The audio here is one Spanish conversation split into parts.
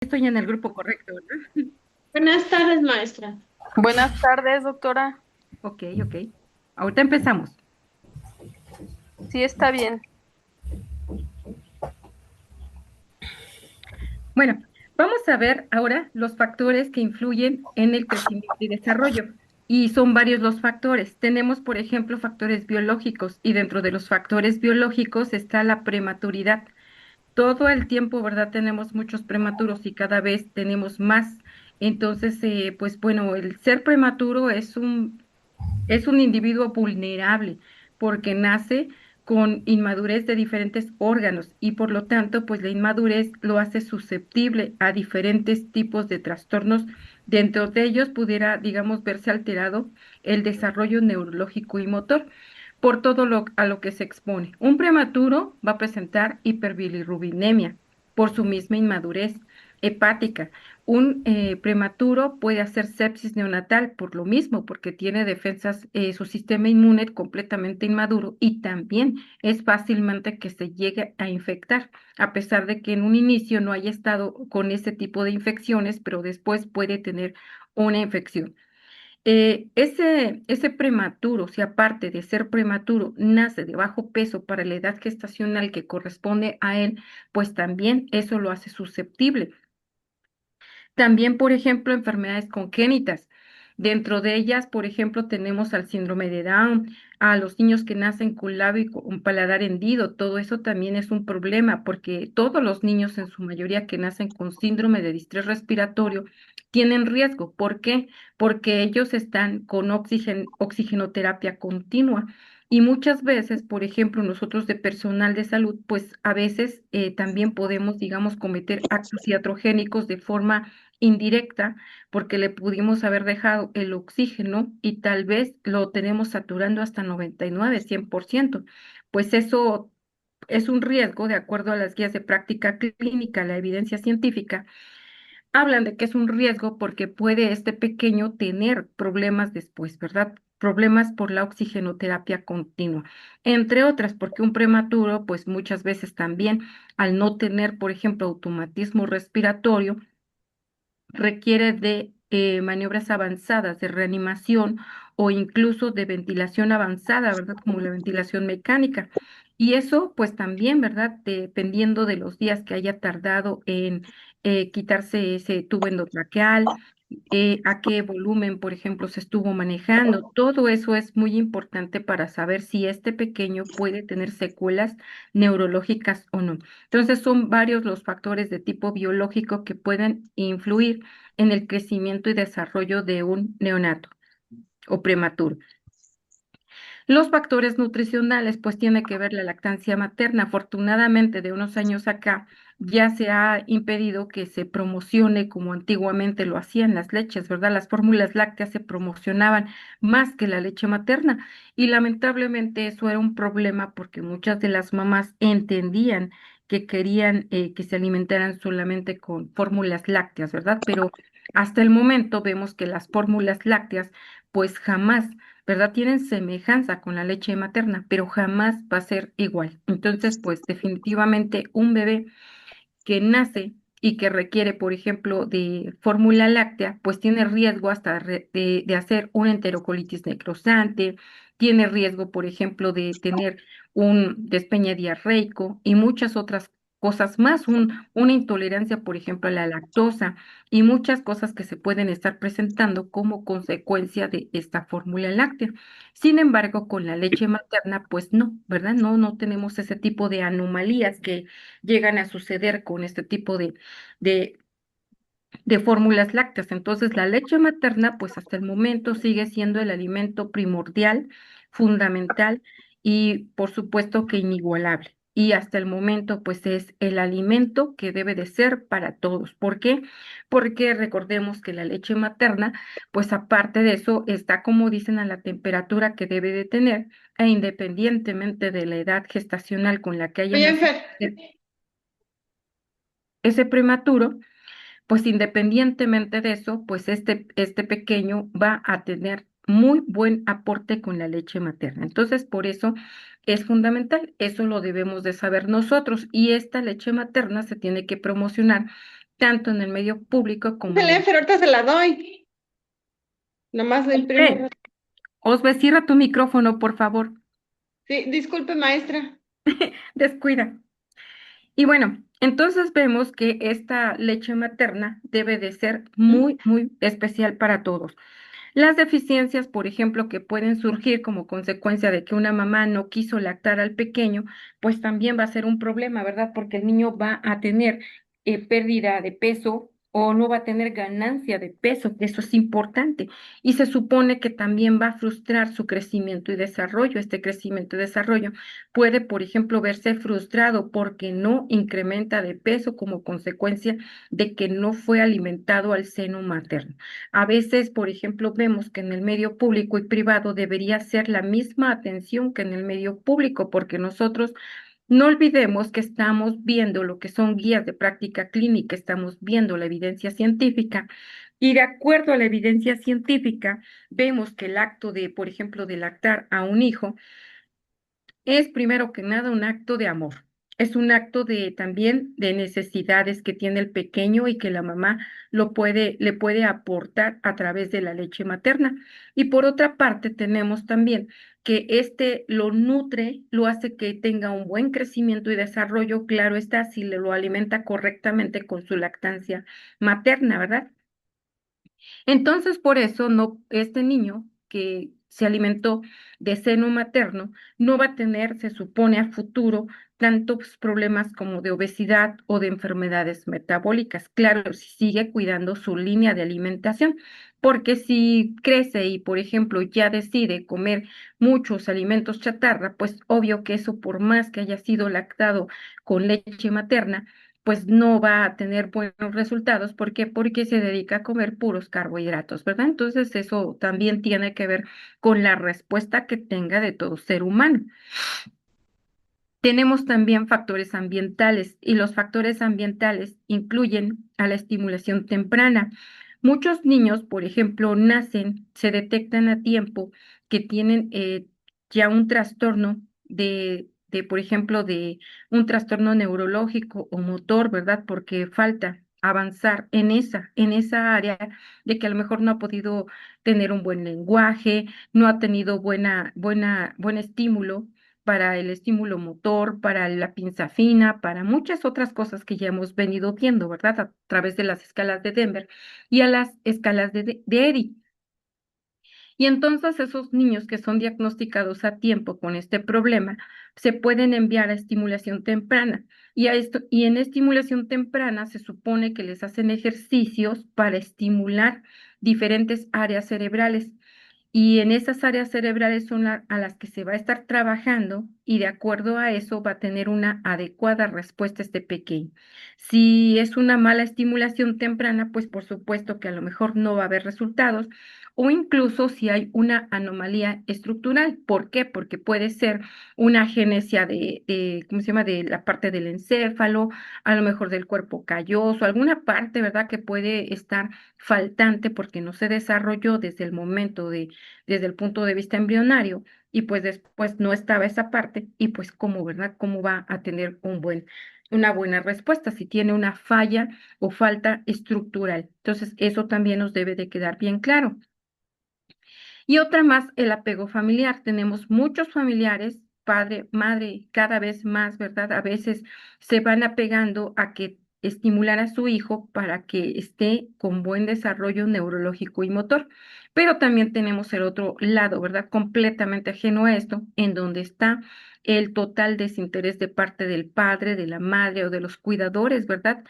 estoy en el grupo correcto, ¿verdad? Buenas tardes, maestra. Buenas tardes, doctora. Ok, ok. Ahorita empezamos. Sí, está bien. Bueno, vamos a ver ahora los factores que influyen en el crecimiento y desarrollo. Y son varios los factores. Tenemos, por ejemplo, factores biológicos y dentro de los factores biológicos está la prematuridad. Todo el tiempo, ¿verdad? Tenemos muchos prematuros y cada vez tenemos más. Entonces, pues bueno, el ser prematuro es un individuo vulnerable porque nace con inmadurez de diferentes órganos y por lo tanto, pues la inmadurez lo hace susceptible a diferentes tipos de trastornos. Dentro de ellos pudiera, digamos, verse alterado el desarrollo neurológico y motor por todo a lo que se expone. Un prematuro va a presentar hiperbilirrubinemia por su misma inmadurez hepática. Un prematuro puede hacer sepsis neonatal por lo mismo, porque tiene defensas, su sistema inmune completamente inmaduro y también es fácilmente que se llegue a infectar, a pesar de que en un inicio no haya estado con ese tipo de infecciones, pero después puede tener una infección. Ese prematuro, si aparte de ser prematuro, nace de bajo peso para la edad gestacional que corresponde a él, pues también eso lo hace susceptible. También, por ejemplo, enfermedades congénitas. Dentro de ellas, por ejemplo, tenemos al síndrome de Down, a los niños que nacen con labio y con paladar hendido. Todo eso también es un problema porque todos los niños, en su mayoría que nacen con síndrome de distrés respiratorio, tienen riesgo. ¿Por qué? Porque ellos están con oxigenoterapia continua. Y muchas veces, por ejemplo, nosotros de personal de salud, pues a veces también podemos, digamos, cometer actos iatrogénicos de forma indirecta porque le pudimos haber dejado el oxígeno y tal vez lo tenemos saturando hasta 99, 100%. Pues eso es un riesgo de acuerdo a las guías de práctica clínica, la evidencia científica. Hablan de que es un riesgo porque puede este pequeño tener problemas después, ¿verdad? Problemas por la oxigenoterapia continua, entre otras, porque un prematuro, pues muchas veces también, al no tener, por ejemplo, automatismo respiratorio, requiere de maniobras avanzadas de reanimación o incluso de ventilación avanzada, ¿verdad? Como la ventilación mecánica. Y eso, pues también, ¿verdad? Dependiendo de los días que haya tardado en quitarse ese tubo endotraqueal, a qué volumen, por ejemplo, se estuvo manejando. Todo eso es muy importante para saber si este pequeño puede tener secuelas neurológicas o no. Entonces, son varios los factores de tipo biológico que pueden influir en el crecimiento y desarrollo de un neonato o prematuro. Los factores nutricionales, pues tiene que ver la lactancia materna. Afortunadamente, de unos años acá, ya se ha impedido que se promocione como antiguamente lo hacían las leches, ¿verdad? Las fórmulas lácteas se promocionaban más que la leche materna y lamentablemente eso era un problema porque muchas de las mamás entendían que querían que se alimentaran solamente con fórmulas lácteas, ¿verdad? Pero hasta el momento vemos que las fórmulas lácteas, pues jamás, ¿verdad? Tienen semejanza con la leche materna, pero jamás va a ser igual. Entonces, pues definitivamente un bebé que nace y que requiere, por ejemplo, de fórmula láctea, pues tiene riesgo hasta de hacer una enterocolitis necrosante, tiene riesgo, por ejemplo, de tener un despeñe diarreico y muchas otras cosas más, una intolerancia, por ejemplo, a la lactosa y muchas cosas que se pueden estar presentando como consecuencia de esta fórmula láctea. Sin embargo, con la leche materna, pues no, ¿verdad? No tenemos ese tipo de anomalías que llegan a suceder con este tipo de, de fórmulas lácteas. Entonces, la leche materna, pues hasta el momento sigue siendo el alimento primordial, fundamental y por supuesto que inigualable. Y hasta el momento, pues es el alimento que debe de ser para todos. ¿Por qué? Porque recordemos que la leche materna, pues aparte de eso, está, como dicen, a la temperatura que debe de tener, e independientemente de la edad gestacional con la que haya Oye, nacido Fer, ese prematuro, pues independientemente de eso, pues este pequeño va a tener muy buen aporte con la leche materna. Entonces, por eso es fundamental, eso lo debemos de saber nosotros y esta leche materna se tiene que promocionar tanto en el medio público como en el... Excelente, ahorita se la doy. Nomás le imprimo. Osbe, cierra tu micrófono, por favor. Sí, disculpe, maestra. Descuida. Y bueno, entonces vemos que esta leche materna debe de ser ¿Mm? muy, muy especial para todos. Las deficiencias, por ejemplo, que pueden surgir como consecuencia de que una mamá no quiso lactar al pequeño, pues también va a ser un problema, ¿verdad? Porque el niño va a tener pérdida de peso o no va a tener ganancia de peso, que eso es importante. Y se supone que también va a frustrar su crecimiento y desarrollo. Este crecimiento y desarrollo puede, por ejemplo, verse frustrado porque no incrementa de peso como consecuencia de que no fue alimentado al seno materno. A veces, por ejemplo, vemos que en el medio público y privado debería ser la misma atención que en el medio público, porque nosotros no olvidemos que estamos viendo lo que son guías de práctica clínica, estamos viendo la evidencia científica y de acuerdo a la evidencia científica, vemos que el acto de, por ejemplo, de lactar a un hijo es primero que nada un acto de amor. Es un acto de también de necesidades que tiene el pequeño y que la mamá le puede aportar a través de la leche materna. Y por otra parte, tenemos también que este lo nutre, lo hace que tenga un buen crecimiento y desarrollo, claro está, si le lo alimenta correctamente con su lactancia materna, ¿verdad? Entonces, por eso no, este niño que se alimentó de seno materno no va a tener, se supone, a futuro tantos problemas como de obesidad o de enfermedades metabólicas. Claro, si sigue cuidando su línea de alimentación, porque si crece y, por ejemplo, ya decide comer muchos alimentos chatarra, pues obvio que eso, por más que haya sido lactado con leche materna, pues no va a tener buenos resultados. ¿Por qué? Porque se dedica a comer puros carbohidratos, ¿verdad? Entonces eso también tiene que ver con la respuesta que tenga de todo ser humano. Tenemos también factores ambientales y los factores ambientales incluyen a la estimulación temprana. Muchos niños, por ejemplo, nacen, se detectan a tiempo que tienen ya un trastorno por ejemplo, de un trastorno neurológico o motor, ¿verdad? Porque falta avanzar en esa área de que a lo mejor no ha podido tener un buen lenguaje, no ha tenido buen estímulo para el estímulo motor, para la pinza fina, para muchas otras cosas que ya hemos venido viendo, ¿verdad? A través de las escalas de Denver y a las escalas de Eddie. Y entonces esos niños que son diagnosticados a tiempo con este problema se pueden enviar a estimulación temprana. Y en estimulación temprana se supone que les hacen ejercicios para estimular diferentes áreas cerebrales. Y en esas áreas cerebrales son a las que se va a estar trabajando y de acuerdo a eso va a tener una adecuada respuesta este pequeño. Si es una mala estimulación temprana, pues por supuesto que a lo mejor no va a haber resultados o incluso si hay una anomalía estructural. ¿Por qué? Porque puede ser una agenesia ¿cómo se llama? De la parte del encéfalo, a lo mejor del cuerpo calloso, alguna parte, ¿verdad? Que puede estar faltante porque no se desarrolló desde el punto de vista embrionario, y pues después no estaba esa parte, y pues cómo, ¿verdad? ¿Cómo va a tener una buena respuesta si tiene una falla o falta estructural? Entonces, eso también nos debe de quedar bien claro. Y otra más, el apego familiar. Tenemos muchos familiares, padre, madre, cada vez más, ¿verdad? A veces se van apegando a que estimular a su hijo para que esté con buen desarrollo neurológico y motor. Pero también tenemos el otro lado, ¿verdad? Completamente ajeno a esto, en donde está el total desinterés de parte del padre, de la madre o de los cuidadores, ¿verdad?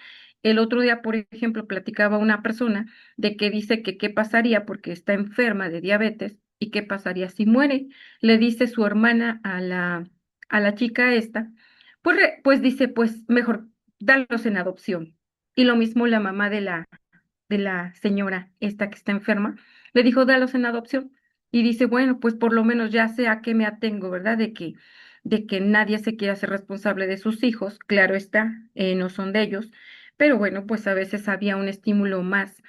El otro día, por ejemplo, platicaba una persona de que dice que qué pasaría porque está enferma de diabetes y qué pasaría si muere. Le dice su hermana a la chica esta, pues, pues dice, pues mejor darlos en adopción. Y lo mismo la mamá de la señora esta que está enferma, le dijo, dalos en adopción. Y dice, bueno, pues por lo menos ya sé a qué me atengo, ¿verdad? De que nadie se quiera hacer responsable de sus hijos, claro está, no son de ellos, pero bueno, pues a veces había un estímulo más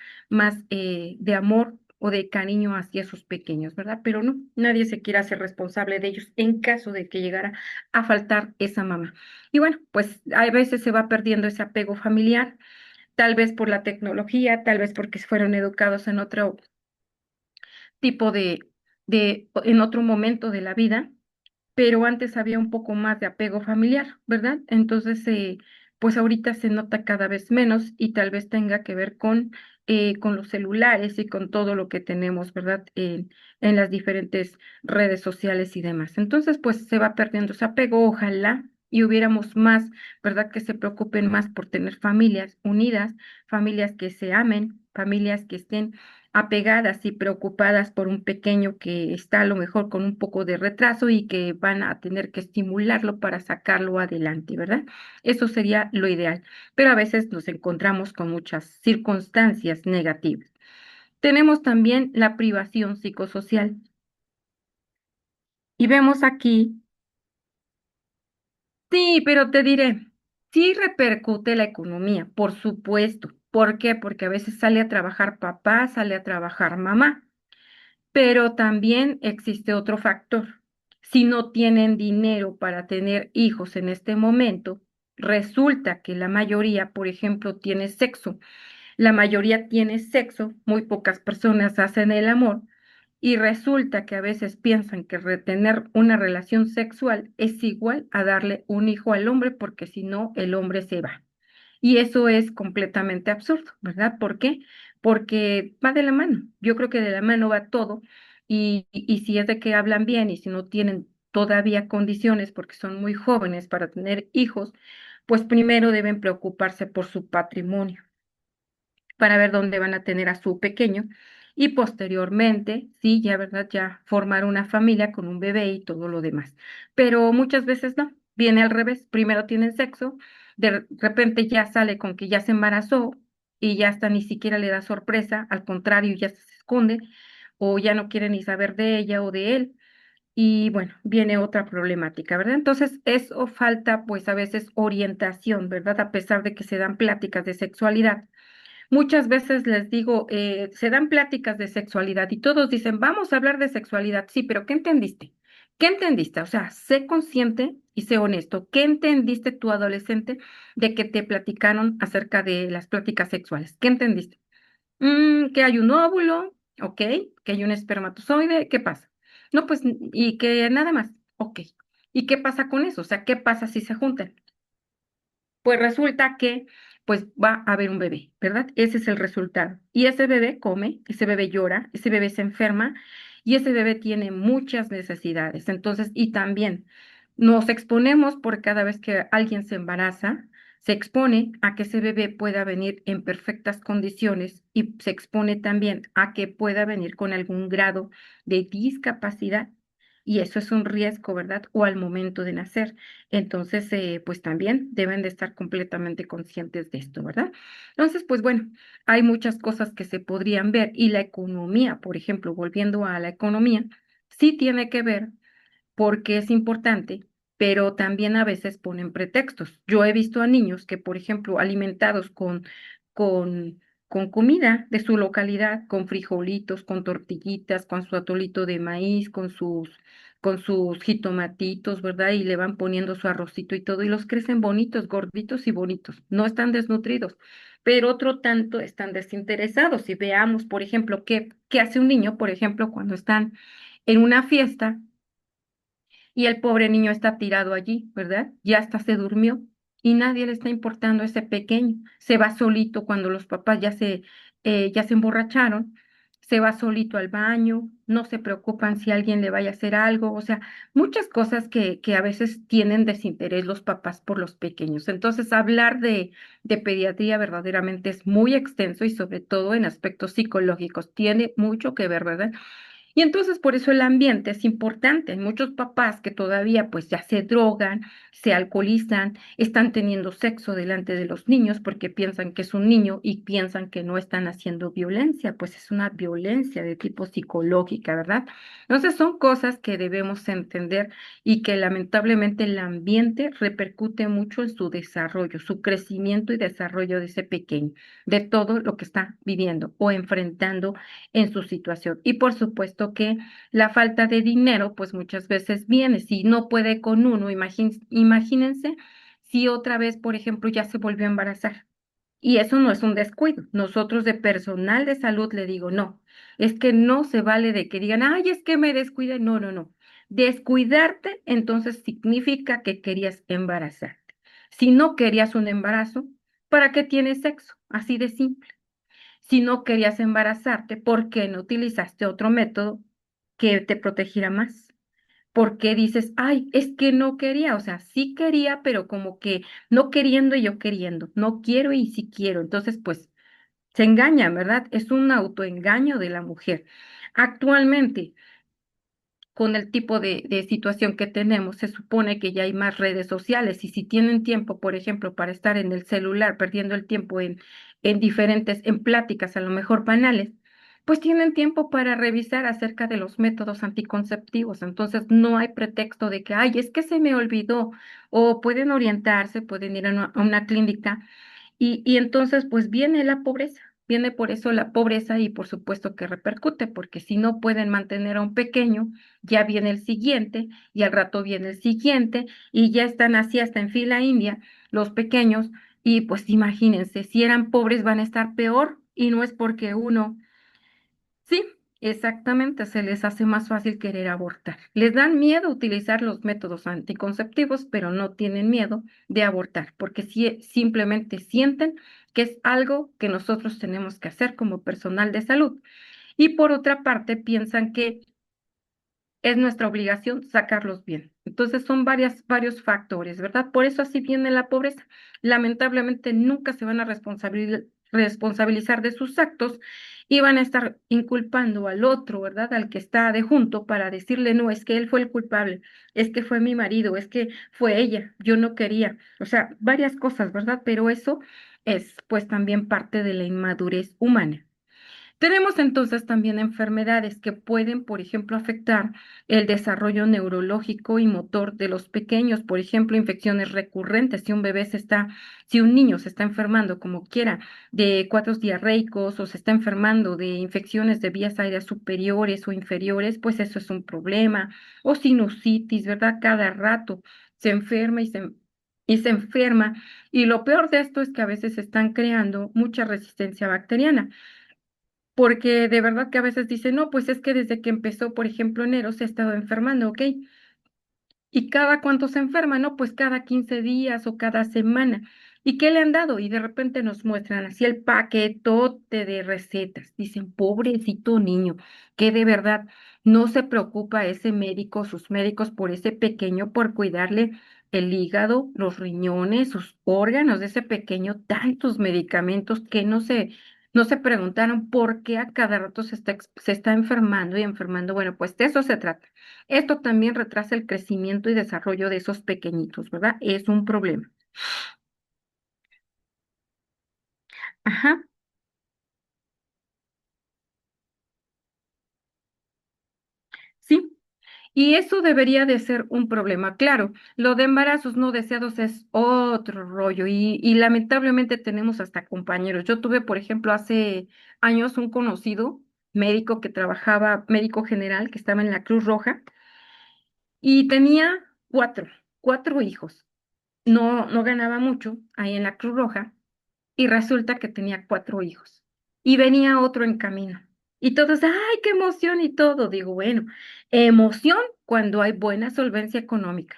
de amor o de cariño hacia sus pequeños, ¿verdad? Pero no, nadie se quiere hacer responsable de ellos en caso de que llegara a faltar esa mamá. Y bueno, pues a veces se va perdiendo ese apego familiar. tal vez por la tecnología, tal vez porque fueron educados en otro tipo en otro momento de la vida, pero antes había un poco más de apego familiar, ¿verdad? Entonces, pues ahorita se nota cada vez menos y tal vez tenga que ver con los celulares y con todo lo que tenemos, ¿verdad? En las diferentes redes sociales y demás. Entonces, pues se va perdiendo ese apego, ojalá. Y hubiéramos más, ¿verdad? Que se preocupen más por tener familias unidas, familias que se amen, familias que estén apegadas y preocupadas por un pequeño que está a lo mejor con un poco de retraso y que van a tener que estimularlo para sacarlo adelante, ¿verdad? Eso sería lo ideal, pero a veces nos encontramos con muchas circunstancias negativas. Tenemos también la privación psicosocial y vemos aquí, sí, pero te diré, sí repercute la economía, por supuesto. ¿Por qué? Porque a veces sale a trabajar papá, sale a trabajar mamá. Pero también existe otro factor. Si no tienen dinero para tener hijos en este momento, resulta que la mayoría, por ejemplo, tiene sexo. La mayoría tiene sexo, muy pocas personas hacen el amor y resulta que a veces piensan que retener una relación sexual es igual a darle un hijo al hombre porque si no, el hombre se va. Y eso es completamente absurdo, ¿verdad? ¿Por qué? Porque va de la mano. Yo creo que de la mano va todo. Y si es de que hablan bien y si no tienen todavía condiciones porque son muy jóvenes para tener hijos, pues primero deben preocuparse por su patrimonio para ver dónde van a tener a su pequeño y posteriormente, sí, ya, ¿verdad? Ya formar una familia con un bebé y todo lo demás. Pero muchas veces no, viene al revés, primero tienen sexo, de repente ya sale con que ya se embarazó y ya hasta ni siquiera le da sorpresa, al contrario, ya se esconde o ya no quiere ni saber de ella o de él. Y bueno, viene otra problemática, ¿verdad? Entonces, eso falta pues a veces orientación, ¿verdad? A pesar de que se dan pláticas de sexualidad. Muchas veces les digo, se dan pláticas de sexualidad y todos dicen, vamos a hablar de sexualidad. Sí, pero ¿qué entendiste? ¿Qué entendiste? O sea, sé consciente y sé honesto. ¿Qué entendiste tu adolescente de que te platicaron acerca de las pláticas sexuales? ¿Qué entendiste? Que hay un óvulo, ok, que hay un espermatozoide, ¿qué pasa? No, pues, y que nada más, ok. ¿Y qué pasa con eso? O sea, ¿qué pasa si se juntan? Pues resulta que pues va a haber un bebé, ¿verdad? Ese es el resultado. Y ese bebé come, ese bebé llora, ese bebé se enferma y ese bebé tiene muchas necesidades. Entonces, y también nos exponemos por cada vez que alguien se embaraza, se expone a que ese bebé pueda venir en perfectas condiciones y se expone también a que pueda venir con algún grado de discapacidad. Y eso es un riesgo, ¿verdad? O al momento de nacer. Entonces, pues también deben de estar completamente conscientes de esto, ¿verdad? Entonces, pues bueno, hay muchas cosas que se podrían ver y la economía, por ejemplo, volviendo a la economía, sí tiene que ver porque es importante, pero también a veces ponen pretextos. Yo he visto a niños que, por ejemplo, alimentados con, con comida de su localidad, con frijolitos, con tortillitas, con su atolito de maíz, con sus jitomatitos, ¿verdad? Y le van poniendo su arrocito y todo, y los crecen bonitos, gorditos y bonitos. No están desnutridos, pero otro tanto están desinteresados. Y veamos, por ejemplo, qué hace un niño, por ejemplo, cuando están en una fiesta y el pobre niño está tirado allí, ¿verdad? Ya hasta se durmió y nadie le está importando a ese pequeño. Se va solito cuando los papás ya se emborracharon, se va solito al baño, no se preocupan si alguien le vaya a hacer algo, o sea, muchas cosas que a veces tienen desinterés los papás por los pequeños. Entonces, hablar de pediatría verdaderamente es muy extenso y sobre todo en aspectos psicológicos. Tiene mucho que ver, ¿verdad? Y entonces por eso el ambiente es importante. Hay muchos papás que todavía pues ya se drogan, se alcoholizan, están teniendo sexo delante de los niños porque piensan que es un niño y piensan que no están haciendo violencia, pues es una violencia de tipo psicológica, ¿verdad? Entonces son cosas que debemos entender y que lamentablemente el ambiente repercute mucho en su desarrollo, su crecimiento y desarrollo de ese pequeño, de todo lo que está viviendo o enfrentando en su situación. Y por supuesto que la falta de dinero, pues muchas veces viene, si no puede con uno, imagínense si otra vez, por ejemplo, ya se volvió a embarazar. Y eso no es un descuido. Nosotros de personal de salud le digo, no, es que no se vale de que digan, ay, es que me descuide. No, no, no. Descuidarte entonces significa que querías embarazarte. Si no querías un embarazo, ¿para qué tienes sexo? Así de simple. Si no querías embarazarte, ¿por qué no utilizaste otro método que te protegiera más? ¿Por qué dices, ay, es que no quería? O sea, sí quería, pero como que no queriendo y yo queriendo, no quiero y sí quiero. Entonces, pues se engaña, ¿verdad? Es un autoengaño de la mujer. Actualmente, con el tipo de situación que tenemos, se supone que ya hay más redes sociales y si tienen tiempo, por ejemplo, para estar en el celular, perdiendo el tiempo en diferentes, en pláticas, a lo mejor banales, pues tienen tiempo para revisar acerca de los métodos anticonceptivos. Entonces, no hay pretexto de que, ay, es que se me olvidó, o pueden orientarse, pueden ir a una clínica y entonces, pues viene la pobreza, viene por eso la pobreza y por supuesto que repercute, porque si no pueden mantener a un pequeño, ya viene el siguiente y al rato viene el siguiente y ya están así hasta en fila india los pequeños y pues imagínense, si eran pobres van a estar peor y no es porque uno. Sí, exactamente, se les hace más fácil querer abortar. Les dan miedo utilizar los métodos anticonceptivos, pero no tienen miedo de abortar, porque simplemente sienten que es algo que nosotros tenemos que hacer como personal de salud. Y por otra parte, piensan que es nuestra obligación sacarlos bien. Entonces son varios factores, ¿verdad? Por eso así viene la pobreza. Lamentablemente nunca se van a responsabilizar de sus actos y van a estar inculpando al otro, ¿verdad? Al que está de junto para decirle, no, es que él fue el culpable, es que fue mi marido, es que fue ella, yo no quería. O sea, varias cosas, ¿verdad? Pero eso es pues también parte de la inmadurez humana. Tenemos entonces también enfermedades que pueden, por ejemplo, afectar el desarrollo neurológico y motor de los pequeños, por ejemplo, infecciones recurrentes. Si un niño se está enfermando como quiera de cuadros diarreicos o se está enfermando de infecciones de vías aéreas superiores o inferiores, pues eso es un problema. O sinusitis, ¿verdad? Cada rato se enferma y se enferma. Y lo peor de esto es que a veces están creando mucha resistencia bacteriana porque de verdad que a veces dicen, no, pues es que desde que empezó, por ejemplo, enero se ha estado enfermando, ¿ok? ¿Y cada cuánto se enferma? No, pues cada 15 días o cada semana. ¿Y qué le han dado? Y de repente nos muestran así el paquetote de recetas. Dicen, pobrecito niño, que de verdad no se preocupa ese médico, sus médicos por ese pequeño, por cuidarle el hígado, los riñones, sus órganos de ese pequeño, tantos medicamentos que no se preguntaron por qué a cada rato se está enfermando y enfermando. Bueno, pues de eso se trata. Esto también retrasa el crecimiento y desarrollo de esos pequeñitos, ¿verdad? Es un problema. Ajá, sí. Y eso debería de ser un problema. Claro, lo de embarazos no deseados es otro rollo y lamentablemente tenemos hasta compañeros. Yo tuve, por ejemplo, hace años un conocido médico que trabajaba, médico general, que estaba en la Cruz Roja y tenía cuatro hijos. No ganaba mucho ahí en la Cruz Roja y resulta que tenía cuatro hijos y venía otro en camino. Y todos, ay, qué emoción y todo. Digo, bueno, emoción cuando hay buena solvencia económica.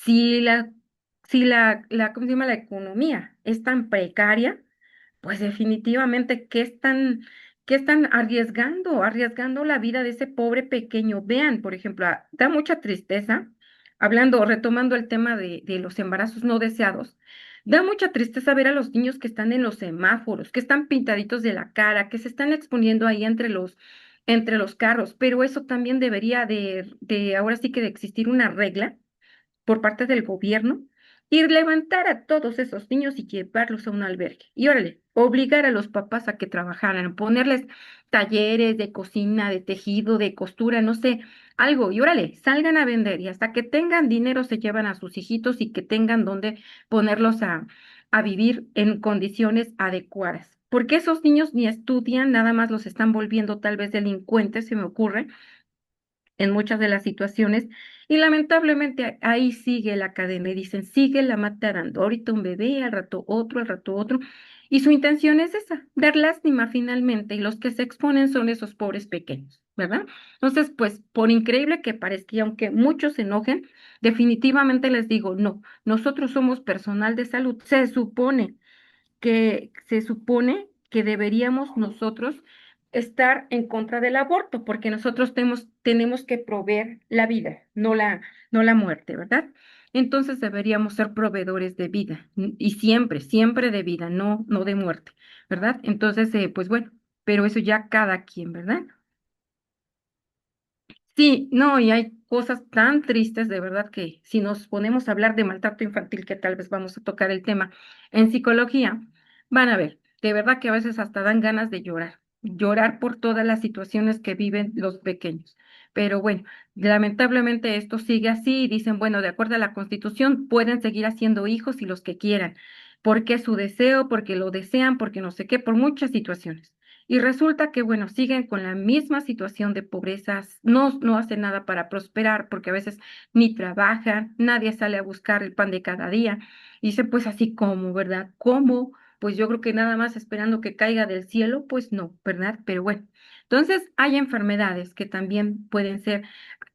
¿Cómo se llama? La economía es tan precaria, pues definitivamente, ¿qué están arriesgando la vida de ese pobre pequeño? Vean, por ejemplo, da mucha tristeza, retomando el tema de los embarazos no deseados, da mucha tristeza ver a los niños que están en los semáforos, que están pintaditos de la cara, que se están exponiendo ahí entre los carros, pero eso también debería ahora sí que de existir una regla por parte del gobierno y levantar a todos esos niños y llevarlos a un albergue. Y órale, obligar a los papás a que trabajaran, ponerles talleres de cocina, de tejido, de costura, no sé, algo. Y órale, salgan a vender y hasta que tengan dinero se llevan a sus hijitos y que tengan donde ponerlos a vivir en condiciones adecuadas. Porque esos niños ni estudian, nada más los están volviendo tal vez delincuentes, se me ocurre, en muchas de las situaciones y lamentablemente ahí sigue la cadena y dicen, sigue la matando, ahorita un bebé, al rato otro, y su intención es esa, dar lástima finalmente, y los que se exponen son esos pobres pequeños, ¿verdad? Entonces, pues, por increíble que parezca, y aunque muchos se enojen, definitivamente les digo, no, nosotros somos personal de salud, se supone que deberíamos nosotros estar en contra del aborto, porque nosotros tenemos que proveer la vida, no la muerte, ¿verdad? Entonces deberíamos ser proveedores de vida y siempre, siempre de vida, no de muerte, ¿verdad? Entonces, pues bueno, pero eso ya cada quien, ¿verdad? Sí, no, y hay cosas tan tristes, de verdad, que si nos ponemos a hablar de maltrato infantil, que tal vez vamos a tocar el tema en psicología, van a ver, de verdad que a veces hasta dan ganas de llorar, llorar por todas las situaciones que viven los pequeños. Pero bueno, lamentablemente esto sigue así y dicen, bueno, de acuerdo a la Constitución, pueden seguir haciendo hijos y los que quieran, porque es su deseo, porque lo desean, porque no sé qué, por muchas situaciones. Y resulta que, bueno, siguen con la misma situación de pobreza, no hacen nada para prosperar, porque a veces ni trabajan, nadie sale a buscar el pan de cada día. Y dicen, pues así como, ¿verdad? ¿Cómo? Pues yo creo que nada más esperando que caiga del cielo, pues no, ¿verdad? Pero bueno, entonces hay enfermedades que también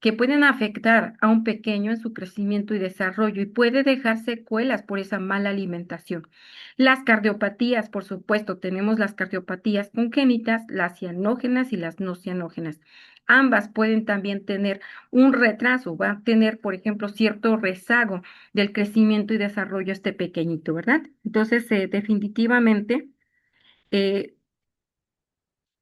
que pueden afectar a un pequeño en su crecimiento y desarrollo y puede dejar secuelas por esa mala alimentación. Las cardiopatías, por supuesto, tenemos las cardiopatías congénitas, las cianógenas y las no cianógenas. Ambas pueden también tener un retraso, va a tener, por ejemplo, cierto rezago del crecimiento y desarrollo este pequeñito, ¿verdad? Entonces, definitivamente, eh,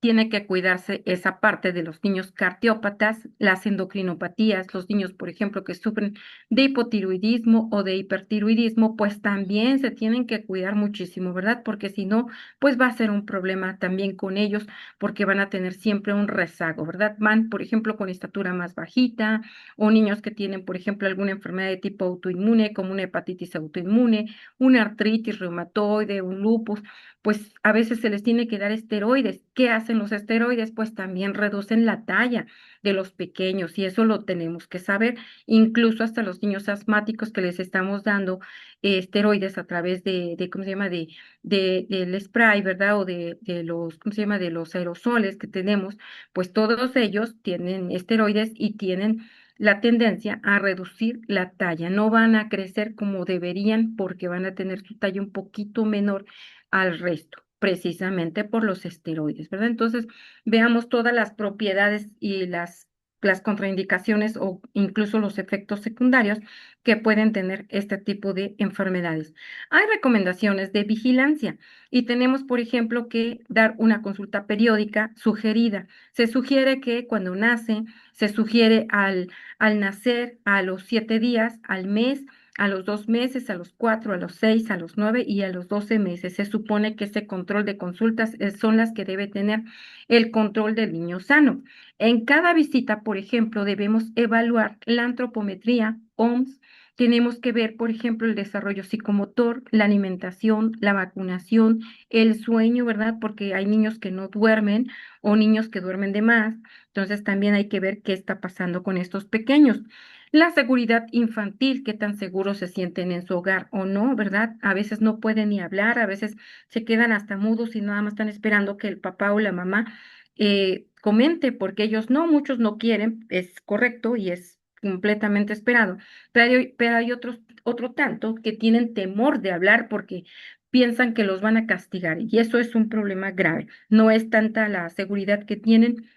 tiene que cuidarse esa parte de los niños cardiópatas, las endocrinopatías, los niños, por ejemplo, que sufren de hipotiroidismo o de hipertiroidismo, pues también se tienen que cuidar muchísimo, ¿verdad? Porque si no, pues va a ser un problema también con ellos, porque van a tener siempre un rezago, ¿verdad? Van, por ejemplo, con estatura más bajita, o niños que tienen, por ejemplo, alguna enfermedad de tipo autoinmune, como una hepatitis autoinmune, una artritis reumatoide, un lupus, pues a veces se les tiene que dar esteroides. ¿Qué hacen los esteroides? Pues también reducen la talla de los pequeños y eso lo tenemos que saber. Incluso hasta los niños asmáticos que les estamos dando esteroides a través ¿cómo se llama? Del spray, ¿verdad? O de los, ¿cómo se llama? De los aerosoles que tenemos, pues todos ellos tienen esteroides y tienen la tendencia a reducir la talla. No van a crecer como deberían porque van a tener su talla un poquito menor al resto, precisamente por los esteroides, ¿verdad? Entonces, veamos todas las propiedades y las contraindicaciones o incluso los efectos secundarios que pueden tener este tipo de enfermedades. Hay recomendaciones de vigilancia y tenemos, por ejemplo, que dar una consulta periódica sugerida. Se sugiere que cuando nace, se sugiere al nacer, a los 7 días, al mes, a los 2 meses, a los 4, a los 6, a los 9 y a los 12 meses. Se supone que ese control de consultas son las que debe tener el control del niño sano. En cada visita, por ejemplo, debemos evaluar la antropometría, OMS. Tenemos que ver, por ejemplo, el desarrollo psicomotor, la alimentación, la vacunación, el sueño, ¿verdad? Porque hay niños que no duermen o niños que duermen de más. Entonces también hay que ver qué está pasando con estos pequeños. La seguridad infantil, qué tan seguros se sienten en su hogar o no, ¿verdad? A veces no pueden ni hablar, a veces se quedan hasta mudos y nada más están esperando que el papá o la mamá comente, porque ellos no, muchos no quieren, es correcto y es completamente esperado, pero hay otro tanto que tienen temor de hablar porque piensan que los van a castigar y eso es un problema grave. No es tanta la seguridad que tienen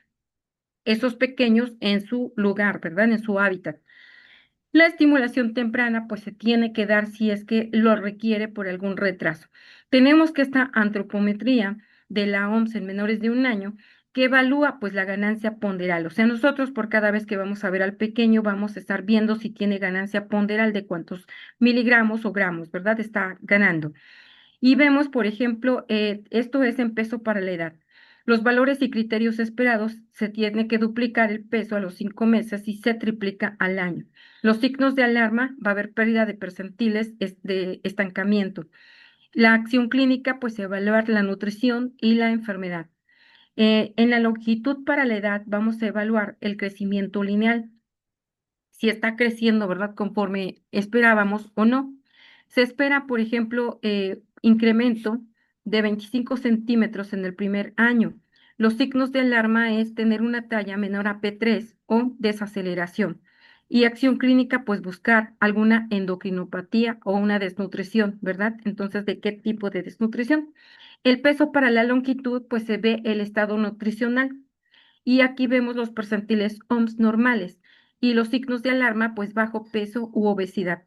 esos pequeños en su lugar, ¿verdad? En su hábitat. La estimulación temprana pues se tiene que dar si es que lo requiere por algún retraso. Tenemos que esta antropometría de la OMS en menores de 1 año que evalúa pues la ganancia ponderal. O sea, nosotros por cada vez que vamos a ver al pequeño vamos a estar viendo si tiene ganancia ponderal de cuántos miligramos o gramos, ¿verdad? Está ganando. Y vemos, por ejemplo, esto es en peso para la edad. Los valores y criterios esperados se tiene que duplicar el peso a los 5 meses y se triplica al año. Los signos de alarma, va a haber pérdida de percentiles de estancamiento. La acción clínica, pues evaluar la nutrición y la enfermedad. En la longitud para la edad vamos a evaluar el crecimiento lineal, si está creciendo, ¿verdad? Conforme esperábamos o no. Se espera, por ejemplo, incremento de 25 centímetros en el primer año. Los signos de alarma es tener una talla menor a P3 o desaceleración. Y acción clínica, pues buscar alguna endocrinopatía o una desnutrición, ¿verdad? Entonces, ¿de qué tipo de desnutrición? El peso para la longitud, pues se ve el estado nutricional. Y aquí vemos los percentiles OMS normales y los signos de alarma, pues bajo peso u obesidad.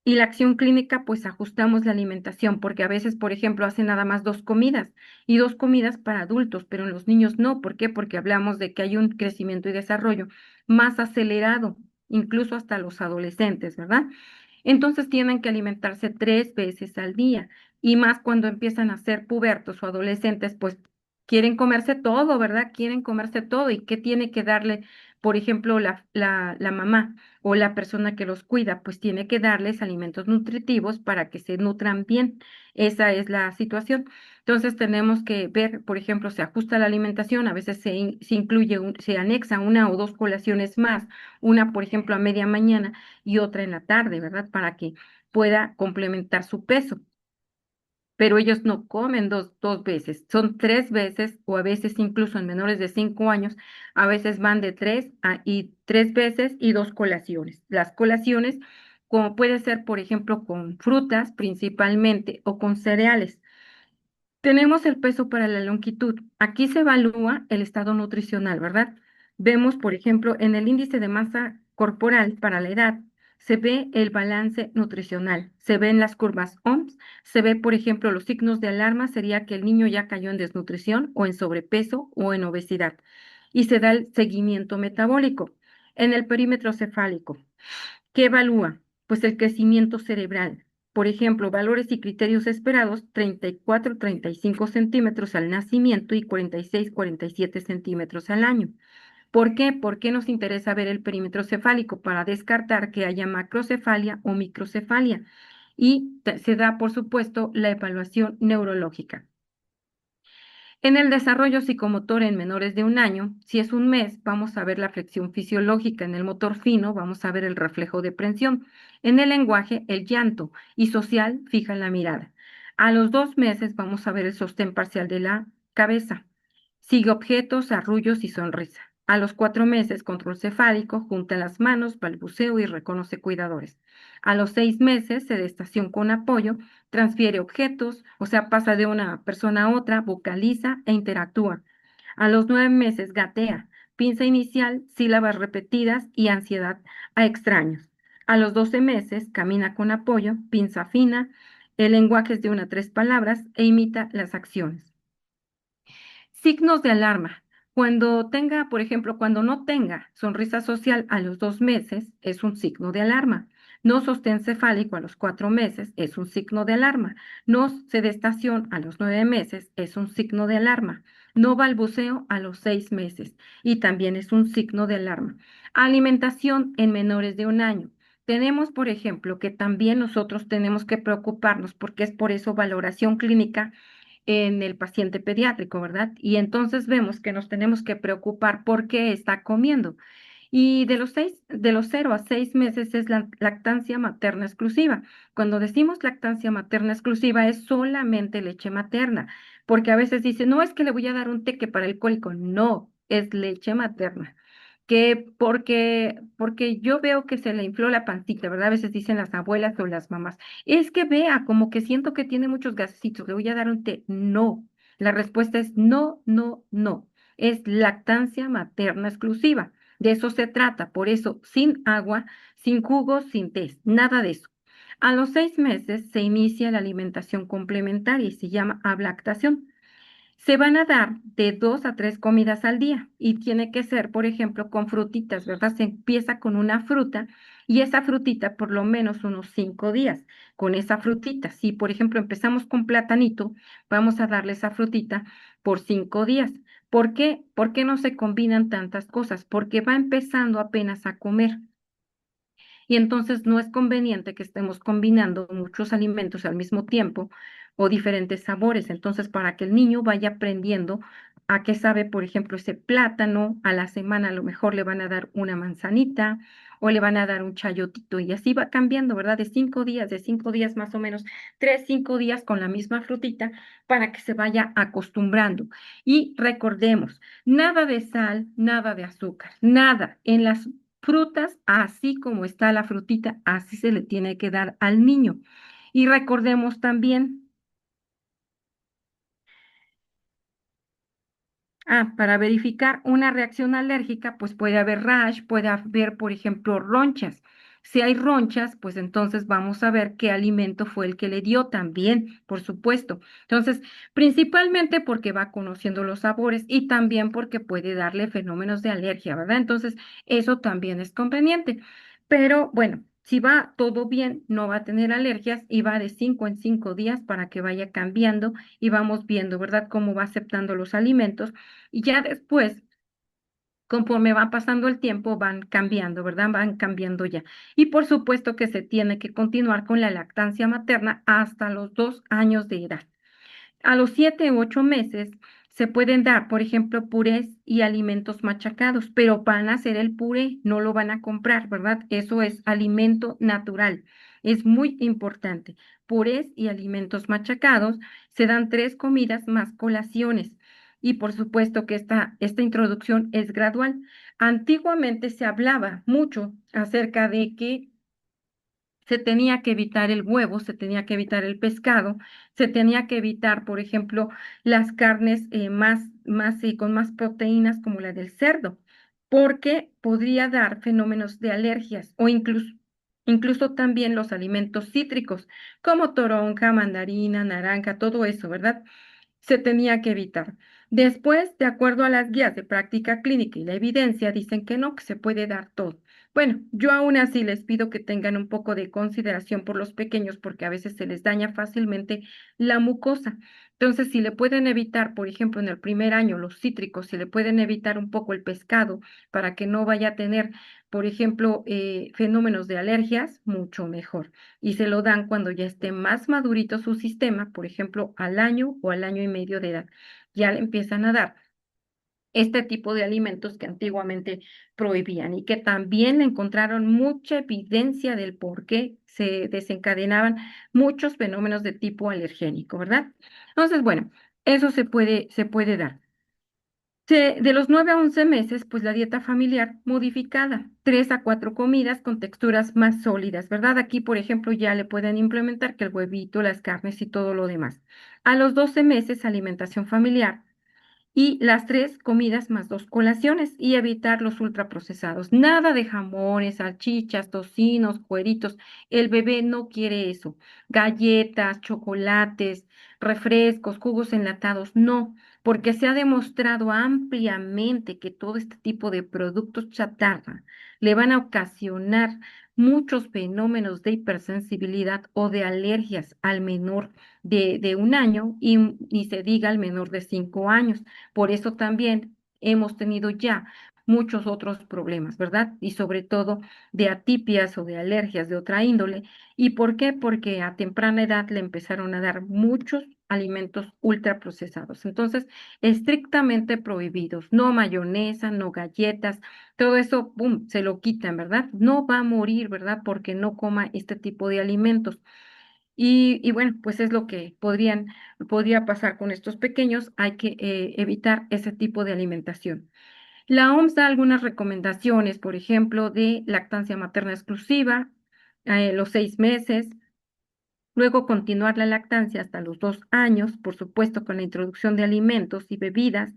Y la acción clínica, pues ajustamos la alimentación, porque a veces, por ejemplo, hacen nada más dos comidas y dos comidas para adultos, pero en los niños no. ¿Por qué? Porque hablamos de que hay un crecimiento y desarrollo más acelerado, incluso hasta los adolescentes, ¿verdad? Entonces tienen que alimentarse 3 veces al día y más cuando empiezan a ser pubertos o adolescentes, pues quieren comerse todo, ¿verdad? Quieren comerse todo. ¿Y qué tiene que darle, por ejemplo, la mamá o la persona que los cuida? Pues tiene que darles alimentos nutritivos para que se nutran bien. Esa es la situación. Entonces tenemos que ver, por ejemplo, se ajusta la alimentación, a veces se incluye, se anexa una o dos colaciones más, una, por ejemplo, a media mañana y otra en la tarde, ¿verdad? Para que pueda complementar su peso. Pero ellos no comen dos veces, son 3 veces o a veces incluso en menores de 5 años, a veces van de y 3 veces y dos colaciones. Las colaciones, como puede ser, por ejemplo, con frutas principalmente o con cereales. Tenemos el peso para la longitud. Aquí se evalúa el estado nutricional, ¿verdad? Vemos, por ejemplo, en el índice de masa corporal para la edad, se ve el balance nutricional, se ven las curvas OMS, se ve, por ejemplo, los signos de alarma, sería que el niño ya cayó en desnutrición o en sobrepeso o en obesidad. Y se da el seguimiento metabólico. En el perímetro cefálico, ¿qué evalúa? Pues el crecimiento cerebral. Por ejemplo, valores y criterios esperados, 34, 35 centímetros al nacimiento y 46, 47 centímetros al año. ¿Por qué? ¿Por qué nos interesa ver el perímetro cefálico? Para descartar que haya macrocefalia o microcefalia. Y se da, por supuesto, la evaluación neurológica. En el desarrollo psicomotor en menores de 1 año, si es un mes, vamos a ver la flexión fisiológica. En el motor fino, vamos a ver el reflejo de prensión. En el lenguaje, el llanto. Y social, fija la mirada. A los 2 meses, vamos a ver el sostén parcial de la cabeza. Sigue objetos, arrullos y sonrisa. A los 4 meses, control cefálico, junta las manos, balbuceo y reconoce cuidadores. A los 6 meses, sedestación con apoyo, transfiere objetos, o sea, pasa de una persona a otra, vocaliza e interactúa. A los 9 meses, gatea, pinza inicial, sílabas repetidas y ansiedad a extraños. A los 12 meses, camina con apoyo, pinza fina, el lenguaje es de 1 a 3 palabras e imita las acciones. Signos de alarma. Cuando tenga, por ejemplo, cuando no tenga sonrisa social a los 2 meses, es un signo de alarma. No sostén cefálico a los 4 meses, es un signo de alarma. No sedestación a los 9 meses, es un signo de alarma. No balbuceo a los 6 meses y también es un signo de alarma. Alimentación en menores de 1 año. Tenemos, por ejemplo, que también nosotros tenemos que preocuparnos porque es por eso valoración clínica en el paciente pediátrico, ¿verdad? Y entonces vemos que nos tenemos que preocupar por qué está comiendo. Y de los 0 a 6 meses es la lactancia materna exclusiva. Cuando decimos lactancia materna exclusiva es solamente leche materna, porque a veces dicen, no es que le voy a dar un teque para el cólico, no, es leche materna. Que porque yo veo que se le infló la pancita, ¿verdad? A veces dicen las abuelas o las mamás, es que vea, como que siento que tiene muchos gasecitos, le voy a dar un té. No, la respuesta es no, no, no. Es lactancia materna exclusiva. De eso se trata, por eso sin agua, sin jugos, sin té, nada de eso. A los 6 meses se inicia la alimentación complementaria y se llama ablactación. Se van a dar de 2 a 3 comidas al día y tiene que ser, por ejemplo, con frutitas, ¿verdad? Se empieza con una fruta y esa frutita por lo menos unos 5 días con esa frutita. Si, por ejemplo, empezamos con platanito, vamos a darle esa frutita por 5 días. ¿Por qué? ¿Por qué no se combinan tantas cosas? Porque va empezando apenas a comer. Y entonces no es conveniente que estemos combinando muchos alimentos al mismo tiempo o diferentes sabores. Entonces, para que el niño vaya aprendiendo a qué sabe, por ejemplo, ese plátano, a la semana a lo mejor le van a dar una manzanita o le van a dar un chayotito y así va cambiando, ¿verdad? De 5 días más o menos, 3, 5 días con la misma frutita para que se vaya acostumbrando. Y recordemos, nada de sal, nada de azúcar, nada. En las frutas, así como está la frutita, así se le tiene que dar al niño. Y recordemos también, para verificar una reacción alérgica, pues puede haber rash, puede haber, por ejemplo, ronchas. Si hay ronchas, pues entonces vamos a ver qué alimento fue el que le dio también, por supuesto. Entonces, principalmente porque va conociendo los sabores y también porque puede darle fenómenos de alergia, ¿verdad? Entonces, eso también es conveniente. Pero bueno, si va todo bien, no va a tener alergias y va de 5 en 5 días para que vaya cambiando y vamos viendo, ¿verdad?, cómo va aceptando los alimentos y ya después, conforme va pasando el tiempo, van cambiando, ¿verdad? Van cambiando ya. Y por supuesto que se tiene que continuar con la lactancia materna hasta los 2 años de edad. A los 7 u 8 meses se pueden dar, por ejemplo, purés y alimentos machacados, pero van a hacer el puré, no lo van a comprar, ¿verdad? Eso es alimento natural. Es muy importante. Purés y alimentos machacados se dan 3 comidas más colaciones. Y por supuesto que esta introducción es gradual. Antiguamente se hablaba mucho acerca de que se tenía que evitar el huevo, se tenía que evitar el pescado, se tenía que evitar, por ejemplo, las carnes con más proteínas como la del cerdo, porque podría dar fenómenos de alergias o incluso también los alimentos cítricos, como toronja, mandarina, naranja, todo eso, ¿verdad? Se tenía que evitar. Después, de acuerdo a las guías de práctica clínica y la evidencia, dicen que no, que se puede dar todo. Bueno, yo aún así les pido que tengan un poco de consideración por los pequeños porque a veces se les daña fácilmente la mucosa. Entonces, si le pueden evitar, por ejemplo, en el primer año los cítricos, si le pueden evitar un poco el pescado para que no vaya a tener, por ejemplo, fenómenos de alergias, mucho mejor. Y se lo dan cuando ya esté más madurito su sistema, por ejemplo, al año o al año y medio de edad. Ya le empiezan a dar este tipo de alimentos que antiguamente prohibían y que también encontraron mucha evidencia del por qué se desencadenaban muchos fenómenos de tipo alergénico, ¿verdad? Entonces, bueno, eso se puede dar. De los 9 a 11 meses, pues la dieta familiar modificada, 3 a 4 comidas con texturas más sólidas, ¿verdad? Aquí, por ejemplo, ya le pueden implementar que el huevito, las carnes y todo lo demás. A los 12 meses, alimentación familiar y las 3 comidas más 2 colaciones y evitar los ultraprocesados. Nada de jamones, salchichas, tocinos, cueritos. El bebé no quiere eso. Galletas, chocolates, refrescos, jugos enlatados, no, porque se ha demostrado ampliamente que todo este tipo de productos chatarra le van a ocasionar muchos fenómenos de hipersensibilidad o de alergias al menor de 1 año y se diga al menor de 5 años. Por eso también hemos tenido ya muchos otros problemas, ¿verdad? Y sobre todo de atipias o de alergias de otra índole. ¿Y por qué? Porque a temprana edad le empezaron a dar muchos alimentos ultraprocesados. Entonces, estrictamente prohibidos. No mayonesa, no galletas, todo eso, ¡pum!, se lo quitan, ¿verdad? No va a morir, ¿verdad? Porque no coma este tipo de alimentos. Y bueno, pues es lo que podría pasar con estos pequeños. Hay que evitar ese tipo de alimentación. La OMS da algunas recomendaciones, por ejemplo, de lactancia materna exclusiva, los 6 meses, luego continuar la lactancia hasta los 2 años, por supuesto, con la introducción de alimentos y bebidas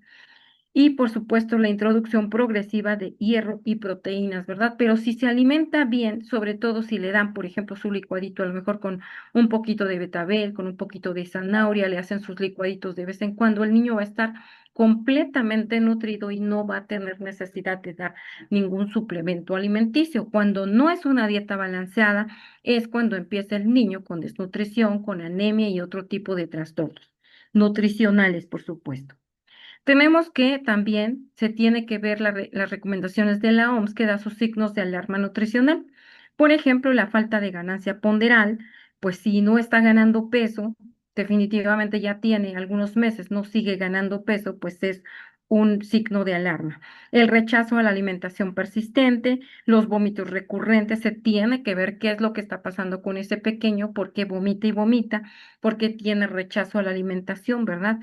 y por supuesto la introducción progresiva de hierro y proteínas, ¿verdad? Pero si se alimenta bien, sobre todo si le dan, por ejemplo, su licuadito, a lo mejor con un poquito de betabel, con un poquito de zanahoria, le hacen sus licuaditos de vez en cuando, el niño va a estar completamente nutrido y no va a tener necesidad de dar ningún suplemento alimenticio. Cuando no es una dieta balanceada, es cuando empieza el niño con desnutrición, con anemia y otro tipo de trastornos nutricionales, por supuesto. Tenemos que también se tiene que ver las recomendaciones de la OMS que da sus signos de alarma nutricional. Por ejemplo, la falta de ganancia ponderal, pues si no está ganando peso, definitivamente ya tiene algunos meses, no sigue ganando peso, pues es un signo de alarma. El rechazo a la alimentación persistente, los vómitos recurrentes, se tiene que ver qué es lo que está pasando con ese pequeño, por qué vomita y vomita, porque tiene rechazo a la alimentación, ¿verdad?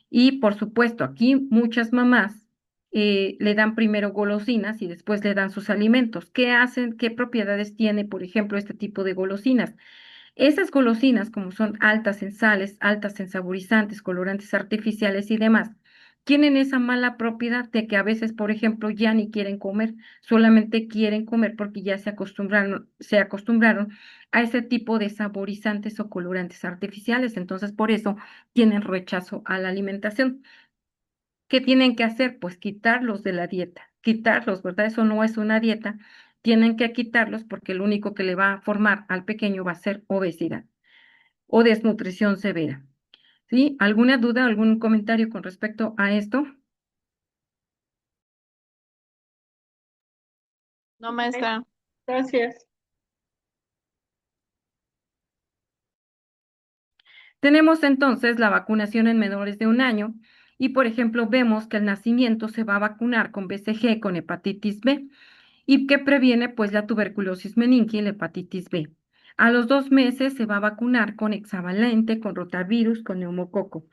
Y por supuesto, aquí muchas mamás le dan primero golosinas y después le dan sus alimentos. ¿Qué hacen? ¿Qué propiedades tiene, por ejemplo, este tipo de golosinas? Esas golosinas, como son altas en sales, altas en saborizantes, colorantes artificiales y demás, tienen esa mala propiedad de que a veces, por ejemplo, ya ni quieren comer, solamente quieren comer porque ya se acostumbraron a ese tipo de saborizantes o colorantes artificiales. Entonces, por eso tienen rechazo a la alimentación. ¿Qué tienen que hacer? Pues quitarlos de la dieta, quitarlos, ¿verdad? Eso no es una dieta. Tienen que quitarlos porque lo único que le va a formar al pequeño va a ser obesidad o desnutrición severa. ¿Sí? ¿Alguna duda, algún comentario con respecto a esto? No, maestra. Gracias. Tenemos entonces la vacunación en menores de 1 año y, por ejemplo, vemos que al nacimiento se va a vacunar con BCG, con hepatitis B y que previene pues la tuberculosis meningia y la hepatitis B. A los 2 meses se va a vacunar con hexavalente, con rotavirus, con neumococo.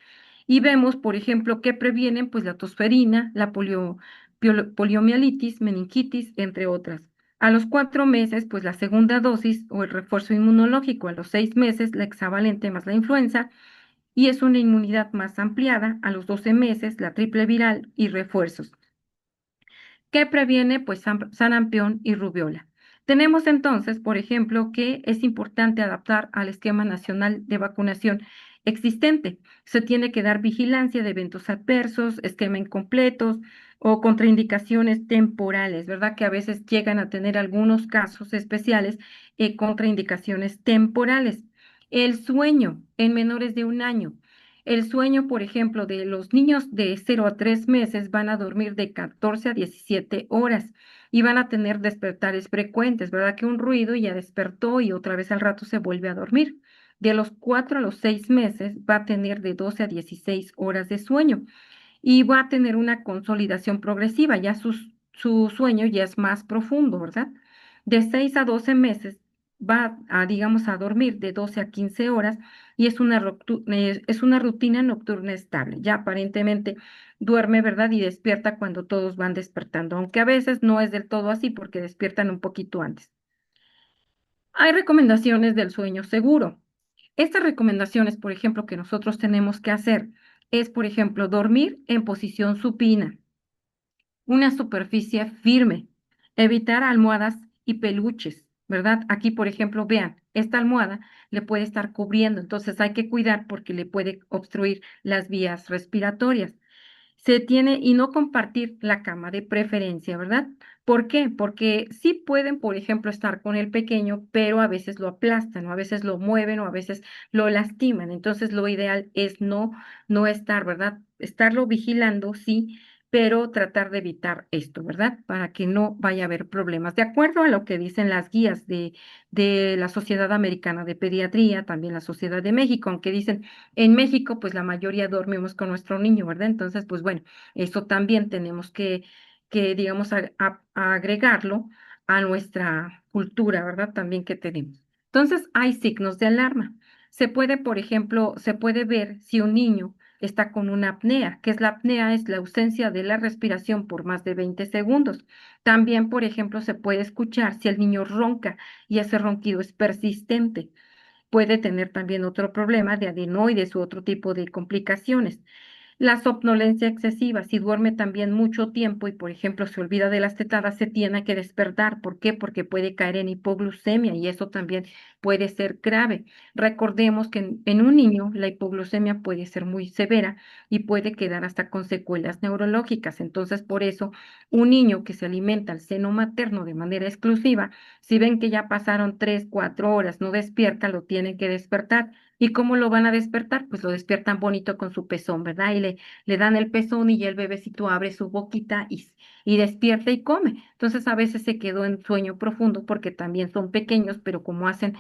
Y vemos, por ejemplo, que previenen pues la tosferina, la poliomielitis, meningitis, entre otras. A los 4 meses, pues la segunda dosis o el refuerzo inmunológico. A los 6 meses, la hexavalente más la influenza. Y es una inmunidad más ampliada. A los 12 meses, la triple viral y refuerzos que previene pues sarampión y rubiola. Tenemos entonces, por ejemplo, que es importante adaptar al esquema nacional de vacunación existente. Se tiene que dar vigilancia de eventos adversos, esquema incompletos o contraindicaciones temporales, ¿verdad? Que a veces llegan a tener algunos casos especiales, contraindicaciones temporales. El sueño en menores de 1 año. El sueño, por ejemplo, de los niños de 0 a 3 meses van a dormir de 14 a 17 horas y van a tener despertares frecuentes, ¿verdad? Que un ruido y ya despertó y otra vez al rato se vuelve a dormir. De los 4 a los 6 meses va a tener de 12 a 16 horas de sueño y va a tener una consolidación progresiva, ya su sueño ya es más profundo, ¿verdad? De 6 a 12 meses va a, digamos, a dormir de 12 a 15 horas y es una rutina nocturna estable. Ya aparentemente duerme, ¿verdad? Y despierta cuando todos van despertando, aunque a veces no es del todo así porque despiertan un poquito antes. Hay recomendaciones del sueño seguro. Estas recomendaciones, por ejemplo, que nosotros tenemos que hacer es, por ejemplo, dormir en posición supina, una superficie firme, evitar almohadas y peluches, ¿verdad? Aquí, por ejemplo, vean, esta almohada le puede estar cubriendo, entonces hay que cuidar porque le puede obstruir las vías respiratorias. Se tiene y no compartir la cama de preferencia, ¿verdad? ¿Por qué? Porque sí pueden, por ejemplo, estar con el pequeño, pero a veces lo aplastan, o a veces lo mueven, o a veces lo lastiman. Entonces, lo ideal es no estar, ¿verdad? Estarlo vigilando, sí, pero tratar de evitar esto, ¿verdad? Para que no vaya a haber problemas. De acuerdo a lo que dicen las guías de la Sociedad Americana de Pediatría, también la Sociedad de México, aunque dicen en México, pues la mayoría dormimos con nuestro niño, ¿verdad? Entonces, pues bueno, eso también tenemos que digamos, a agregarlo a nuestra cultura, ¿verdad? También que tenemos. Entonces, hay signos de alarma. Se puede, por ejemplo, se puede ver si un niño está con una apnea, que es la apnea, es la ausencia de la respiración por más de 20 segundos. También, por ejemplo, se puede escuchar si el niño ronca y ese ronquido es persistente. Puede tener también otro problema de adenoides u otro tipo de complicaciones. La somnolencia excesiva, si duerme también mucho tiempo y, por ejemplo, se olvida de las tetadas, se tiene que despertar. ¿Por qué? Porque puede caer en hipoglucemia y eso también puede ser grave. Recordemos que en un niño la hipoglucemia puede ser muy severa y puede quedar hasta con secuelas neurológicas. Entonces, por eso, un niño que se alimenta al seno materno de manera exclusiva, si ven que ya pasaron 3, 4 horas, no despierta, lo tienen que despertar. ¿Y cómo lo van a despertar? Pues lo despiertan bonito con su pezón, ¿verdad? Y le dan el pezón y ya el bebecito abre su boquita y despierta y come. Entonces a veces se quedó en sueño profundo porque también son pequeños, pero como hacen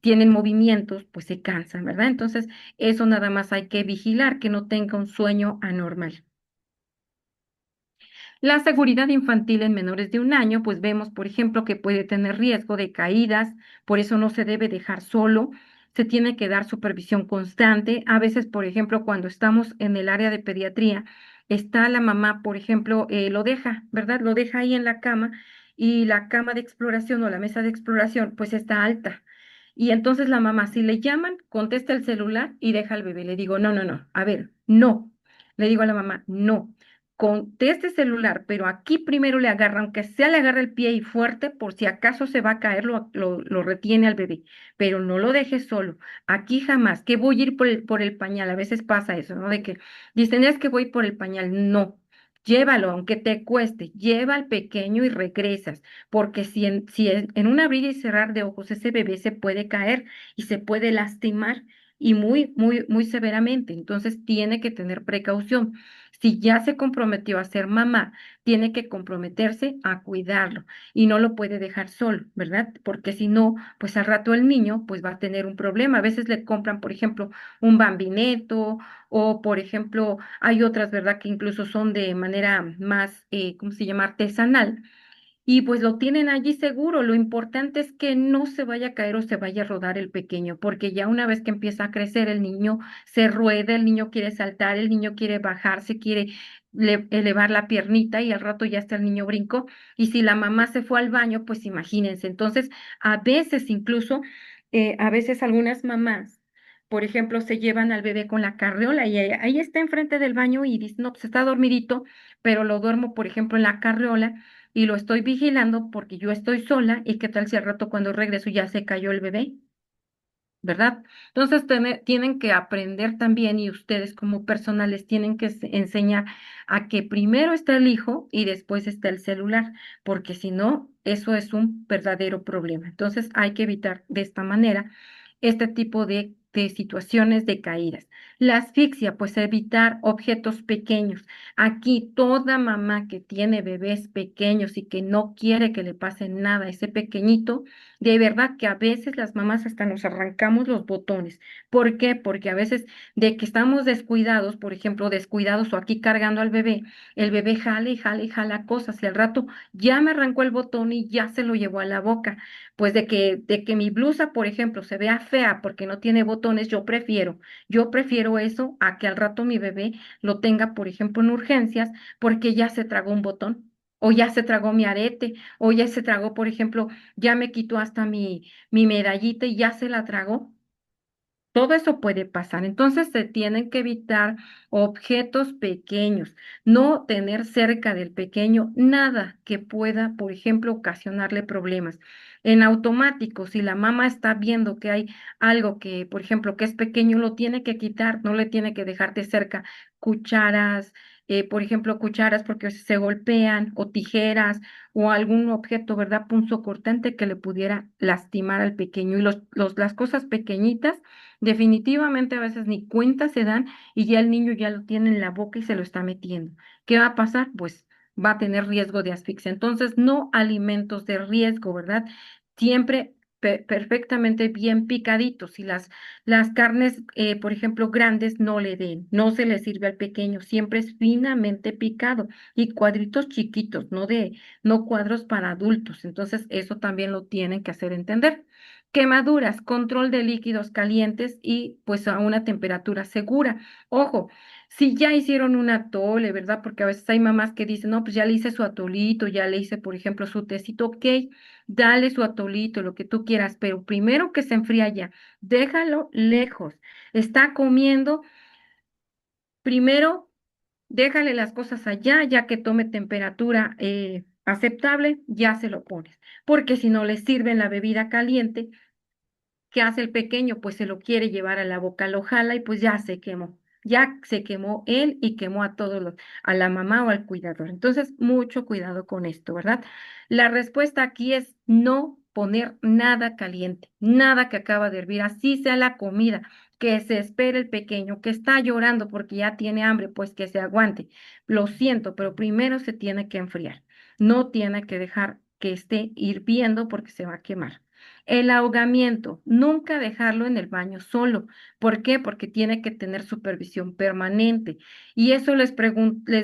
tienen movimientos, pues se cansan, ¿verdad? Entonces, eso nada más hay que vigilar que no tenga un sueño anormal. La seguridad infantil en menores de 1 año, pues vemos, por ejemplo, que puede tener riesgo de caídas, por eso no se debe dejar solo, se tiene que dar supervisión constante. A veces, por ejemplo, cuando estamos en el área de pediatría, está la mamá, por ejemplo, lo deja, ¿verdad? Lo deja ahí en la cama y la cama de exploración o la mesa de exploración, pues está alta. Y entonces la mamá, si le llaman, contesta el celular y deja al bebé. Le digo, no, no, no, a ver, no. Le digo a la mamá, no de este celular, pero aquí primero le agarra, aunque sea le agarra el pie y fuerte, por si acaso se va a caer, lo retiene al bebé, pero no lo dejes solo. Aquí jamás, que voy a ir por el pañal, a veces pasa eso, ¿no? De que dicen, es que voy por el pañal, no. Llévalo, aunque te cueste, lleva al pequeño y regresas, porque si en un abrir y cerrar de ojos ese bebé se puede caer y se puede lastimar y muy, muy, muy severamente. Entonces tiene que tener precaución. Si ya se comprometió a ser mamá, tiene que comprometerse a cuidarlo y no lo puede dejar solo, ¿verdad? Porque si no, pues al rato el niño pues va a tener un problema. A veces le compran, por ejemplo, un bambineto o, por ejemplo, hay otras, ¿verdad? Que incluso son de manera más, ¿cómo se llama? Artesanal y pues lo tienen allí seguro. Lo importante es que no se vaya a caer o se vaya a rodar el pequeño, porque ya una vez que empieza a crecer, el niño se rueda, el niño quiere saltar, el niño quiere bajarse, quiere elevar la piernita y al rato ya está el niño brinco. Y si la mamá se fue al baño, pues imagínense. Entonces, a veces incluso, a veces algunas mamás. Por ejemplo, se llevan al bebé con la carriola y ahí está enfrente del baño y dicen, no, pues está dormidito, pero lo duermo, por ejemplo, en la carriola y lo estoy vigilando porque yo estoy sola y qué tal si al rato cuando regreso ya se cayó el bebé, ¿verdad? Entonces tienen que aprender también y ustedes como personales tienen que enseñar a que primero está el hijo y después está el celular, porque si no, eso es un verdadero problema. Entonces hay que evitar de esta manera este tipo de situaciones de caídas. La asfixia, pues evitar objetos pequeños. Aquí toda mamá que tiene bebés pequeños y que no quiere que le pase nada a ese pequeñito, de verdad que a veces las mamás hasta nos arrancamos los botones. ¿Por qué? Porque a veces de que estamos descuidados, por ejemplo, descuidados o aquí cargando al bebé, el bebé jala y jala y jala cosas y al rato ya me arrancó el botón y ya se lo llevó a la boca. Pues de que mi blusa, por ejemplo, se vea fea porque no tiene botones, yo prefiero eso a que al rato mi bebé lo tenga, por ejemplo, en urgencias porque ya se tragó un botón. O ya se tragó mi arete, o ya se tragó, por ejemplo, ya me quitó hasta mi medallita y ya se la tragó. Todo eso puede pasar. Entonces se tienen que evitar objetos pequeños, no tener cerca del pequeño nada que pueda, por ejemplo, ocasionarle problemas. En automático, si la mamá está viendo que hay algo que, por ejemplo, que es pequeño, lo tiene que quitar, no le tiene que dejar de cerca cucharas, por ejemplo, cucharas porque se golpean o tijeras o algún objeto, ¿verdad? Punzocortante que le pudiera lastimar al pequeño. Y las cosas pequeñitas definitivamente a veces ni cuenta se dan y ya el niño ya lo tiene en la boca y se lo está metiendo. ¿Qué va a pasar? Pues va a tener riesgo de asfixia. Entonces, no alimentos de riesgo, ¿verdad? Siempre perfectamente bien picaditos. Y las carnes, por ejemplo, grandes, no le den, no se le sirve al pequeño, siempre es finamente picado y cuadritos chiquitos, no cuadros para adultos. Entonces, eso también lo tienen que hacer entender. Quemaduras, control de líquidos calientes y pues a una temperatura segura. Ojo, si ya hicieron un atole, ¿verdad? Porque a veces hay mamás que dicen, no, pues ya le hice su atolito, ya le hice, por ejemplo, su tecito, ok, dale su atolito, lo que tú quieras, pero primero que se enfría ya, déjalo lejos. Está comiendo, primero déjale las cosas allá, ya que tome temperatura aceptable, ya se lo pones. Porque si no le sirven la bebida caliente, ¿qué hace el pequeño? Pues se lo quiere llevar a la boca, lo jala y pues ya se quemó. Ya se quemó él y quemó a todos a la mamá o al cuidador. Entonces, mucho cuidado con esto, ¿verdad? La respuesta aquí es no poner nada caliente, nada que acaba de hervir, así sea la comida, que se espere el pequeño, que está llorando porque ya tiene hambre, pues que se aguante. Lo siento, pero primero se tiene que enfriar. No tiene que dejar que esté hirviendo porque se va a quemar. El ahogamiento, nunca dejarlo en el baño solo. ¿Por qué? Porque tiene que tener supervisión permanente. Y eso les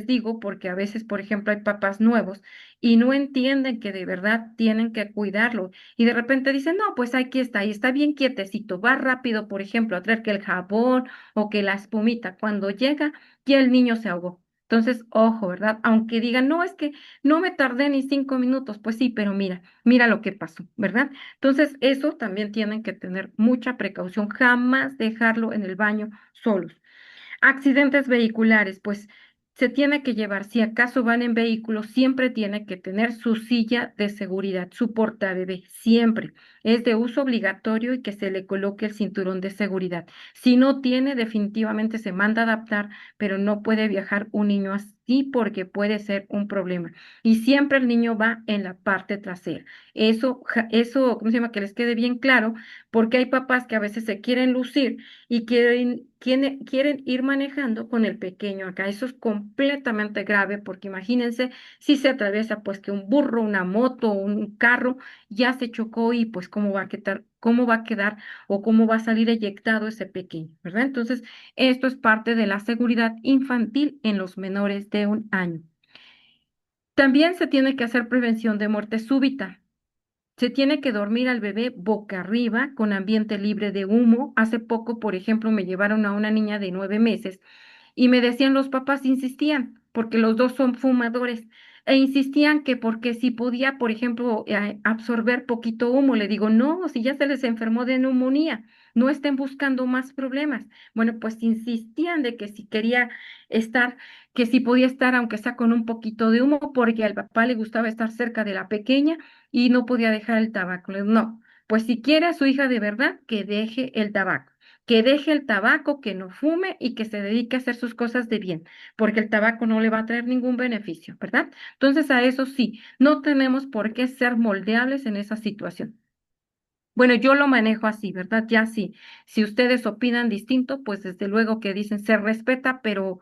digo porque a veces, por ejemplo, hay papás nuevos y no entienden que de verdad tienen que cuidarlo. Y de repente dicen, no, pues aquí está, y está bien quietecito, va rápido, por ejemplo, a traer que el jabón o que la espumita. Cuando llega, ya el niño se ahogó. Entonces, ojo, ¿verdad? Aunque digan, no, es que no me tardé ni 5 minutos, pues sí, pero mira lo que pasó, ¿verdad? Entonces, eso también tienen que tener mucha precaución, jamás dejarlo en el baño solos. Accidentes vehiculares, pues se tiene que llevar, si acaso van en vehículo, siempre tiene que tener su silla de seguridad, su portabebé, siempre. Es de uso obligatorio y que se le coloque el cinturón de seguridad. Si no tiene, definitivamente se manda a adaptar, pero no puede viajar un niño así porque puede ser un problema. Y siempre el niño va en la parte trasera. Eso, ¿cómo se llama? Que les quede bien claro, porque hay papás que a veces se quieren lucir y quieren ir manejando con el pequeño acá. Eso es completamente grave porque imagínense si se atraviesa pues que un burro, una moto, un carro ya se chocó y pues cómo va a quedar o cómo va a salir eyectado ese pequeño, ¿verdad? Entonces, esto es parte de la seguridad infantil en los menores de 1 año. También se tiene que hacer prevención de muerte súbita. Se tiene que dormir al bebé boca arriba, con ambiente libre de humo. Hace poco, por ejemplo, me llevaron a una niña de 9 meses y me decían los papás, insistían, porque los dos son fumadores, e insistían que porque si podía, por ejemplo, absorber poquito humo. Le digo, no, si ya se les enfermó de neumonía, no estén buscando más problemas. Bueno, pues insistían de que si quería estar, que si podía estar, aunque sea con un poquito de humo, porque al papá le gustaba estar cerca de la pequeña y no podía dejar el tabaco. Le digo, no, pues si quiere a su hija de verdad, que deje el tabaco, que deje el tabaco, que no fume y que se dedique a hacer sus cosas de bien, porque el tabaco no le va a traer ningún beneficio, ¿verdad? Entonces, a eso sí, no tenemos por qué ser moldeables en esa situación. Bueno, yo lo manejo así, ¿verdad? Ya sí, si ustedes opinan distinto, pues desde luego que dicen se respeta, pero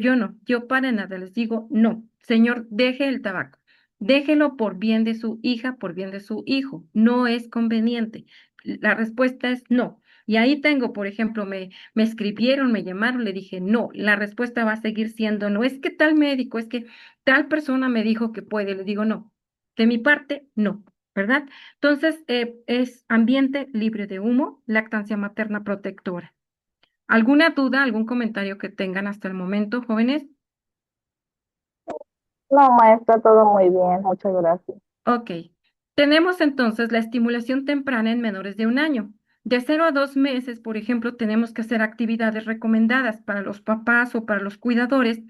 yo no, yo para nada les digo no, señor, deje el tabaco, déjelo por bien de su hija, por bien de su hijo, no es conveniente. La respuesta es no. Y ahí tengo, por ejemplo, me escribieron, me llamaron, le dije no, la respuesta va a seguir siendo no, es que tal médico, es que tal persona me dijo que puede, le digo no, de mi parte, no. ¿Verdad? Entonces, es ambiente libre de humo, lactancia materna protectora. ¿Alguna duda, algún comentario que tengan hasta el momento, jóvenes? No, maestra, todo muy bien, muchas gracias. Ok. Tenemos entonces la estimulación temprana en menores de 1 año. De 0 a 2 meses, por ejemplo, tenemos que hacer actividades recomendadas para los papás o para los cuidadores.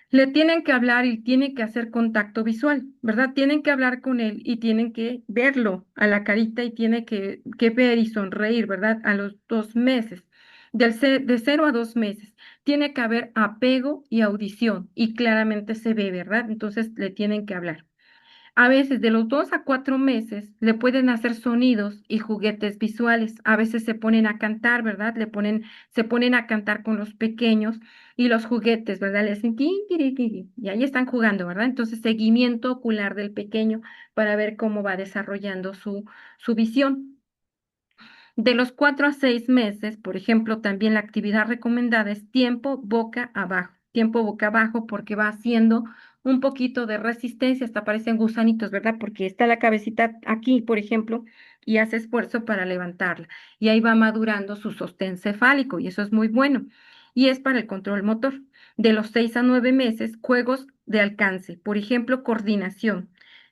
Le tienen que hablar y tienen que hacer contacto visual, ¿verdad? Tienen que hablar con él y tienen que verlo a la carita y tiene que ver y sonreír, ¿verdad? A los 2 meses. De 0 a 2 meses. Tiene que haber apego y audición y claramente se ve, ¿verdad? Entonces le tienen que hablar. A veces de los 2 a 4 meses le pueden hacer sonidos y juguetes visuales. A veces se ponen a cantar, ¿verdad? Se ponen a cantar con los pequeños y los juguetes, ¿verdad? Le hacen "Kikirikiri", y ahí están jugando, ¿verdad? Entonces, seguimiento ocular del pequeño para ver cómo va desarrollando su visión. De los 4 a 6 meses, por ejemplo, también la actividad recomendada es tiempo boca abajo porque va haciendo un poquito de resistencia, hasta parecen gusanitos, ¿verdad? Porque está la cabecita aquí, por ejemplo, y hace esfuerzo para levantarla. Y ahí va madurando su sostén cefálico y eso es muy bueno. Y es para el control motor. De los 6 a 9 meses, juegos de alcance, por ejemplo, coordinación.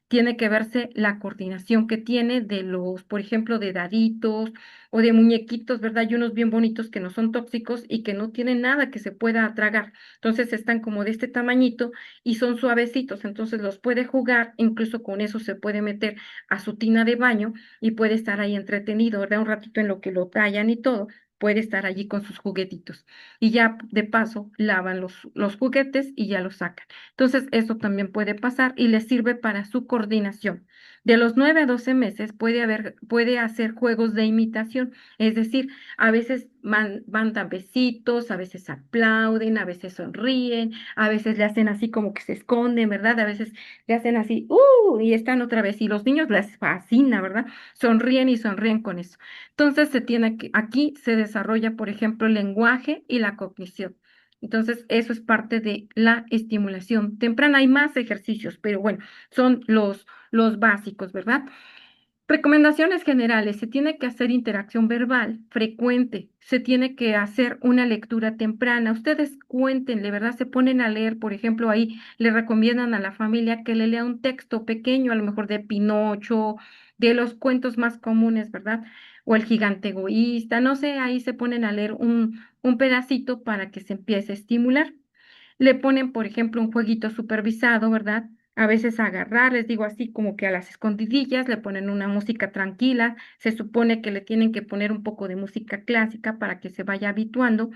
Tiene que verse la coordinación que tiene de los, por ejemplo, de daditos o de muñequitos, ¿verdad? Y unos bien bonitos que no son tóxicos y que no tienen nada que se pueda tragar. Entonces están como de este tamañito y son suavecitos, entonces los puede jugar, incluso con eso se puede meter a su tina de baño y puede estar ahí entretenido, ¿verdad? Un ratito en lo que lo tallan y todo. Puede estar allí con sus juguetitos. Y ya de paso lavan los juguetes y ya los sacan. Entonces, eso también puede pasar y les sirve para su coordinación. De los 9 a 12 meses puede hacer juegos de imitación, es decir, a veces mandan besitos, a veces aplauden, a veces sonríen, a veces le hacen así como que se esconden, ¿verdad? A veces le hacen así, y están otra vez, y los niños les fascina, ¿verdad? Sonríen y sonríen con eso. Entonces aquí se desarrolla, por ejemplo, el lenguaje y la cognición. Entonces, eso es parte de la estimulación temprana. Hay más ejercicios, pero bueno, son los básicos, ¿verdad? Recomendaciones generales. Se tiene que hacer interacción verbal frecuente. Se tiene que hacer una lectura temprana. Ustedes cuéntenle, ¿verdad? Se ponen a leer, por ejemplo, ahí le recomiendan a la familia que le lea un texto pequeño, a lo mejor de Pinocho, de los cuentos más comunes, ¿verdad? O el gigante egoísta, no sé, ahí se ponen a leer un pedacito para que se empiece a estimular. Le ponen, por ejemplo, un jueguito supervisado, ¿verdad? A veces a agarrar, les digo así como que a las escondidillas, le ponen una música tranquila, se supone que le tienen que poner un poco de música clásica para que se vaya habituando.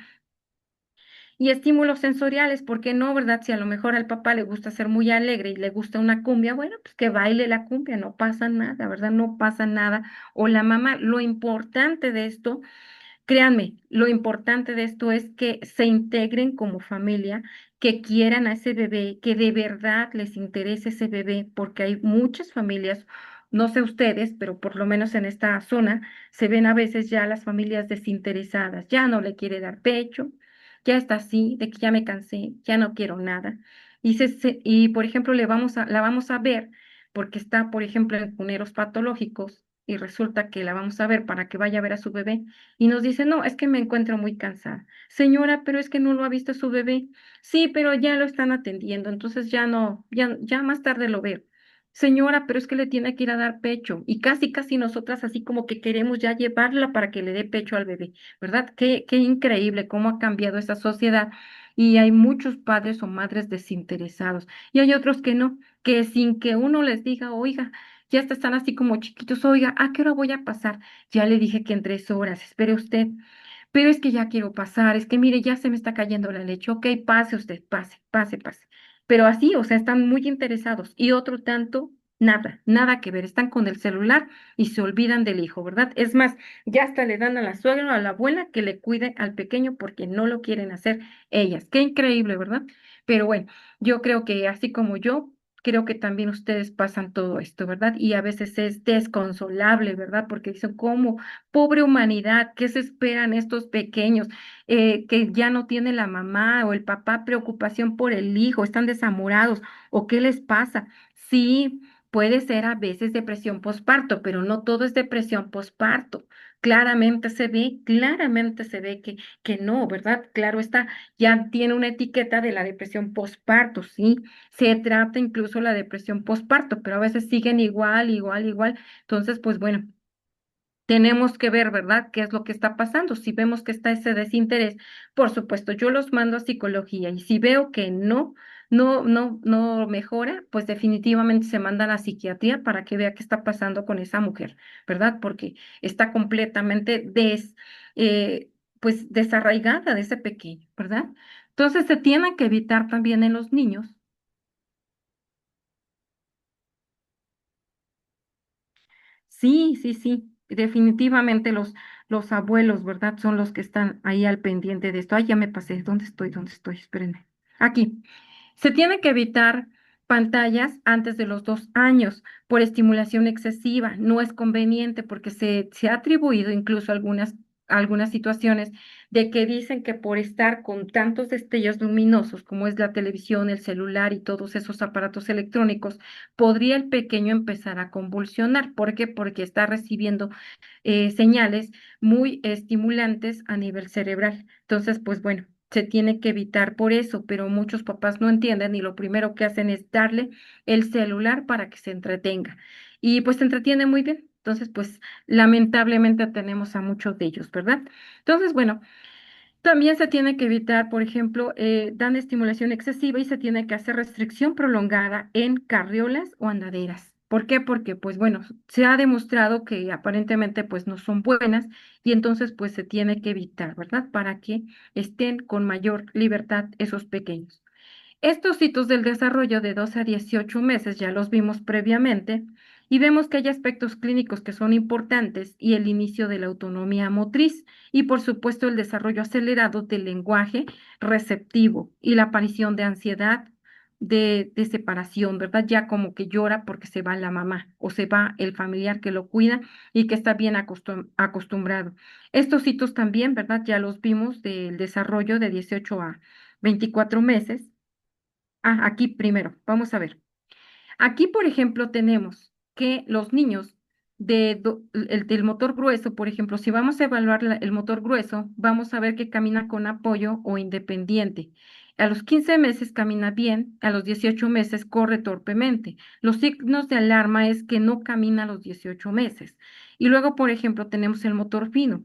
Y estímulos sensoriales, ¿por qué no, verdad? Si a lo mejor al papá le gusta ser muy alegre y le gusta una cumbia, bueno, pues que baile la cumbia, no pasa nada, ¿verdad? No pasa nada. O la mamá, lo importante de esto. Créanme, lo importante de esto es que se integren como familia, que quieran a ese bebé, que de verdad les interese ese bebé, porque hay muchas familias, no sé ustedes, pero por lo menos en esta zona se ven a veces ya las familias desinteresadas, ya no le quiere dar pecho, ya está así, de que ya me cansé, ya no quiero nada. Y por ejemplo, la vamos a ver porque está, por ejemplo, en cuneros patológicos y resulta que la vamos a ver para que vaya a ver a su bebé y nos dice, no, es que me encuentro muy cansada. Señora, pero es que no lo ha visto su bebé. Sí, pero ya lo están atendiendo, entonces ya no, ya más tarde lo veo. Señora, pero es que le tiene que ir a dar pecho. Y casi nosotras así como que queremos ya llevarla para que le dé pecho al bebé, ¿verdad? Qué increíble cómo ha cambiado esa sociedad. Y hay muchos padres o madres desinteresados. Y hay otros que no, que sin que uno les diga, oiga, ya están así como chiquitos, oiga, ¿a qué hora voy a pasar? Ya le dije que en 3 horas, espere usted. Pero es que ya quiero pasar, es que mire, ya se me está cayendo la leche. Ok, pase usted, pase. Pero así, o sea, están muy interesados. Y otro tanto, nada que ver. Están con el celular y se olvidan del hijo, ¿verdad? Es más, ya hasta le dan a la suegra o a la abuela que le cuide al pequeño porque no lo quieren hacer ellas. Qué increíble, ¿verdad? Pero bueno, yo creo que así como yo, creo que también ustedes pasan todo esto, ¿verdad? Y a veces es desconsolable, ¿verdad? Porque dicen, ¿cómo? Pobre humanidad, ¿qué se esperan estos pequeños que ya no tiene la mamá o el papá preocupación por el hijo, están desamorados o qué les pasa? Sí, puede ser a veces depresión posparto, pero no todo es depresión posparto. Claramente se ve que no, ¿verdad? Claro está, ya tiene una etiqueta de la depresión posparto, sí, se trata incluso la depresión posparto, pero a veces siguen igual. Entonces, pues bueno. Tenemos que ver, ¿verdad?, qué es lo que está pasando. Si vemos que está ese desinterés, por supuesto, yo los mando a psicología y si veo que no mejora, pues definitivamente se mandan a psiquiatría para que vea qué está pasando con esa mujer, ¿verdad? Porque está completamente eh, pues desarraigada de ese pequeño, ¿verdad? Entonces se tiene que evitar también en los niños. Sí, definitivamente los abuelos, ¿verdad? Son los que están ahí al pendiente de esto. Ay, ya me pasé. ¿Dónde estoy? ¿Dónde estoy? Espérenme. Aquí. Se tiene que evitar pantallas antes de los 2 años por estimulación excesiva. No es conveniente porque se ha atribuido incluso algunas situaciones de que dicen que por estar con tantos destellos luminosos como es la televisión, el celular y todos esos aparatos electrónicos, podría el pequeño empezar a convulsionar. ¿Por qué? Porque está recibiendo señales muy estimulantes a nivel cerebral. Entonces, pues bueno, se tiene que evitar por eso, pero muchos papás no entienden y lo primero que hacen es darle el celular para que se entretenga. Y pues se entretiene muy bien. Entonces, pues lamentablemente tenemos a muchos de ellos, ¿verdad? Entonces, bueno. También se tiene que evitar, por ejemplo, dan estimulación excesiva y se tiene que hacer restricción prolongada en carriolas o andaderas. ¿Por qué? Porque, pues bueno, se ha demostrado que aparentemente pues no son buenas y entonces pues se tiene que evitar, ¿verdad? Para que estén con mayor libertad esos pequeños. Estos hitos del desarrollo de 12 a 18 meses ya los vimos previamente Y vemos que hay aspectos clínicos que son importantes y el inicio de la autonomía motriz y por supuesto el desarrollo acelerado del lenguaje receptivo y la aparición de ansiedad, de separación, ¿verdad? Ya como que llora porque se va la mamá o se va el familiar que lo cuida y que está bien acostumbrado. Estos hitos también, ¿verdad? Ya los vimos del desarrollo de 18 a 24 meses. Ah, aquí primero, vamos a ver. Aquí, por ejemplo, tenemos que los niños del motor grueso, por ejemplo, si vamos a evaluar el motor grueso, vamos a ver que camina con apoyo o independiente. A los 15 meses camina bien, a los 18 meses corre torpemente. Los signos de alarma es que no camina a los 18 meses. Y luego, por ejemplo, tenemos el motor fino.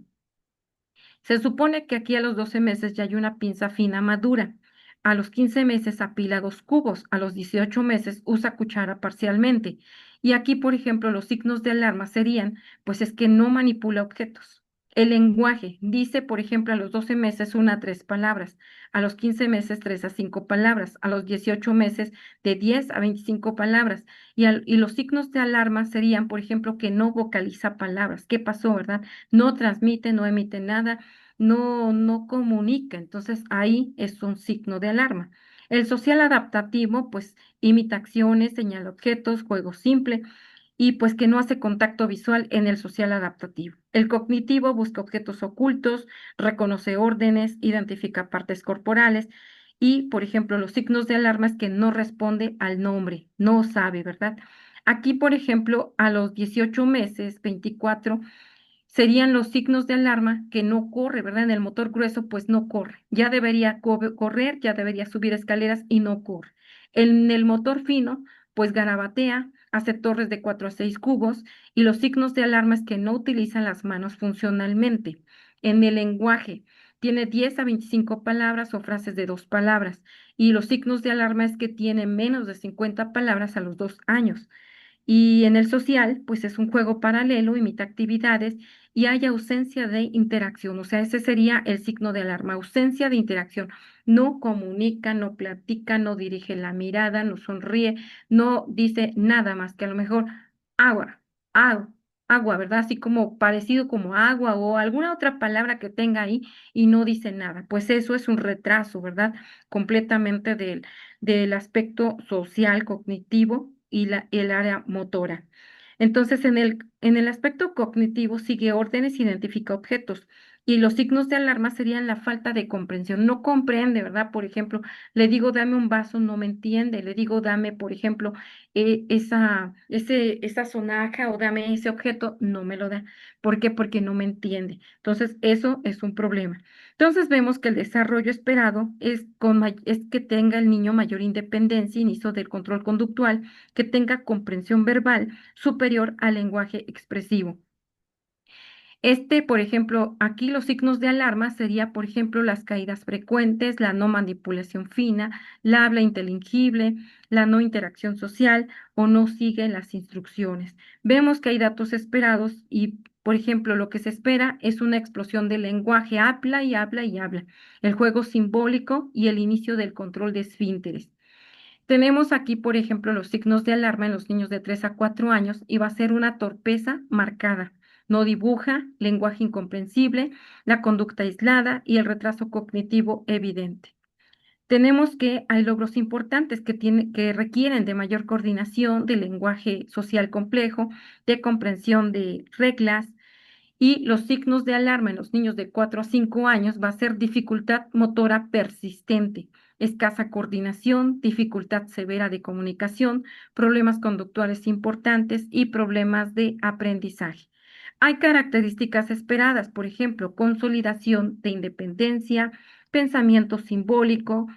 Se supone que aquí a los 12 meses ya hay una pinza fina madura. A los 15 meses apila 2 cubos. A los 18 meses usa cuchara parcialmente. Y aquí, por ejemplo, los signos de alarma serían, pues es que no manipula objetos. El lenguaje dice, por ejemplo, a los 12 meses 1 a 3 palabras, a los 15 meses 3 a 5 palabras, a los 18 meses de 10 a 25 palabras. Y los signos de alarma serían, por ejemplo, que no vocaliza palabras. ¿Qué pasó, verdad? No transmite, no emite nada, no comunica, entonces ahí es un signo de alarma. El social adaptativo, pues imita acciones, señala objetos, juego simple y pues que no hace contacto visual en el social adaptativo. El cognitivo busca objetos ocultos, reconoce órdenes, identifica partes corporales y, por ejemplo, los signos de alarma es que no responde al nombre, no sabe, ¿verdad? Aquí, por ejemplo, a los 18 meses, 24 serían los signos de alarma que no corre, ¿verdad? En el motor grueso, pues no corre. Ya debería correr, ya debería subir escaleras y no corre. En el motor fino, pues garabatea, hace torres de 4 a 6 cubos y los signos de alarma es que no utilizan las manos funcionalmente. En el lenguaje, tiene 10 a 25 palabras o frases de 2 palabras y los signos de alarma es que tiene menos de 50 palabras a los 2 años. Y en el social, pues es un juego paralelo, imita actividades y hay ausencia de interacción. O sea, ese sería el signo de alarma, ausencia de interacción. No comunica, no platica, no dirige la mirada, no sonríe, no dice nada más que a lo mejor agua, agua, agua, ¿verdad? Así como parecido como agua o alguna otra palabra que tenga ahí y no dice nada. Pues eso es un retraso, ¿verdad? Completamente del aspecto social, cognitivo y el área motora. Entonces, en el aspecto cognitivo sigue órdenes, identifica objetos. Y los signos de alarma serían la falta de comprensión. No comprende, ¿verdad? Por ejemplo, le digo, dame un vaso, no me entiende. Le digo, dame, por ejemplo, esa sonaja o dame ese objeto, no me lo da. ¿Por qué? Porque no me entiende. Entonces, eso es un problema. Entonces vemos que el desarrollo esperado es que tenga el niño mayor independencia, inicio del control conductual, que tenga comprensión verbal superior al lenguaje expresivo. Por ejemplo, aquí los signos de alarma sería, por ejemplo, las caídas frecuentes, la no manipulación fina, la habla inteligible, la no interacción social o no sigue las instrucciones. Vemos que hay datos esperados y, por ejemplo, lo que se espera es una explosión del lenguaje, habla y habla y habla, el juego simbólico y el inicio del control de esfínteres. Tenemos aquí, por ejemplo, los signos de alarma en los niños de 3 a 4 años y va a ser una torpeza marcada. No dibuja, lenguaje incomprensible, la conducta aislada y el retraso cognitivo evidente. Tenemos que hay logros importantes que requieren de mayor coordinación, de lenguaje social complejo, de comprensión de reglas, y los signos de alarma en los niños de 4 a 5 años va a ser dificultad motora persistente, escasa coordinación, dificultad severa de comunicación, problemas conductuales importantes y problemas de aprendizaje. Hay características esperadas, por ejemplo, consolidación de independencia, pensamiento simbólico,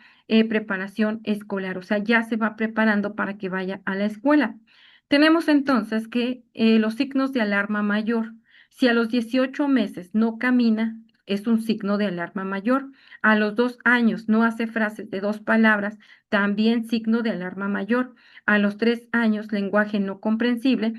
preparación escolar, o sea, ya se va preparando para que vaya a la escuela. Tenemos entonces que los signos de alarma mayor. Si a los 18 meses no camina, es un signo de alarma mayor. A los 2 años no hace frases de 2 palabras, también signo de alarma mayor. A los 3 años, lenguaje no comprensible,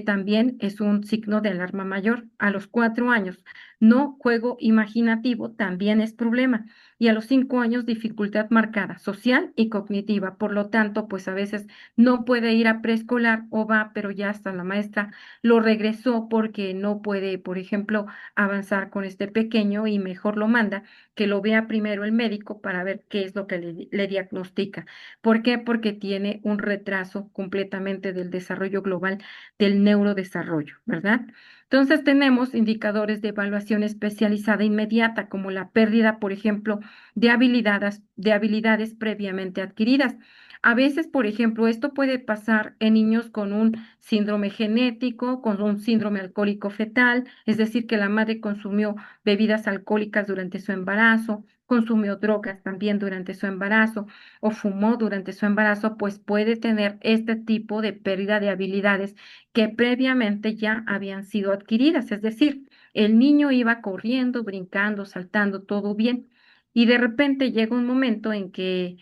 también es un signo de alarma mayor. A los 4 años No juego imaginativo también es problema. Y a los 5 años dificultad marcada, social y cognitiva. Por lo tanto, pues a veces no puede ir a preescolar o va, pero ya hasta la maestra lo regresó porque no puede, por ejemplo, avanzar con este pequeño y mejor lo manda que lo vea primero el médico para ver qué es lo que le diagnostica. ¿Por qué? Porque tiene un retraso completamente del desarrollo global del neurodesarrollo, ¿verdad? Entonces tenemos indicadores de evaluación especializada inmediata, como la pérdida, por ejemplo, de habilidades previamente adquiridas. A veces, por ejemplo, esto puede pasar en niños con un síndrome genético, con un síndrome alcohólico fetal, es decir, que la madre consumió bebidas alcohólicas durante su embarazo, consumió drogas también durante su embarazo o fumó durante su embarazo, pues puede tener este tipo de pérdida de habilidades que previamente ya habían sido adquiridas. Es decir, el niño iba corriendo, brincando, saltando, todo bien, y de repente llega un momento en que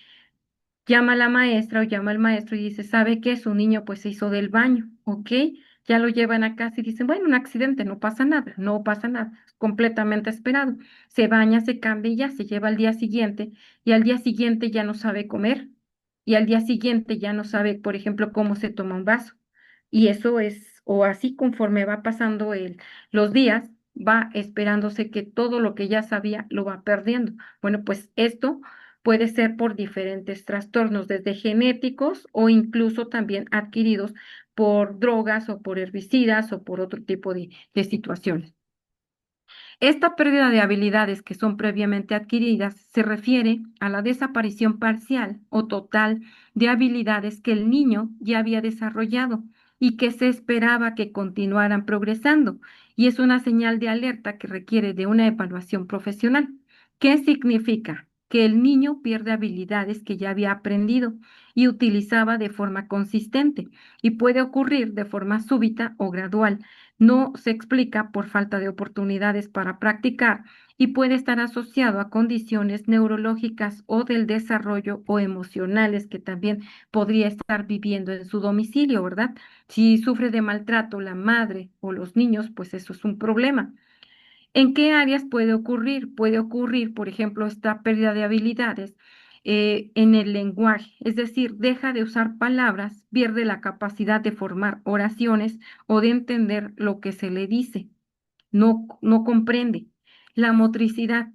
llama a la maestra o llama al maestro y dice, ¿sabe qué? Su niño pues se hizo del baño, ¿ok? Ya lo llevan a casa y dicen, bueno, un accidente, no pasa nada, no pasa nada, es completamente esperado. Se baña, se cambia y ya se lleva al día siguiente y al día siguiente ya no sabe comer y al día siguiente ya no sabe, por ejemplo, cómo se toma un vaso. Y eso es, o así conforme va pasando los días, va esperándose que todo lo que ya sabía lo va perdiendo. Bueno, pues esto puede ser por diferentes trastornos, desde genéticos o incluso también adquiridos por drogas o por herbicidas o por otro tipo de situaciones. Esta pérdida de habilidades que son previamente adquiridas se refiere a la desaparición parcial o total de habilidades que el niño ya había desarrollado y que se esperaba que continuaran progresando, y es una señal de alerta que requiere de una evaluación profesional. ¿Qué significa? Que el niño pierde habilidades que ya había aprendido y utilizaba de forma consistente, y puede ocurrir de forma súbita o gradual. No se explica por falta de oportunidades para practicar y puede estar asociado a condiciones neurológicas o del desarrollo o emocionales que también podría estar viviendo en su domicilio, ¿verdad? Si sufre de maltrato la madre o los niños, pues eso es un problema. ¿En qué áreas puede ocurrir? Puede ocurrir, por ejemplo, esta pérdida de habilidades en el lenguaje, es decir, deja de usar palabras, pierde la capacidad de formar oraciones o de entender lo que se le dice, no comprende. La motricidad,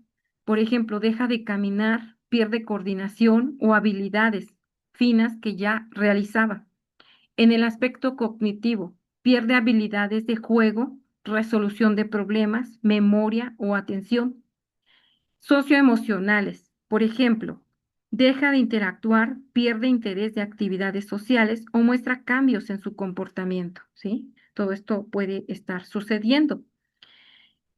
por ejemplo, deja de caminar, pierde coordinación o habilidades finas que ya realizaba. En el aspecto cognitivo, pierde habilidades de juego, resolución de problemas, memoria o atención. Socioemocionales, por ejemplo, deja de interactuar, pierde interés de actividades sociales o muestra cambios en su comportamiento, ¿sí? Todo esto puede estar sucediendo.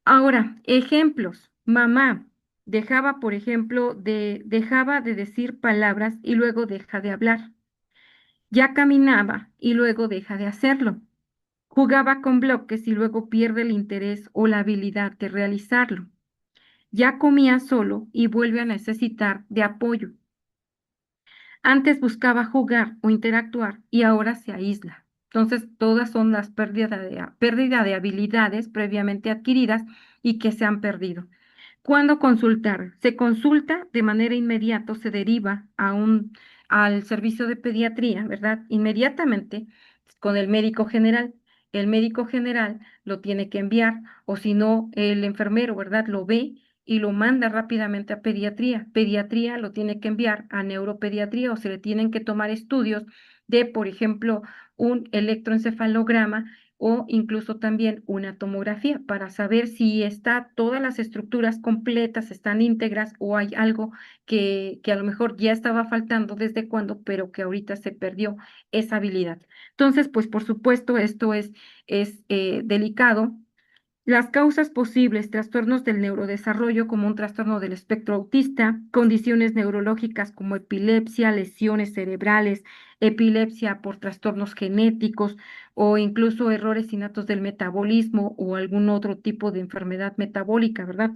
Ahora, ejemplos. Mamá dejaba, por ejemplo, dejaba de decir palabras y luego deja de hablar. Ya caminaba y luego deja de hacerlo. Jugaba con bloques y luego pierde el interés o la habilidad de realizarlo. Ya comía solo y vuelve a necesitar de apoyo. Antes buscaba jugar o interactuar y ahora se aísla. Entonces, todas son las pérdida de habilidades previamente adquiridas y que se han perdido. ¿Cuándo consultar? Se consulta de manera inmediata, o se deriva al servicio de pediatría, ¿verdad? Inmediatamente con el médico general. El médico general lo tiene que enviar, o si no, el enfermero, ¿verdad? Lo ve y lo manda rápidamente a pediatría. Pediatría lo tiene que enviar a neuropediatría, o se le tienen que tomar estudios de, por ejemplo, un electroencefalograma o incluso también una tomografía para saber si está todas las estructuras completas, están íntegras o hay algo que a lo mejor ya estaba faltando desde cuando, pero que ahorita se perdió esa habilidad. Entonces, pues por supuesto, esto es delicado. Las causas posibles, trastornos del neurodesarrollo como un trastorno del espectro autista, condiciones neurológicas como epilepsia, lesiones cerebrales, epilepsia por trastornos genéticos o incluso errores innatos del metabolismo o algún otro tipo de enfermedad metabólica, ¿verdad?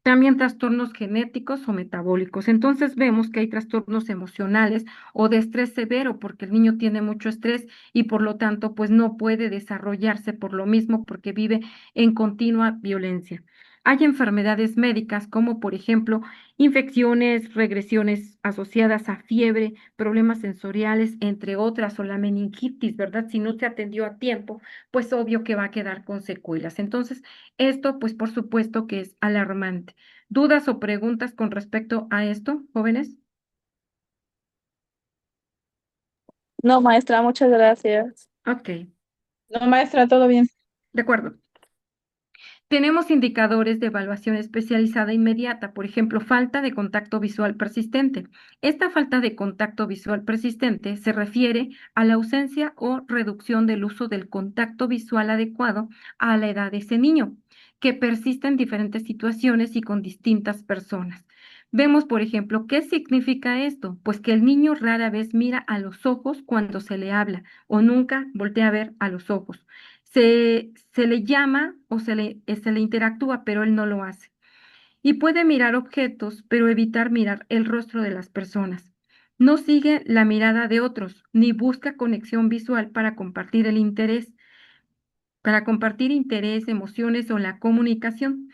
También trastornos genéticos o metabólicos. Entonces vemos que hay trastornos emocionales o de estrés severo porque el niño tiene mucho estrés y por lo tanto pues no puede desarrollarse por lo mismo porque vive en continua violencia. Hay enfermedades médicas como por ejemplo infecciones, regresiones asociadas a fiebre, problemas sensoriales, entre otras, o la meningitis, ¿verdad? Si no se atendió a tiempo, pues obvio que va a quedar con secuelas. Entonces, esto pues por supuesto que es alarmante. ¿Dudas o preguntas con respecto a esto, jóvenes? No, maestra, muchas gracias. Ok, No, maestra, todo bien. de acuerdo. Tenemos indicadores de evaluación especializada inmediata, por ejemplo, falta de contacto visual persistente. Esta falta de contacto visual persistente se refiere a la ausencia o reducción del uso del contacto visual adecuado a la edad de ese niño, que persiste en diferentes situaciones y con distintas personas. Vemos, por ejemplo, ¿qué significa esto? Pues que el niño rara vez mira a los ojos cuando se le habla o nunca voltea a ver a los ojos. Se le llama o se le interactúa, pero él no lo hace. Y puede mirar objetos, pero evitar mirar el rostro de las personas. No sigue la mirada de otros, ni busca conexión visual para compartir interés, emociones o la comunicación.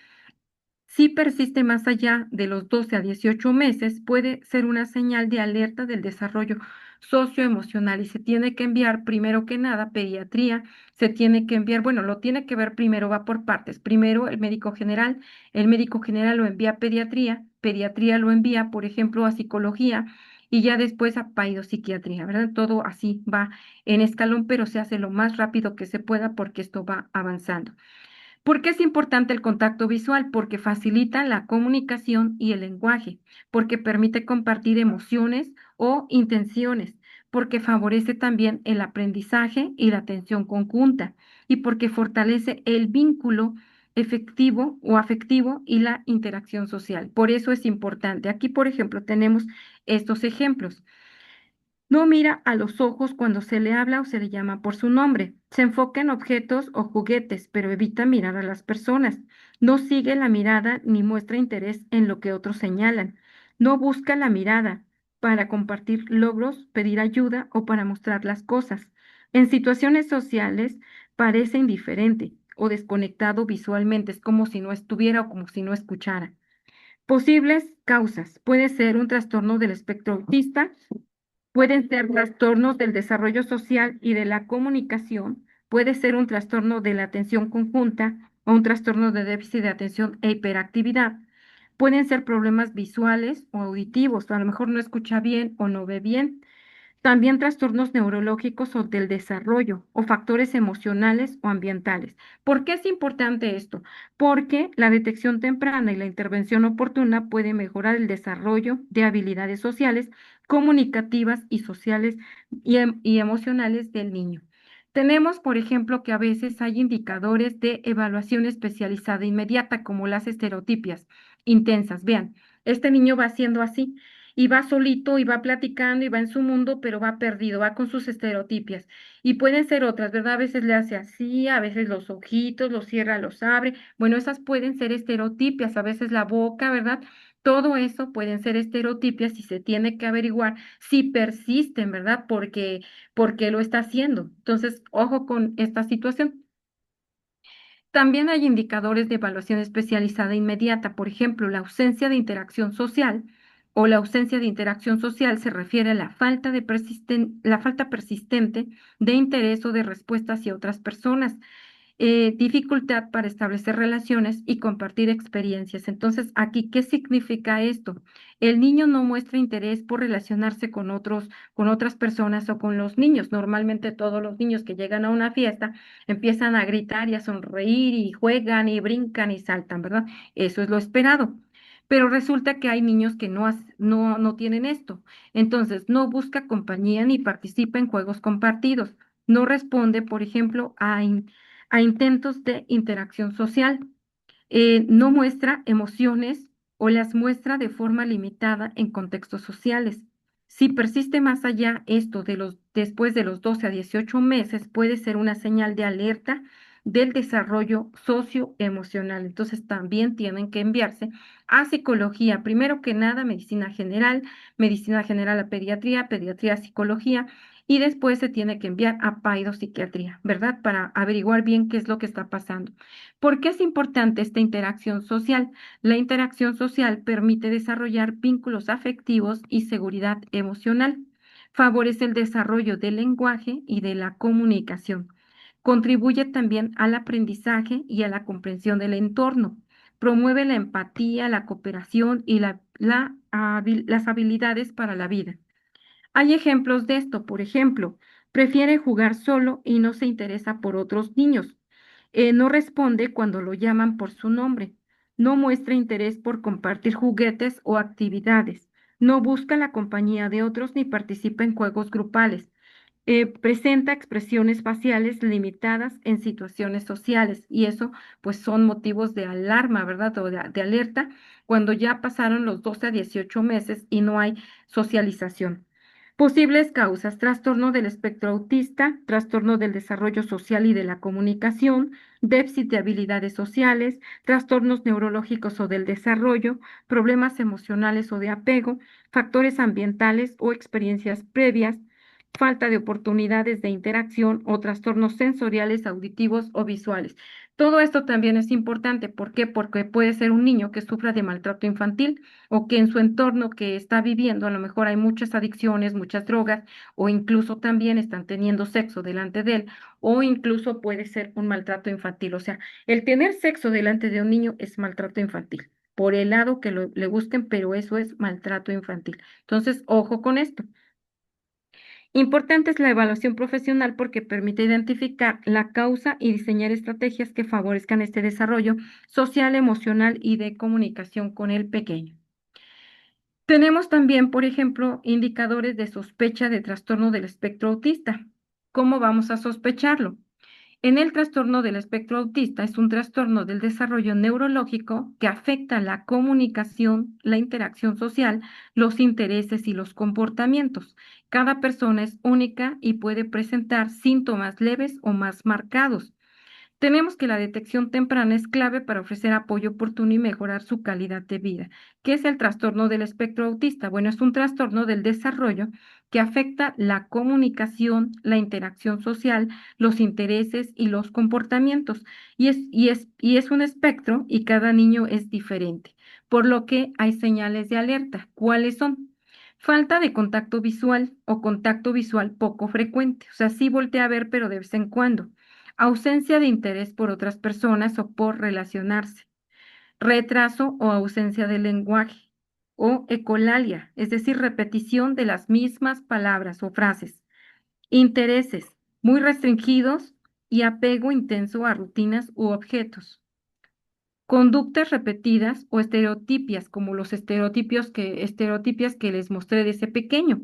Si persiste más allá de los 12 a 18 meses, puede ser una señal de alerta del desarrollo socioemocional y se tiene que enviar primero que nada pediatría, se tiene que enviar, bueno, lo tiene que ver primero, va por partes. Primero el médico general lo envía a pediatría, pediatría lo envía, por ejemplo, a psicología y ya después a psiquiatría, ¿verdad? Todo así va en escalón, pero se hace lo más rápido que se pueda porque esto va avanzando. ¿Por qué es importante el contacto visual? Porque facilita la comunicación y el lenguaje, porque permite compartir emociones o intenciones, porque favorece también el aprendizaje y la atención conjunta, y porque fortalece el vínculo efectivo o afectivo y la interacción social. Por eso es importante. Aquí, por ejemplo, tenemos estos ejemplos. No mira a los ojos cuando se le habla o se le llama por su nombre. Se enfoca en objetos o juguetes, pero evita mirar a las personas. No sigue la mirada ni muestra interés en lo que otros señalan. No busca la mirada para compartir logros, pedir ayuda o para mostrar las cosas. En situaciones sociales parece indiferente o desconectado visualmente. Es como si no estuviera o como si no escuchara. Posibles causas. Puede ser un trastorno del espectro autista. Pueden ser trastornos del desarrollo social y de la comunicación, puede ser un trastorno de la atención conjunta o un trastorno de déficit de atención e hiperactividad. Pueden ser problemas visuales o auditivos, a lo mejor no escucha bien o no ve bien. También trastornos neurológicos o del desarrollo o factores emocionales o ambientales. ¿Por qué es importante esto? Porque la detección temprana y la intervención oportuna puede mejorar el desarrollo de habilidades sociales, comunicativas y sociales y emocionales del niño. Tenemos, por ejemplo, que a veces hay indicadores de evaluación especializada inmediata, como las estereotipias intensas. Vean, este niño va siendo así y va solito y va platicando y va en su mundo, pero va perdido, va con sus estereotipias. Y pueden ser otras, ¿verdad? A veces le hace así, a veces los ojitos, los cierra, los abre. Bueno, esas pueden ser estereotipias, a veces la boca, ¿verdad? Todo eso pueden ser estereotipias y se tiene que averiguar si persisten, ¿verdad? Porque lo está haciendo. Entonces, ojo con esta situación. También hay indicadores de evaluación especializada inmediata, por ejemplo, la ausencia de interacción social o la ausencia de interacción social se refiere a la falta persistente de interés o de respuesta hacia otras personas, dificultad para establecer relaciones y compartir experiencias. Entonces, aquí, ¿qué significa esto? El niño no muestra interés por relacionarse con otros, con otras personas o con los niños. Normalmente todos los niños que llegan a una fiesta empiezan a gritar y a sonreír y juegan y brincan y saltan, ¿verdad? Eso es lo esperado. Pero resulta que hay niños que no tienen esto. Entonces, no busca compañía ni participa en juegos compartidos. No responde, por ejemplo, a intentos de interacción social. No muestra emociones o las muestra de forma limitada en contextos sociales. Si persiste más allá esto después de los 12 a 18 meses, puede ser una señal de alerta del desarrollo socioemocional. Entonces también tienen que enviarse a psicología, primero que nada medicina general a pediatría, pediatría a psicología, y después se tiene que enviar a psiquiatría, ¿verdad? Para averiguar bien qué es lo que está pasando. ¿Por qué es importante esta interacción social? La interacción social permite desarrollar vínculos afectivos y seguridad emocional. Favorece el desarrollo del lenguaje y de la comunicación. Contribuye también al aprendizaje y a la comprensión del entorno. Promueve la empatía, la cooperación y las habilidades para la vida. Hay ejemplos de esto, por ejemplo, prefiere jugar solo y no se interesa por otros niños. No responde cuando lo llaman por su nombre. No muestra interés por compartir juguetes o actividades. No busca la compañía de otros ni participa en juegos grupales. Presenta expresiones faciales limitadas en situaciones sociales y eso pues son motivos de alarma, ¿verdad? O de alerta cuando ya pasaron los 12 a 18 meses y no hay socialización. Posibles causas: trastorno del espectro autista, trastorno del desarrollo social y de la comunicación, déficit de habilidades sociales, trastornos neurológicos o del desarrollo, problemas emocionales o de apego, factores ambientales o experiencias previas, falta de oportunidades de interacción o trastornos sensoriales, auditivos o visuales. Todo esto también es importante. ¿Por qué? Porque puede ser un niño que sufra de maltrato infantil o que en su entorno que está viviendo a lo mejor hay muchas adicciones, muchas drogas o incluso también están teniendo sexo delante de él o incluso puede ser un maltrato infantil. O sea, el tener sexo delante de un niño es maltrato infantil. Por el lado que le busquen, pero eso es maltrato infantil. Entonces, ojo con esto. Importante es la evaluación profesional porque permite identificar la causa y diseñar estrategias que favorezcan este desarrollo social, emocional y de comunicación con el pequeño. Tenemos también, por ejemplo, indicadores de sospecha de trastorno del espectro autista. ¿Cómo vamos a sospecharlo? En el trastorno del espectro autista es un trastorno del desarrollo neurológico que afecta la comunicación, la interacción social, los intereses y los comportamientos. Cada persona es única y puede presentar síntomas leves o más marcados. Tenemos que la detección temprana es clave para ofrecer apoyo oportuno y mejorar su calidad de vida. ¿Qué es el trastorno del espectro autista? Bueno, es un trastorno del desarrollo que afecta la comunicación, la interacción social, los intereses y los comportamientos. Y es un espectro y cada niño es diferente, por lo que hay señales de alerta. ¿Cuáles son? Falta de contacto visual o contacto visual poco frecuente. O sea, sí voltea a ver, pero de vez en cuando. Ausencia de interés por otras personas o por relacionarse. Retraso o ausencia de lenguaje. O ecolalia, es decir, repetición de las mismas palabras o frases. Intereses muy restringidos y apego intenso a rutinas u objetos. Conductas repetidas o estereotipias, como los estereotipias que les mostré de ese pequeño.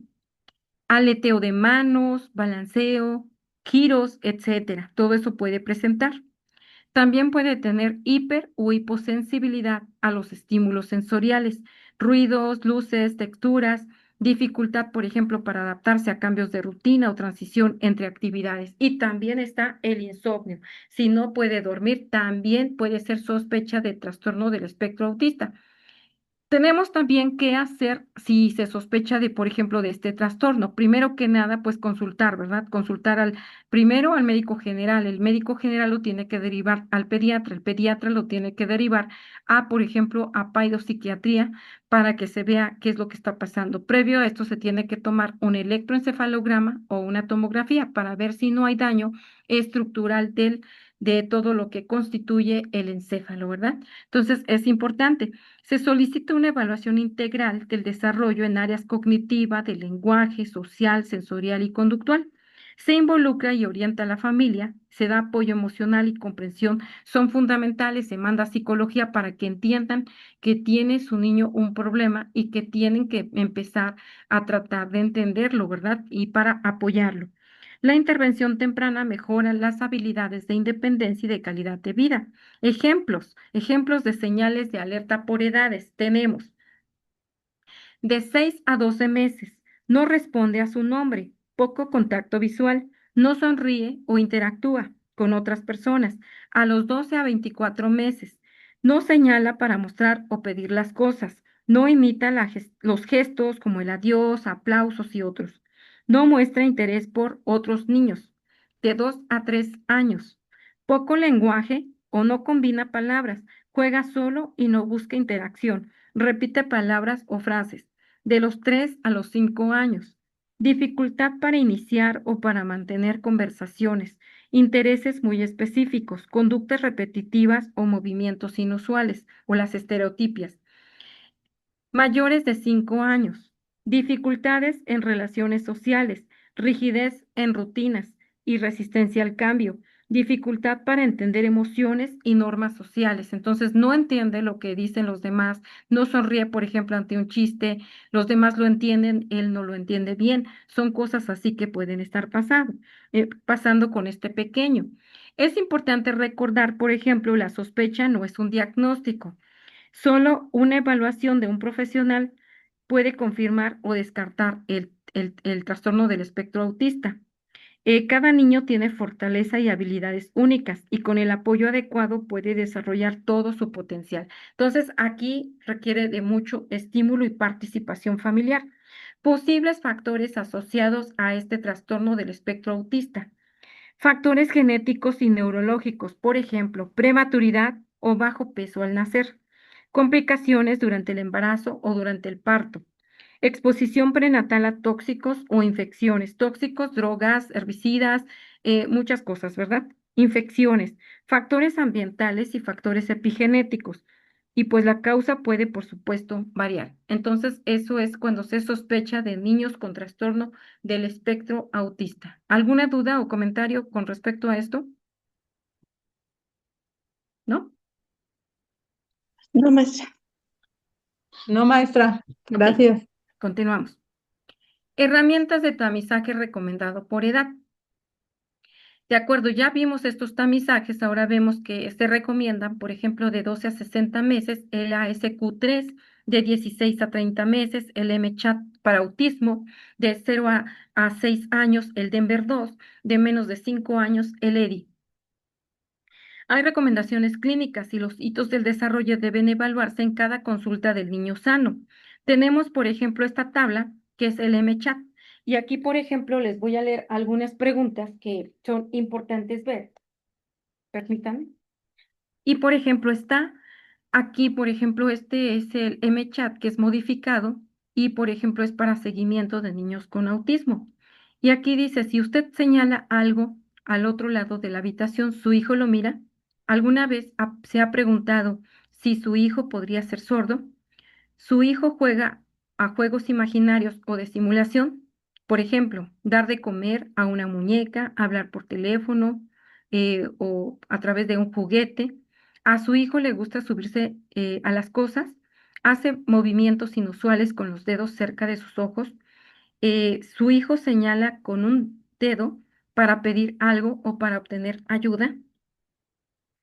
Aleteo de manos, balanceo, giros, etcétera. Todo eso puede presentar. También puede tener hiper o hiposensibilidad a los estímulos sensoriales, ruidos, luces, texturas, dificultad, por ejemplo, para adaptarse a cambios de rutina o transición entre actividades. Y también está el insomnio. Si no puede dormir, también puede ser sospecha de trastorno del espectro autista. Tenemos también que hacer si se sospecha de, por ejemplo, de este trastorno. Primero que nada, pues consultar, ¿verdad? Consultar primero al médico general. El médico general lo tiene que derivar al pediatra. El pediatra lo tiene que derivar a, por ejemplo, a psiquiatría para que se vea qué es lo que está pasando. Previo a esto se tiene que tomar un electroencefalograma o una tomografía para ver si no hay daño estructural de todo lo que constituye el encéfalo, ¿verdad? Entonces, es importante. Se solicita una evaluación integral del desarrollo en áreas cognitiva, de lenguaje, social, sensorial y conductual. Se involucra y orienta a la familia, se da apoyo emocional y comprensión, son fundamentales, se manda a psicología para que entiendan que tiene su niño un problema y que tienen que empezar a tratar de entenderlo, ¿verdad? Y para apoyarlo. La intervención temprana mejora las habilidades de independencia y de calidad de vida. Ejemplos de señales de alerta por edades. Tenemos de 6 a 12 meses, no responde a su nombre, poco contacto visual, no sonríe o interactúa, con otras personas a los 12 a 24 meses. No señala para mostrar o pedir las cosas. No imita los gestos como el adiós, aplausos y otros. No muestra interés por otros niños de 2 a 3 años. Poco lenguaje o no combina palabras. Juega solo y no busca interacción. Repite palabras o frases de los 3 a los 5 años. Dificultad para iniciar o para mantener conversaciones. Intereses muy específicos, conductas repetitivas o movimientos inusuales o las estereotipias. Mayores de 5 años. Dificultades en relaciones sociales, rigidez en rutinas y resistencia al cambio. Dificultad para entender emociones y normas sociales. Entonces, no entiende lo que dicen los demás, no sonríe, por ejemplo, ante un chiste, los demás lo entienden, él no lo entiende bien. Son cosas así que pueden estar pasando con este pequeño. Es importante recordar, por ejemplo, la sospecha no es un diagnóstico. Solo una evaluación de un profesional puede confirmar o descartar el trastorno del espectro autista. Cada niño tiene fortaleza y habilidades únicas y con el apoyo adecuado puede desarrollar todo su potencial. Entonces, aquí requiere de mucho estímulo y participación familiar. Posibles factores asociados a este trastorno del espectro autista. Factores genéticos y neurológicos, por ejemplo, prematuridad o bajo peso al nacer, complicaciones durante el embarazo o durante el parto, exposición prenatal a tóxicos o infecciones, tóxicos, drogas, herbicidas, muchas cosas, ¿verdad? Infecciones, factores ambientales y factores epigenéticos. Y pues la causa puede, por supuesto, variar. Entonces, eso es cuando se sospecha de niños con trastorno del espectro autista. ¿Alguna duda o comentario con respecto a esto? ¿No? No, maestra. No, maestra, gracias. Continuamos. Herramientas de tamizaje recomendado por edad. De acuerdo, ya vimos estos tamizajes, ahora vemos que se recomiendan, por ejemplo, de 12 a 60 meses el ASQ3, de 16 a 30 meses el MCHAT para autismo, de 0 a 6 años el Denver 2, de menos de 5 años el EDI. Hay recomendaciones clínicas y los hitos del desarrollo deben evaluarse en cada consulta del niño sano. Tenemos, por ejemplo, esta tabla que es el MCHAT. Y aquí, por ejemplo, les voy a leer algunas preguntas que son importantes ver. Permítanme. Y, por ejemplo, está aquí, por ejemplo, este es el MCHAT que es modificado y, por ejemplo, es para seguimiento de niños con autismo. Y aquí dice, si usted señala algo al otro lado de la habitación, su hijo lo mira. ¿Alguna vez se ha preguntado si su hijo podría ser sordo? Su hijo juega a juegos imaginarios o de simulación, por ejemplo, dar de comer a una muñeca, hablar por teléfono o a través de un juguete. A su hijo le gusta subirse a las cosas, hace movimientos inusuales con los dedos cerca de sus ojos. Su hijo señala con un dedo para pedir algo o para obtener ayuda.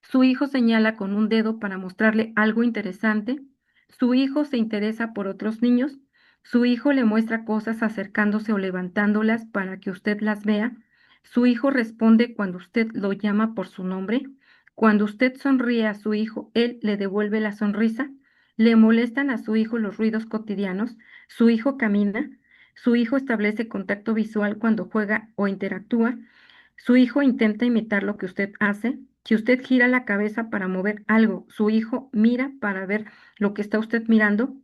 Su hijo señala con un dedo para mostrarle algo interesante. Su hijo se interesa por otros niños. Su hijo le muestra cosas acercándose o levantándolas para que usted las vea. Su hijo responde cuando usted lo llama por su nombre. Cuando usted sonríe a su hijo, él le devuelve la sonrisa. Le molestan a su hijo los ruidos cotidianos. Su hijo camina. Su hijo establece contacto visual cuando juega o interactúa. Su hijo intenta imitar lo que usted hace. Si usted gira la cabeza para mover algo, su hijo mira para ver lo que está usted mirando.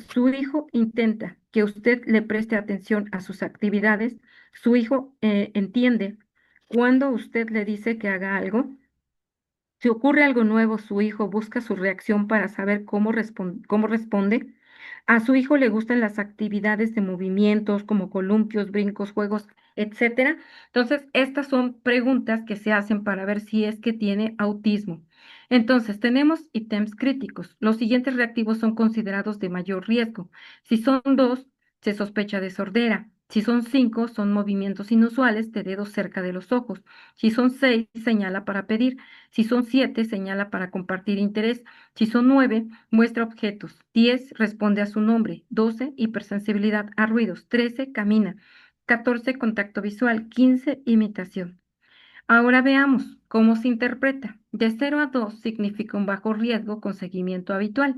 Su hijo intenta que usted le preste atención a sus actividades. Su hijo entiende cuando usted le dice que haga algo. Si ocurre algo nuevo, su hijo busca su reacción para saber cómo responde. A su hijo le gustan las actividades de movimientos como columpios, brincos, juegos, etcétera. Entonces, estas son preguntas que se hacen para ver si es que tiene autismo. Entonces, tenemos ítems críticos. Los siguientes reactivos son considerados de mayor riesgo. Si son 2, se sospecha de sordera. Si son 5, son movimientos inusuales de dedos cerca de los ojos. Si son 6, señala para pedir. Si son 7, señala para compartir interés. Si son 9, muestra objetos. 10, responde a su nombre. 12, hipersensibilidad a ruidos. 13, camina. 14, contacto visual. 15, imitación. Ahora veamos cómo se interpreta. De 0 a 2 significa un bajo riesgo con seguimiento habitual.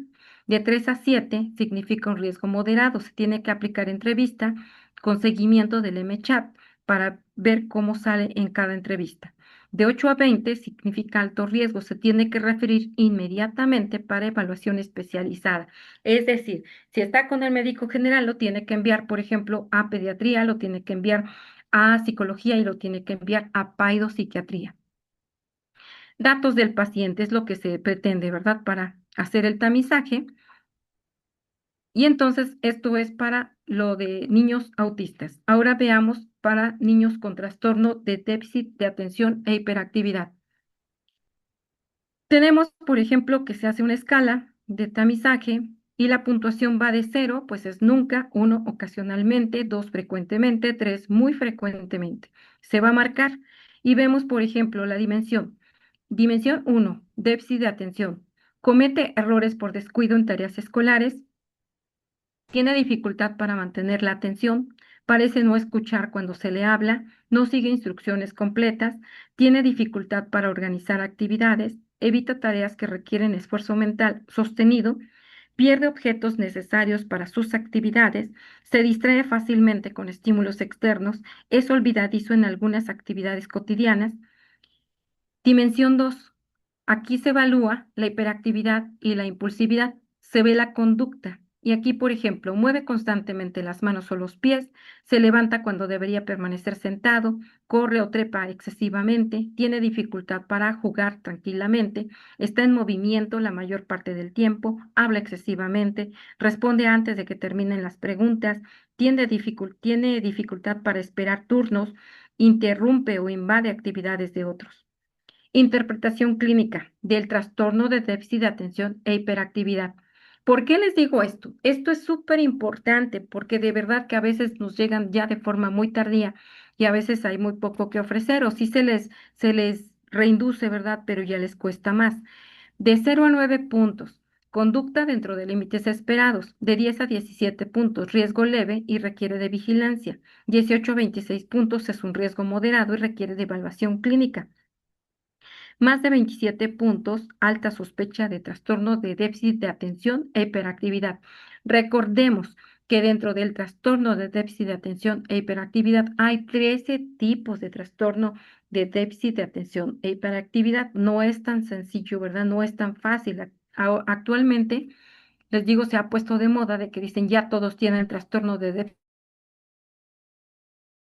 De 3 a 7 significa un riesgo moderado. Se tiene que aplicar entrevista con seguimiento del MCHAT para ver cómo sale en cada entrevista. De 8 a 20 significa alto riesgo. Se tiene que referir inmediatamente para evaluación especializada. Es decir, si está con el médico general, lo tiene que enviar, por ejemplo, a pediatría, lo tiene que enviar a psicología y lo tiene que enviar a psiquiatría. Datos del paciente es lo que se pretende, ¿verdad? Para hacer el tamizaje. Y entonces esto es para lo de niños autistas. Ahora veamos para niños con trastorno de déficit de atención e hiperactividad. Tenemos, por ejemplo, que se hace una escala de tamizaje y la puntuación va de 0, pues es nunca; 1, ocasionalmente; 2, frecuentemente; 3, muy frecuentemente. Se va a marcar y vemos, por ejemplo, la dimensión. Dimensión 1, déficit de atención. Comete errores por descuido en tareas escolares, tiene dificultad para mantener la atención, parece no escuchar cuando se le habla, no sigue instrucciones completas, tiene dificultad para organizar actividades, evita tareas que requieren esfuerzo mental sostenido, pierde objetos necesarios para sus actividades, se distrae fácilmente con estímulos externos, es olvidadizo en algunas actividades cotidianas. Dimensión 2. Aquí se evalúa la hiperactividad y la impulsividad. Se ve la conducta. Y aquí, por ejemplo, mueve constantemente las manos o los pies, se levanta cuando debería permanecer sentado, corre o trepa excesivamente, tiene dificultad para jugar tranquilamente, está en movimiento la mayor parte del tiempo, habla excesivamente, responde antes de que terminen las preguntas, tiene dificultad para esperar turnos, interrumpe o invade actividades de otros. Interpretación clínica del trastorno de déficit de atención e hiperactividad. ¿Por qué les digo esto? Esto es súper importante porque de verdad que a veces nos llegan ya de forma muy tardía y a veces hay muy poco que ofrecer o sí se les reinduce, ¿verdad? Pero ya les cuesta más. De 0 a 9 puntos, conducta dentro de límites esperados. De 10 a 17 puntos, riesgo leve y requiere de vigilancia. 18 a 26 puntos es un riesgo moderado y requiere de evaluación clínica. Más de 27 puntos, alta sospecha de trastorno de déficit de atención e hiperactividad. Recordemos que dentro del trastorno de déficit de atención e hiperactividad hay 13 tipos de trastorno de déficit de atención e hiperactividad. No es tan sencillo, ¿verdad? No es tan fácil. Actualmente, les digo, se ha puesto de moda de que dicen ya todos tienen trastorno de déficit,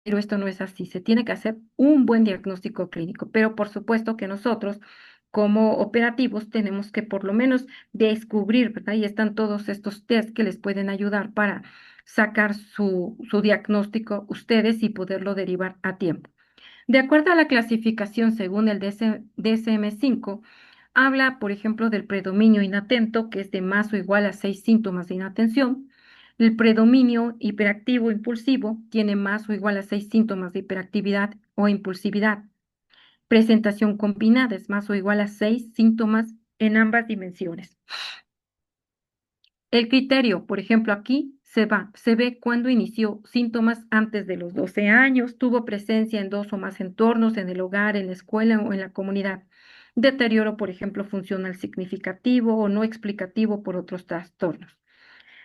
pero esto no es así. Se tiene que hacer un buen diagnóstico clínico, pero por supuesto que nosotros como operativos tenemos que por lo menos descubrir, ¿verdad? Y están todos estos test que les pueden ayudar para sacar su diagnóstico ustedes y poderlo derivar a tiempo. De acuerdo a la clasificación según el DSM-5, habla, por ejemplo, del predominio inatento, que es de más o igual a 6 síntomas de inatención. El predominio hiperactivo impulsivo tiene más o igual a 6 síntomas de hiperactividad o impulsividad. Presentación combinada es más o igual a 6 síntomas en ambas dimensiones. El criterio, por ejemplo, aquí se ve cuando inició síntomas antes de los 12 años, tuvo presencia en 2 o más entornos, en el hogar, en la escuela o en la comunidad. Deterioro, por ejemplo, funcional significativo o no explicativo por otros trastornos.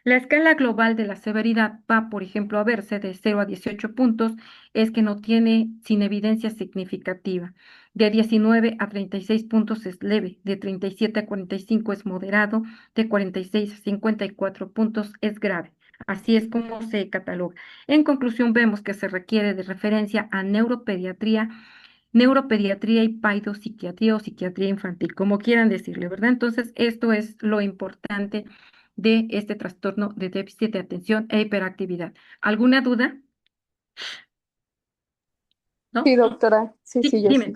La escala global de la severidad va, por ejemplo, a verse de 0 a 18 puntos, es que no tiene sin evidencia significativa. De 19 a 36 puntos es leve, de 37 a 45 es moderado, de 46 a 54 puntos es grave. Así es como se cataloga. En conclusión, vemos que se requiere de referencia a neuropediatría y psiquiatría o psiquiatría infantil, como quieran decirle, ¿verdad? Entonces, esto es lo importante de este trastorno de déficit de atención e hiperactividad. ¿Alguna duda? Sí, ¿No? doctora. Sí, Sí, sí, yo sí. dime,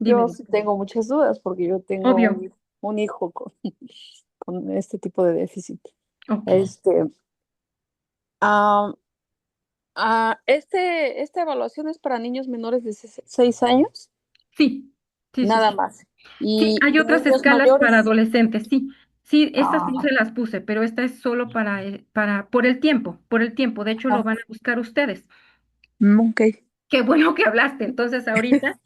Yo dime. sí tengo muchas dudas porque yo tengo Obvio. un hijo con este tipo de déficit. Ok. Este, ah, esta evaluación es para niños menores de 6 años, Sí, sí, sí, nada sí. más. Sí, hay Y otras niños escalas para mayores. adolescentes, sí. Sí, estas no Ah, se las puse, pero esta es solo por el tiempo, por el tiempo. De hecho, lo ajá. van a buscar ustedes. Ok. Qué bueno que hablaste. Entonces, ahorita,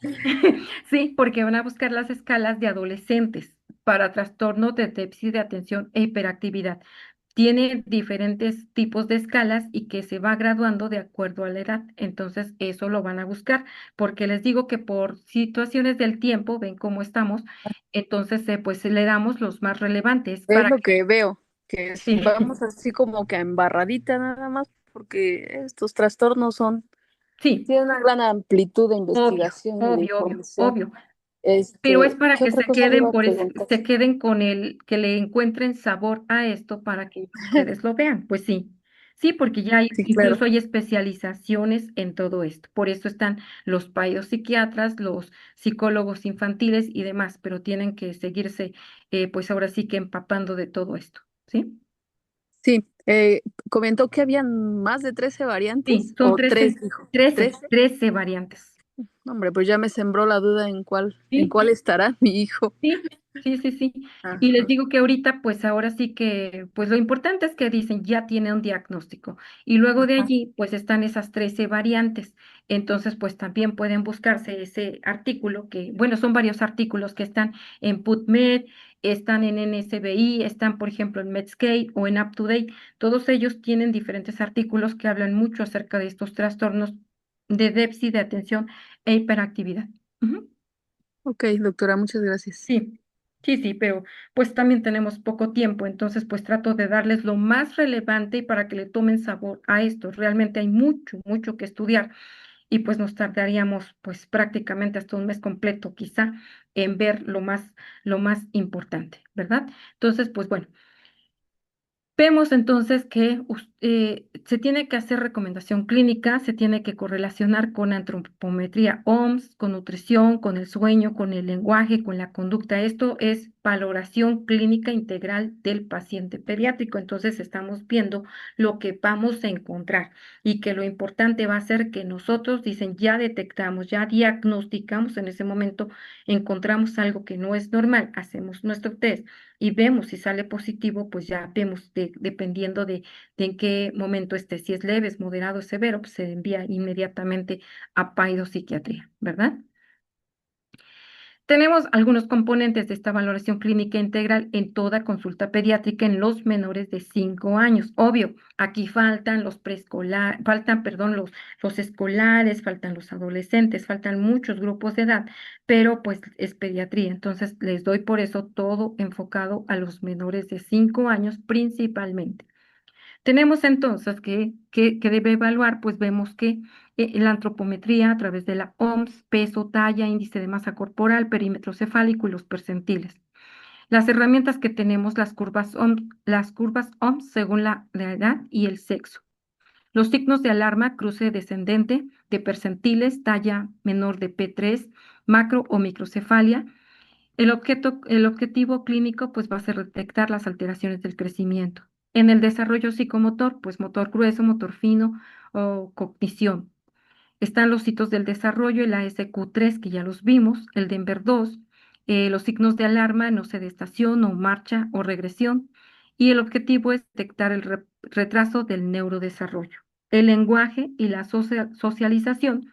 sí, porque van a buscar las escalas de adolescentes para trastorno de déficit de atención e hiperactividad. Tiene diferentes tipos de escalas y que se va graduando de acuerdo a la edad. Entonces, eso lo van a buscar, porque les digo que por situaciones del tiempo, ven cómo estamos, entonces, pues le damos los más relevantes Es para lo que, que veo, que sí, vamos así como que a embarradita nada más, porque estos trastornos sí, tienen una gran amplitud de obvio, investigación y de obvio, obvio, información. obvio. Pero es para ¿Qué que otra se cosa le iba queden, a pues, preguntar? se queden con que le encuentren sabor a esto para que ustedes lo vean. Pues sí, sí, porque ya hay, Sí, claro. incluso hay especializaciones en todo esto. Por eso están los psiquiatras, los psicólogos infantiles y demás, pero tienen que seguirse, pues ahora sí que empapando de todo esto, ¿sí? Sí, comentó que habían más de 13 Sí, variantes, son o tres, 13, dijo. 13, 13. 13 variantes. No, hombre, pues ya me sembró la duda en ¿Sí? cuál estará mi hijo. Sí, sí, sí, sí. Y les Ajá. digo que ahorita, pues ahora sí que, pues lo importante es que dicen ya tiene un diagnóstico. Y luego de allí, pues están esas 13 variantes. Entonces, pues también pueden buscarse ese artículo que, bueno, son varios artículos que están en PubMed, están en NSBI, están, por ejemplo, en Medscape o en UpToDate. Todos ellos tienen diferentes artículos que hablan mucho acerca de estos trastornos de déficit de atención e hiperactividad. Ujú. Ok, doctora, muchas gracias. Sí, sí, sí, pero pues también tenemos poco tiempo, entonces pues trato de darles lo más relevante y para que le tomen sabor a esto. Realmente hay mucho, mucho que estudiar y pues nos tardaríamos pues prácticamente hasta un mes completo quizá en ver lo más importante, ¿verdad? Entonces, pues bueno. Vemos entonces que se tiene que hacer recomendación clínica, se tiene que correlacionar con antropometría OMS, con nutrición, con el sueño, con el lenguaje, con la conducta. Esto es valoración clínica integral del paciente pediátrico. Entonces estamos viendo lo que vamos a encontrar y que lo importante va a ser que nosotros, dicen, ya detectamos, ya diagnosticamos en ese momento, encontramos algo que no es normal, hacemos nuestro test y vemos si sale positivo, pues ya vemos dependiendo de en qué momento esté, si es leve, es moderado, es severo, pues se envía inmediatamente a psiquiatría, ¿verdad? Tenemos algunos componentes de esta valoración clínica integral en toda consulta pediátrica en los menores de 5 años. Obvio, aquí faltan los preescolares, faltan, perdón, los escolares, faltan los adolescentes, faltan muchos grupos de edad, pero pues es pediatría. Entonces les doy por eso todo enfocado a los menores de 5 años principalmente. Tenemos entonces que debe evaluar, pues vemos que la antropometría a través de la OMS, peso, talla, índice de masa corporal, perímetro cefálico y los percentiles. Las herramientas que tenemos, las curvas OMS según la edad y el sexo. Los signos de alarma, cruce descendente de percentiles, talla menor de P3, macro o microcefalia. El objetivo clínico pues va a ser detectar las alteraciones del crecimiento. En el desarrollo psicomotor, pues motor grueso, motor fino o cognición. Están los hitos del desarrollo, el ASQ3 que ya los vimos, el Denver 2, los signos de alarma, no sé, de estación o marcha o regresión. Y el objetivo es detectar el retraso del neurodesarrollo. El lenguaje y la socialización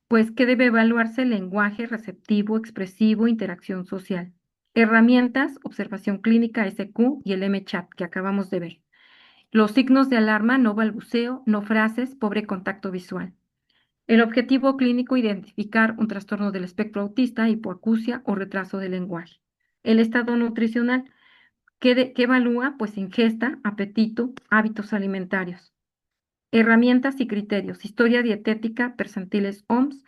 pues que debe evaluarse el lenguaje receptivo, expresivo, interacción social. Herramientas, observación clínica, SQ y el MChat que acabamos de ver. Los signos de alarma, no balbuceo, no frases, pobre contacto visual. El objetivo clínico, identificar un trastorno del espectro autista, hipoacusia o retraso del lenguaje. El estado nutricional, que evalúa, pues ingesta, apetito, hábitos alimentarios. Herramientas y criterios, historia dietética, percentiles OMS,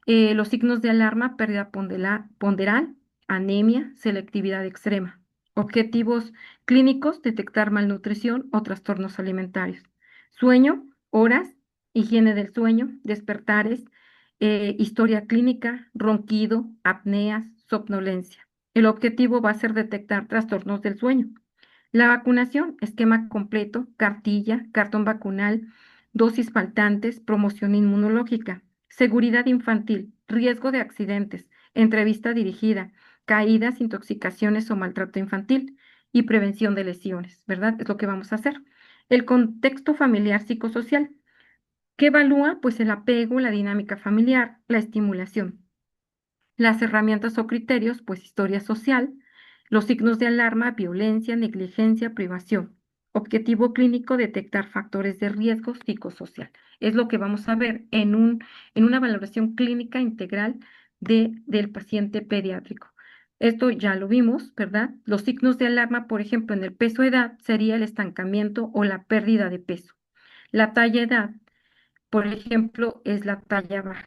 los signos de alarma, pérdida ponderal, anemia, selectividad extrema. Objetivos clínicos, detectar malnutrición o trastornos alimentarios. Sueño, horas, higiene del sueño, despertares, historia clínica, ronquido, apneas, somnolencia. El objetivo va a ser detectar trastornos del sueño. La vacunación, esquema completo, cartilla, cartón vacunal, dosis faltantes, promoción inmunológica. Seguridad infantil, riesgo de accidentes, entrevista dirigida, caídas, intoxicaciones o maltrato infantil y prevención de lesiones, ¿verdad? Es lo que vamos a hacer. El contexto familiar psicosocial, ¿Qué evalúa? Pues el apego, la dinámica familiar, la estimulación. Las herramientas o criterios, pues historia social, los signos de alarma, violencia, negligencia, privación. Objetivo clínico, detectar factores de riesgo psicosocial. Es lo que vamos a ver en una valoración clínica integral del paciente pediátrico. Esto ya lo vimos, ¿verdad? Los signos de alarma, por ejemplo, en el peso-edad sería el estancamiento o la pérdida de peso. La talla-edad, por ejemplo, es la talla baja.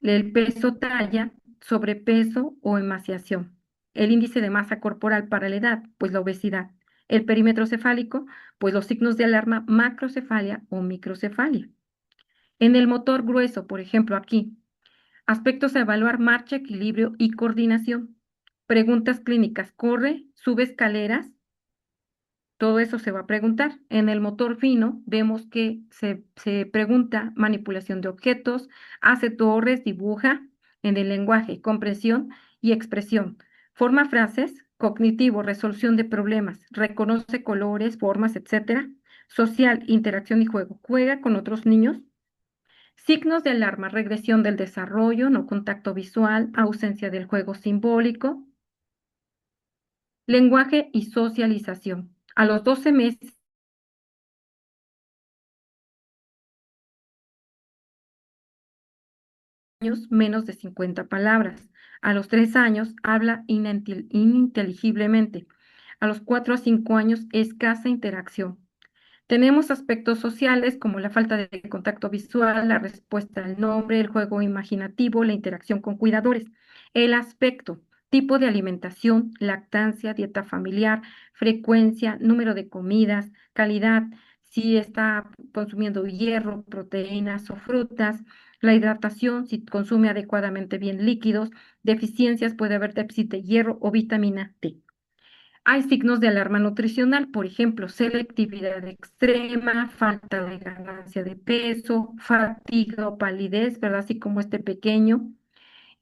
El peso talla, sobrepeso o emaciación. El índice de masa corporal para la edad, pues la obesidad. El perímetro cefálico, pues los signos de alarma, macrocefalia o microcefalia. En el motor grueso, por ejemplo, aquí, aspectos a evaluar: marcha, equilibrio y coordinación. Preguntas clínicas: corre, sube escaleras, todo eso se va a preguntar. En el motor fino vemos que se pregunta manipulación de objetos, hace torres, dibuja. En el lenguaje, comprensión y expresión. Forma frases, cognitivo, resolución de problemas, reconoce colores, formas, etcétera. Social, interacción y juego. Juega con otros niños. Signos de alarma: regresión del desarrollo, no contacto visual, ausencia del juego simbólico. Lenguaje y socialización. A los 12 meses menos de 50 palabras. A los 3 años habla ininteligiblemente. A los 4 a 5 años escasa interacción. Tenemos aspectos sociales como la falta de contacto visual, la respuesta al nombre, el juego imaginativo, la interacción con cuidadores. El aspecto: tipo de alimentación, lactancia, dieta familiar, frecuencia, número de comidas, calidad, si está consumiendo hierro, proteínas o frutas, la hidratación, si consume adecuadamente bien líquidos, deficiencias, puede haber déficit de hierro o vitamina D. Hay signos de alarma nutricional, por ejemplo, selectividad extrema, falta de ganancia de peso, fatiga o palidez, ¿verdad? Así como este pequeño.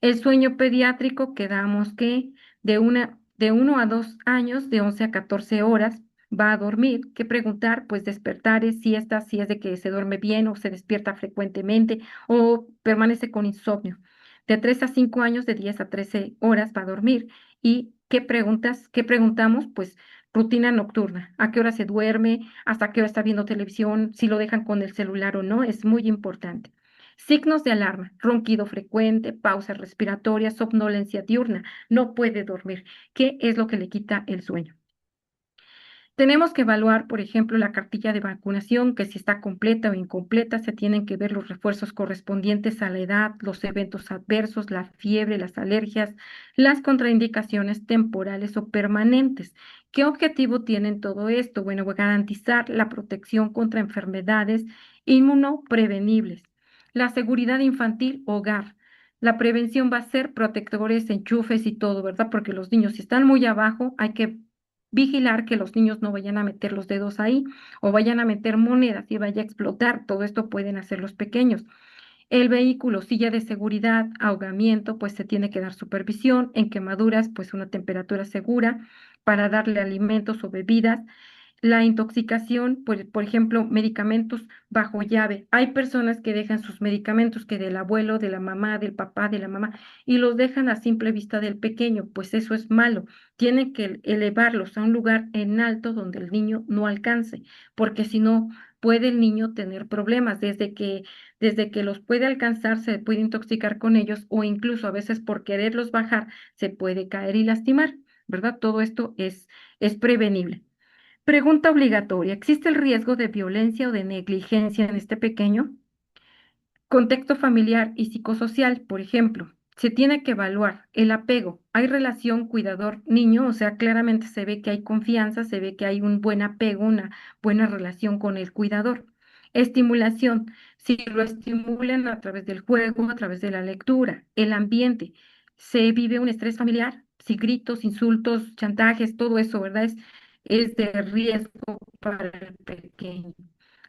El sueño pediátrico, quedamos que de 1 a 2 años, de 11 a 14 horas, va a dormir. ¿Qué preguntar? Pues despertares, siestas, si es de que se duerme bien o se despierta frecuentemente o permanece con insomnio. De 3 a 5 años, de 10 a 13 horas va a dormir. ¿Y qué preguntas? ¿Qué preguntamos? Pues rutina nocturna. ¿A qué hora se duerme? ¿Hasta qué hora está viendo televisión? Si lo dejan con el celular o no, es muy importante. Signos de alarma: ronquido frecuente, pausas respiratorias, somnolencia diurna, no puede dormir. ¿Qué es lo que le quita el sueño? Tenemos que evaluar, por ejemplo, la cartilla de vacunación, que si está completa o incompleta, se tienen que ver los refuerzos correspondientes a la edad, los eventos adversos, la fiebre, las alergias, las contraindicaciones temporales o permanentes. ¿Qué objetivo tienen todo esto? Bueno, garantizar la protección contra enfermedades inmunoprevenibles, la seguridad infantil, hogar. La prevención va a ser protectores, enchufes y todo, ¿verdad? Porque los niños, si están muy abajo, hay que vigilar que los niños no vayan a meter los dedos ahí o vayan a meter monedas y vaya a explotar. Todo esto pueden hacer los pequeños. El vehículo, silla de seguridad, ahogamiento, pues se tiene que dar supervisión. En quemaduras, pues una temperatura segura para darle alimentos o bebidas. La intoxicación, por ejemplo, medicamentos bajo llave. Hay personas que dejan sus medicamentos, que del abuelo, de la mamá, del papá, de la mamá, y los dejan a simple vista del pequeño, pues eso es malo. Tienen que elevarlos a un lugar en alto donde el niño no alcance, porque si no, puede el niño tener problemas. Desde que los puede alcanzar, se puede intoxicar con ellos, o incluso a veces por quererlos bajar, se puede caer y lastimar, ¿verdad? Todo esto es prevenible. Pregunta obligatoria: ¿existe el riesgo de violencia o de negligencia en este pequeño? Contexto familiar y psicosocial, por ejemplo, se tiene que evaluar el apego. ¿Hay relación cuidador-niño? O sea, claramente se ve que hay confianza, se ve que hay un buen apego, una buena relación con el cuidador. Estimulación: si lo estimulan a través del juego, a través de la lectura. El ambiente: se vive un estrés familiar, si gritos, insultos, chantajes, todo eso, ¿verdad? Es de riesgo para el pequeño.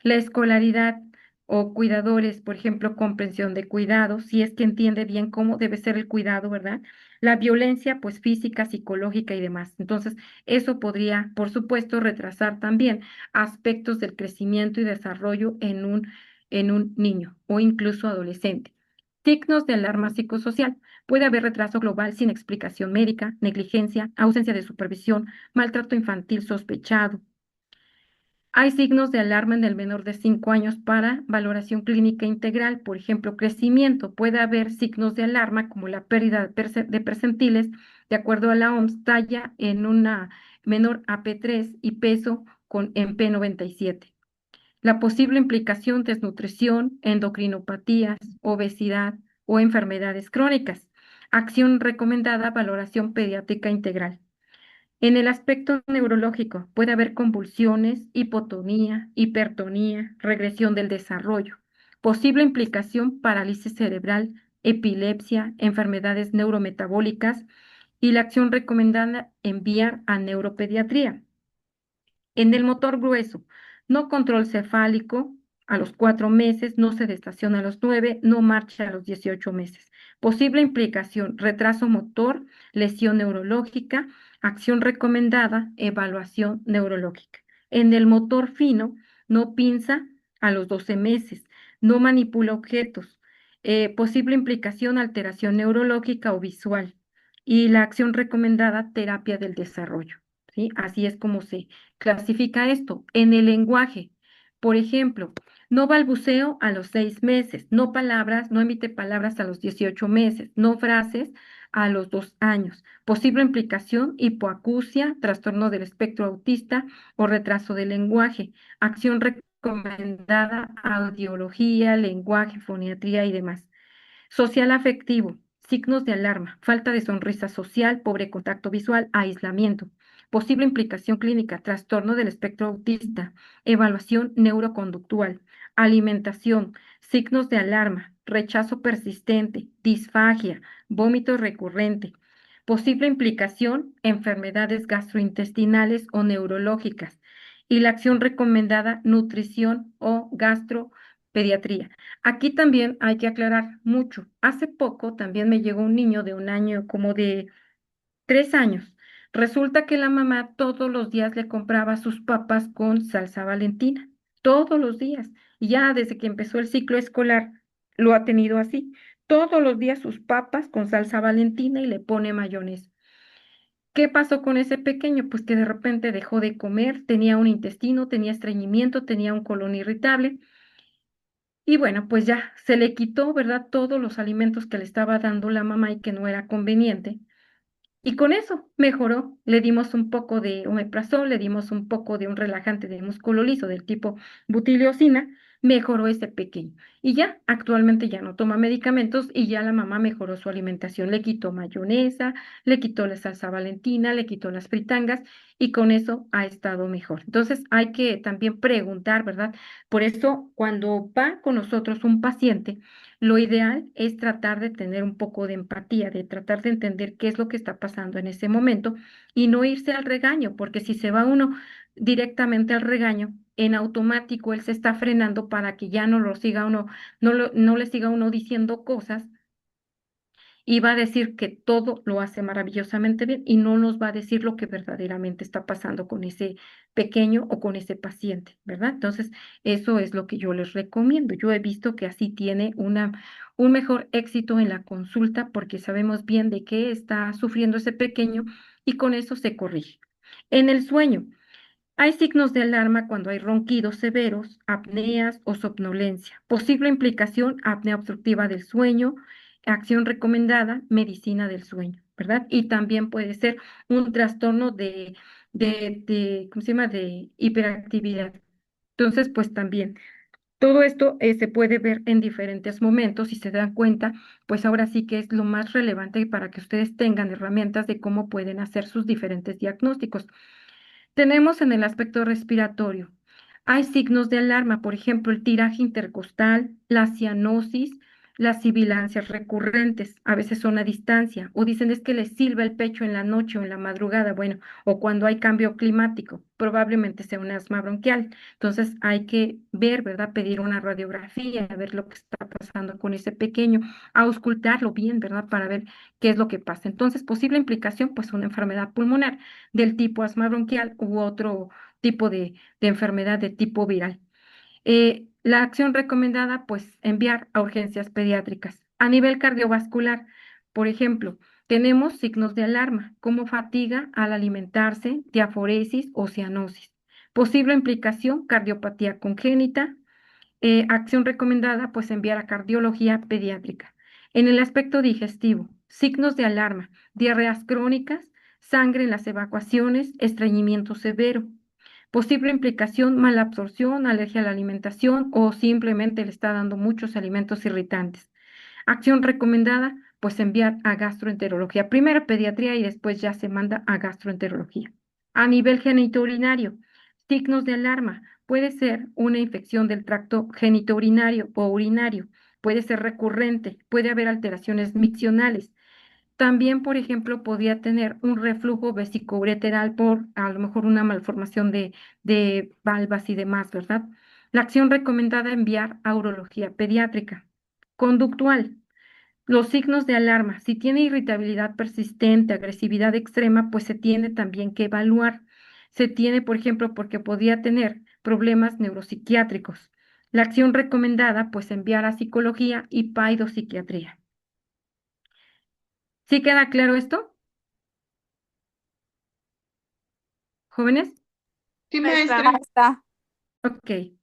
La escolaridad o cuidadores, por ejemplo, comprensión de cuidado, si es que entiende bien cómo debe ser el cuidado, ¿verdad? La violencia, pues física, psicológica y demás. Entonces, eso podría, por supuesto, retrasar también aspectos del crecimiento y desarrollo en un niño o incluso adolescente. Signos de alarma psicosocial. Puede haber retraso global sin explicación médica, negligencia, ausencia de supervisión, maltrato infantil sospechado. Hay signos de alarma en el menor de 5 años para valoración clínica integral, por ejemplo, crecimiento. Puede haber signos de alarma como la pérdida de percentiles, de acuerdo a la OMS, talla en una menor AP3 y peso en P97. La posible implicación, desnutrición, endocrinopatías, obesidad o enfermedades crónicas. Acción recomendada, valoración pediátrica integral. En el aspecto neurológico puede haber convulsiones, hipotonía, hipertonía, regresión del desarrollo, posible implicación, parálisis cerebral, epilepsia, enfermedades neurometabólicas y la acción recomendada, enviar a neuropediatría. En el motor grueso, no control cefálico a los 4 meses, no se gestación a los 9, no marcha a los 18 meses. Posible implicación, retraso motor, lesión neurológica, acción recomendada, evaluación neurológica. En el motor fino, no pinza a los 12 meses, no manipula objetos. Posible implicación, alteración neurológica o visual. Y la acción recomendada, terapia del desarrollo. ¿Sí? Así es como se clasifica esto. En el lenguaje, por ejemplo, no balbuceo a los 6 meses, no palabras, no emite palabras a los 18 meses, no frases a los 2 años. Posible implicación, hipoacusia, trastorno del espectro autista o retraso del lenguaje. Acción recomendada, audiología, lenguaje, foniatría y demás. Social afectivo, signos de alarma, falta de sonrisa social, pobre contacto visual, aislamiento. Posible implicación clínica, trastorno del espectro autista, evaluación neuroconductual, alimentación, signos de alarma, rechazo persistente, disfagia, vómito recurrente. Posible implicación, enfermedades gastrointestinales o neurológicas. Y la acción recomendada, nutrición o gastropediatría. Aquí también hay que aclarar mucho. Hace poco también me llegó un niño de un año, como de 3 años. Resulta que la mamá todos los días le compraba sus papas con salsa Valentina, todos los días. Y ya desde que empezó el ciclo escolar lo ha tenido así. Todos los días sus papas con salsa Valentina y le pone mayonesa. ¿Qué pasó con ese pequeño? Pues que de repente dejó de comer, tenía un intestino, tenía estreñimiento, tenía un colon irritable. Y bueno, pues ya se le quitó, ¿verdad? Todos los alimentos que le estaba dando la mamá y que no era conveniente. Y con eso mejoró. Le dimos un poco de omeprazol, le dimos un poco de un relajante de músculo liso del tipo butiliocina, mejoró ese pequeño. Y ya actualmente ya no toma medicamentos y ya la mamá mejoró su alimentación. Le quitó mayonesa, le quitó la salsa Valentina, le quitó las fritangas y con eso ha estado mejor. Entonces hay que también preguntar, ¿verdad? Por eso cuando va con nosotros un paciente, lo ideal es tratar de tener un poco de empatía, de tratar de entender qué es lo que está pasando en ese momento y no irse al regaño, porque si se va uno directamente al regaño, en automático él se está frenando para que ya no lo siga uno, no le siga uno diciendo cosas y va a decir que todo lo hace maravillosamente bien y no nos va a decir lo que verdaderamente está pasando con ese pequeño o con ese paciente, ¿verdad? Entonces, eso es lo que yo les recomiendo. Yo he visto que así tiene un mejor éxito en la consulta porque sabemos bien de qué está sufriendo ese pequeño y con eso se corrige. En el sueño. Hay signos de alarma cuando hay ronquidos severos, apneas o somnolencia. Posible implicación, apnea obstructiva del sueño, acción recomendada, medicina del sueño, ¿verdad? Y también puede ser un trastorno ¿cómo se llama? De hiperactividad. Entonces, pues también todo esto se puede ver en diferentes momentos y se dan cuenta, pues ahora sí que es lo más relevante para que ustedes tengan herramientas de cómo pueden hacer sus diferentes diagnósticos. Tenemos en el aspecto respiratorio. Hay signos de alarma, por ejemplo, el tiraje intercostal, la cianosis, las sibilancias recurrentes, a veces son a distancia, o dicen es que les silba el pecho en la noche o en la madrugada, bueno, o cuando hay cambio climático, probablemente sea un asma bronquial. Entonces hay que ver, ¿verdad? Pedir una radiografía, ver lo que está pasando con ese pequeño, auscultarlo bien, ¿verdad? Para ver qué es lo que pasa. Entonces, posible implicación, pues una enfermedad pulmonar del tipo asma bronquial u otro tipo de enfermedad de tipo viral. La acción recomendada, pues enviar a urgencias pediátricas. A nivel cardiovascular, por ejemplo, tenemos signos de alarma como fatiga al alimentarse, diaforesis o cianosis. Posible implicación, cardiopatía congénita. Acción recomendada, pues enviar a cardiología pediátrica. En el aspecto digestivo, signos de alarma, diarreas crónicas, sangre en las evacuaciones, estreñimiento severo. Posible implicación, mala absorción, alergia a la alimentación o simplemente le está dando muchos alimentos irritantes. Acción recomendada, pues enviar a gastroenterología. Primero pediatría y después ya se manda a gastroenterología. A nivel genitourinario, signos de alarma. Puede ser una infección del tracto genitourinario o urinario. Puede ser recurrente. Puede haber alteraciones miccionales. También, por ejemplo, podría tener un reflujo vesicoureteral por a lo mejor una malformación de valvas y demás, ¿verdad? La acción recomendada enviar a urología pediátrica. Conductual. Los signos de alarma, si tiene irritabilidad persistente, agresividad extrema, pues se tiene también que evaluar. Se tiene, por ejemplo, porque podría tener problemas neuropsiquiátricos. La acción recomendada, pues enviar a psicología y paidopsiquiatría. ¿Sí queda claro esto, jóvenes? Sí, Maestra. maestra. Ok.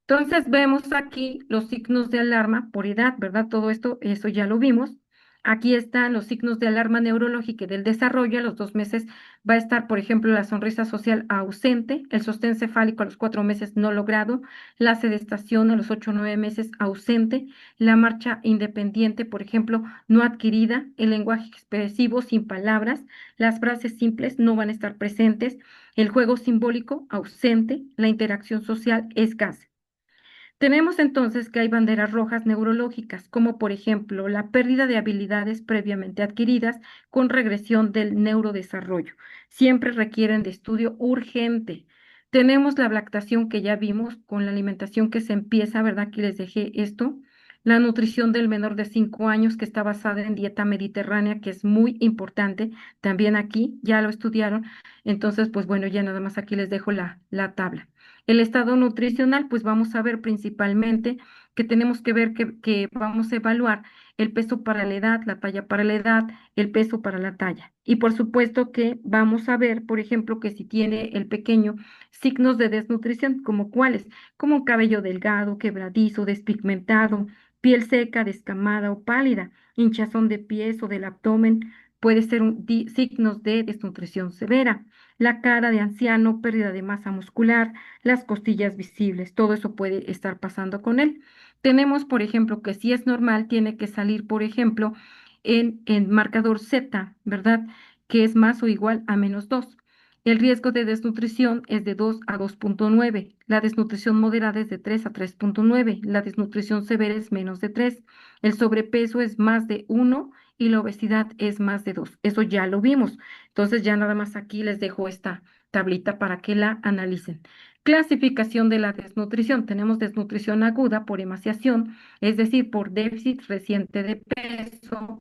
Entonces vemos aquí los signos de alarma por edad, ¿verdad? Todo esto, eso ya lo vimos. Aquí están los signos de alarma neurológica y del desarrollo. A los 2 meses va a estar, por ejemplo, la sonrisa social ausente, el sostén cefálico a los 4 meses no logrado, la sedestación a los 8 o 9 meses ausente, la marcha independiente, por ejemplo, no adquirida, el lenguaje expresivo sin palabras, las frases simples no van a estar presentes, el juego simbólico ausente, la interacción social escasa. Tenemos entonces que hay banderas rojas neurológicas, como por ejemplo la pérdida de habilidades previamente adquiridas con regresión del neurodesarrollo. Siempre requieren de estudio urgente. Tenemos la lactación que ya vimos con la alimentación que se empieza, ¿verdad? Aquí les dejé esto. La nutrición del menor de 5 años que está basada en dieta mediterránea, que es muy importante. También aquí ya lo estudiaron. Entonces, pues bueno, ya nada más aquí les dejo la tabla. El estado nutricional, pues vamos a ver principalmente que tenemos que ver que vamos a evaluar el peso para la edad, la talla para la edad, el peso para la talla. Y por supuesto que vamos a ver, por ejemplo, que si tiene el pequeño signos de desnutrición, como cuáles, como un cabello delgado, quebradizo, despigmentado, piel seca, descamada o pálida, hinchazón de pies o del abdomen, puede ser signos de desnutrición severa. La cara de anciano, pérdida de masa muscular, las costillas visibles, todo eso puede estar pasando con él. Tenemos, por ejemplo, que si es normal, tiene que salir, por ejemplo, en marcador Z, ¿verdad? Que es más o igual a -2. El riesgo de desnutrición es de 2 a 2,9. La desnutrición moderada es de 3 a 3,9. La desnutrición severa es menos de 3. El sobrepeso es más de 1 y la obesidad es más de 2. Eso ya lo vimos. Entonces ya nada más aquí les dejo esta tablita para que la analicen. Clasificación de la desnutrición. Tenemos desnutrición aguda por emaciación, es decir, por déficit reciente de peso.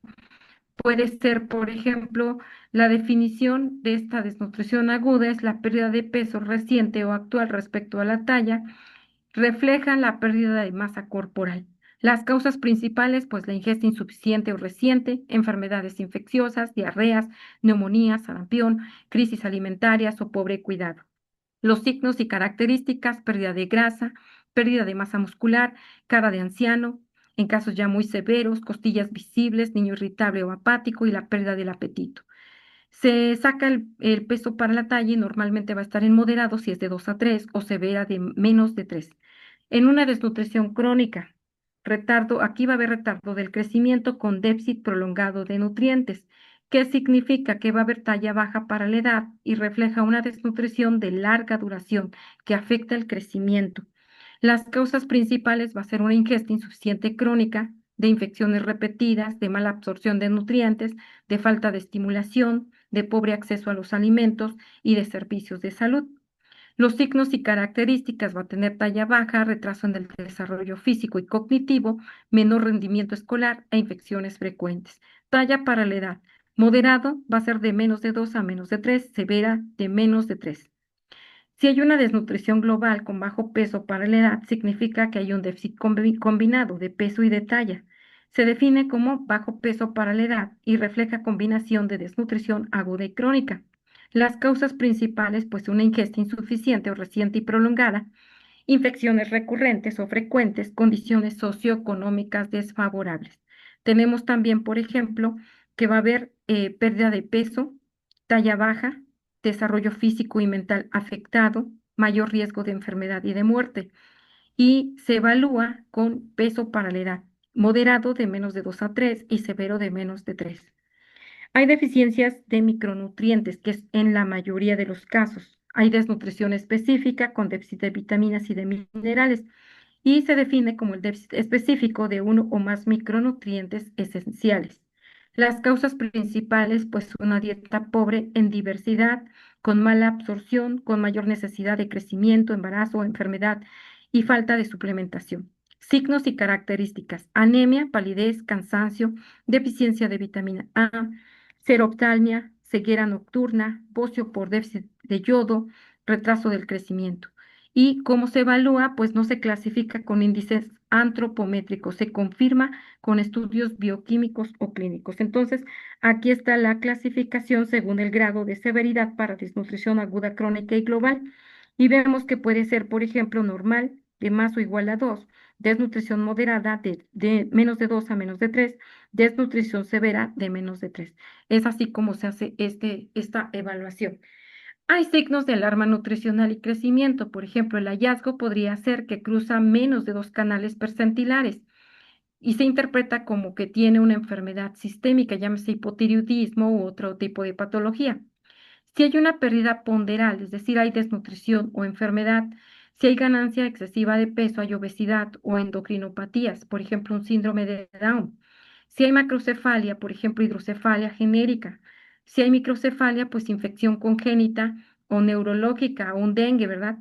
Puede ser, por ejemplo, la definición de esta desnutrición aguda es la pérdida de peso reciente o actual respecto a la talla, refleja la pérdida de masa corporal. Las causas principales, pues la ingesta insuficiente o reciente, enfermedades infecciosas, diarreas, neumonías, sarampión, crisis alimentarias o pobre cuidado. Los signos y características, pérdida de grasa, pérdida de masa muscular, cara de anciano, en casos ya muy severos, costillas visibles, niño irritable o apático y la pérdida del apetito. Se saca el peso para la talla y normalmente va a estar en moderado si es de 2 a 3 o severa de menos de 3. En una desnutrición crónica, retardo, aquí va a haber retardo del crecimiento con déficit prolongado de nutrientes. ¿Qué significa? Que va a haber talla baja para la edad y refleja una desnutrición de larga duración que afecta el crecimiento. Las causas principales va a ser una ingesta insuficiente crónica, de infecciones repetidas, de mala absorción de nutrientes, de falta de estimulación, de pobre acceso a los alimentos y de servicios de salud. Los signos y características va a tener talla baja, retraso en el desarrollo físico y cognitivo, menor rendimiento escolar e infecciones frecuentes. Talla para la edad. Moderado va a ser de menos de 2 a menos de 3, severa de menos de 3. Si hay una desnutrición global con bajo peso para la edad, significa que hay un déficit combinado de peso y de talla. Se define como bajo peso para la edad y refleja combinación de desnutrición aguda y crónica. Las causas principales, pues una ingesta insuficiente o reciente y prolongada, infecciones recurrentes o frecuentes, condiciones socioeconómicas desfavorables. Tenemos también, por ejemplo, que va a haber pérdida de peso, talla baja, desarrollo físico y mental afectado, mayor riesgo de enfermedad y de muerte. Y se evalúa con peso para la edad, moderado de menos de 2 a 3 y severo de menos de 3. Hay deficiencias de micronutrientes, que es en la mayoría de los casos. Hay desnutrición específica con déficit de vitaminas y de minerales y se define como el déficit específico de uno o más micronutrientes esenciales. Las causas principales, pues una dieta pobre en diversidad, con mala absorción, con mayor necesidad de crecimiento, embarazo, enfermedad y falta de suplementación. Signos y características: anemia, palidez, cansancio, deficiencia de vitamina A, seroftalmia, ceguera nocturna, bocio por déficit de yodo, retraso del crecimiento. ¿Y cómo se evalúa? Pues no se clasifica con índices antropométricos, se confirma con estudios bioquímicos o clínicos. Entonces, aquí está la clasificación según el grado de severidad para desnutrición aguda, crónica y global. Y vemos que puede ser, por ejemplo, normal, de más o igual a 2, desnutrición moderada de menos de 2 a menos de 3, desnutrición severa de menos de 3. Es así como se hace esta evaluación. Hay signos de alarma nutricional y crecimiento. Por ejemplo, el hallazgo podría ser que cruza menos de 2 canales percentilares y se interpreta como que tiene una enfermedad sistémica, llámese hipotiroidismo u otro tipo de patología. Si hay una pérdida ponderal, es decir, hay desnutrición o enfermedad, si hay ganancia excesiva de peso, hay obesidad o endocrinopatías, por ejemplo, un síndrome de Down. Si hay macrocefalia, por ejemplo, hidrocefalia genérica. Si hay microcefalia, pues infección congénita o neurológica o un dengue, ¿verdad?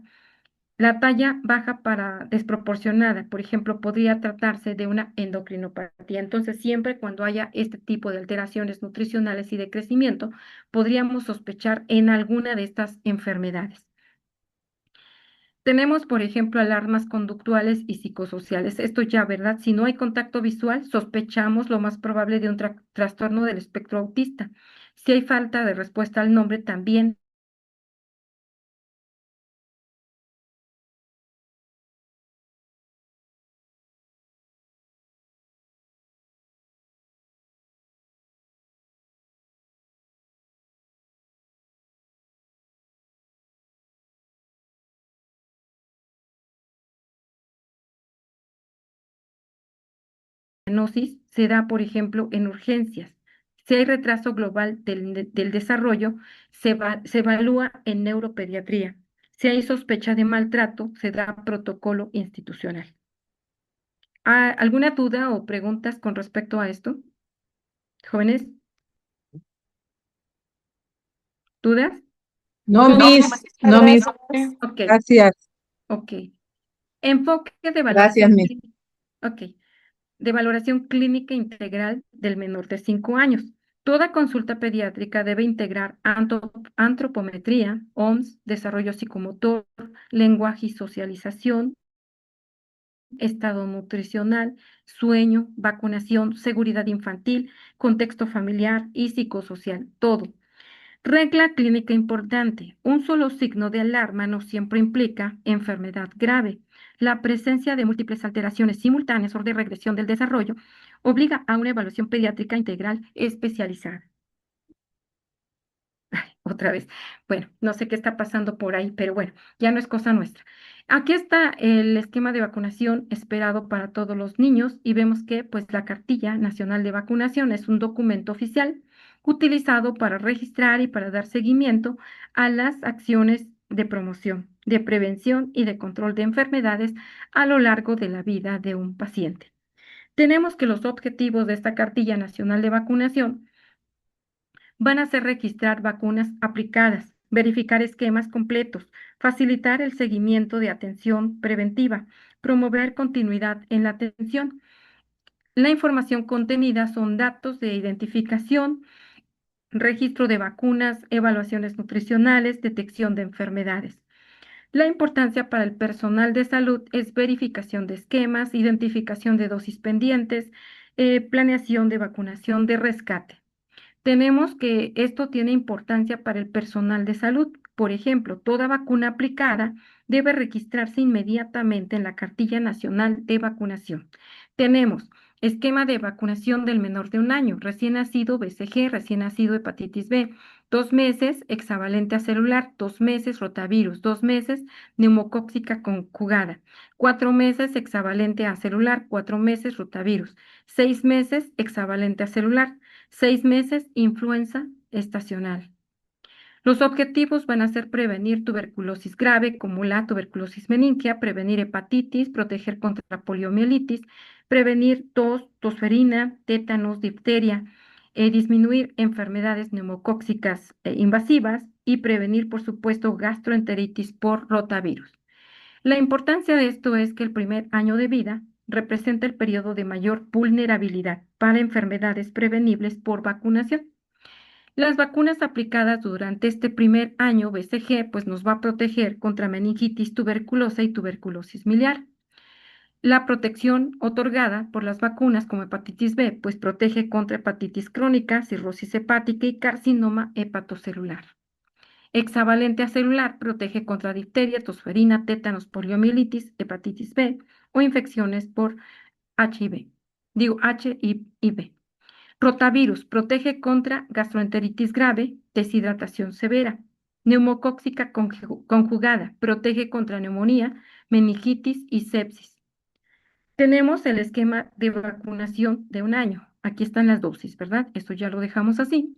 La talla baja para desproporcionada, por ejemplo, podría tratarse de una endocrinopatía. Entonces, siempre cuando haya este tipo de alteraciones nutricionales y de crecimiento, podríamos sospechar en alguna de estas enfermedades. Tenemos, por ejemplo, alarmas conductuales y psicosociales. Esto ya, ¿verdad? Si no hay contacto visual, sospechamos lo más probable de un trastorno del espectro autista. Si hay falta de respuesta al nombre, también se da, por ejemplo, en urgencias. Si hay retraso global del desarrollo, se evalúa en neuropediatría. Si hay sospecha de maltrato, se da protocolo institucional. ¿Alguna duda o preguntas con respecto a esto? Jóvenes, ¿dudas? No, No, Miss, no, Miss. gracias. Ok, Gracias, ok. Enfoque de gracias, valoración Miss. clínica. Ok. De valoración clínica integral del menor de 5 años. Toda consulta pediátrica debe integrar antropometría, OMS, desarrollo psicomotor, lenguaje y socialización, estado nutricional, sueño, vacunación, seguridad infantil, contexto familiar y psicosocial, todo. Regla clínica importante: un solo signo de alarma no siempre implica enfermedad grave. La presencia de múltiples alteraciones simultáneas o de regresión del desarrollo obliga a una evaluación pediátrica integral especializada. Otra vez. Bueno, no sé qué está pasando por ahí, pero bueno, ya no es cosa nuestra. Aquí está el esquema de vacunación esperado para todos los niños y vemos que pues la Cartilla Nacional de Vacunación es un documento oficial utilizado para registrar y para dar seguimiento a las acciones de promoción, de prevención y de control de enfermedades a lo largo de la vida de un paciente. Tenemos que los objetivos de esta Cartilla Nacional de Vacunación van a ser registrar vacunas aplicadas, verificar esquemas completos, facilitar el seguimiento de atención preventiva, promover continuidad en la atención. La información contenida son datos de identificación, registro de vacunas, evaluaciones nutricionales, detección de enfermedades. La importancia para el personal de salud es verificación de esquemas, identificación de dosis pendientes, planeación de vacunación de rescate. Tenemos que esto tiene importancia para el personal de salud. Por ejemplo, toda vacuna aplicada debe registrarse inmediatamente en la Cartilla Nacional de Vacunación. Tenemos esquema de vacunación del menor de 1 año, recién nacido BCG, recién nacido hepatitis B, 2 meses hexavalente acelular, 2 meses rotavirus, 2 meses neumocóxica conjugada, 4 meses hexavalente acelular, 4 meses rotavirus, 6 meses hexavalente acelular, 6 meses influenza estacional. Los objetivos van a ser prevenir tuberculosis grave como la tuberculosis meningia, prevenir hepatitis, proteger contra poliomielitis, prevenir tos, tosferina, tétanos, difteria, disminuir enfermedades neumocóxicas invasivas y prevenir, por supuesto, gastroenteritis por rotavirus. La importancia de esto es que el primer año de vida representa el periodo de mayor vulnerabilidad para enfermedades prevenibles por vacunación. Las vacunas aplicadas durante este primer año BCG pues nos va a proteger contra meningitis tuberculosa y tuberculosis miliar. La protección otorgada por las vacunas como hepatitis B pues protege contra hepatitis crónica, cirrosis hepática y carcinoma hepatocelular. Hexavalente acelular protege contra difteria, tosferina, tétanos, poliomielitis, hepatitis B o infecciones por HIV. Digo H y B. Rotavirus protege contra gastroenteritis grave, deshidratación severa. Neumocóxica conjugada protege contra neumonía, meningitis y sepsis. Tenemos el esquema de vacunación de 1 año. Aquí están las dosis, ¿verdad? Esto ya lo dejamos así.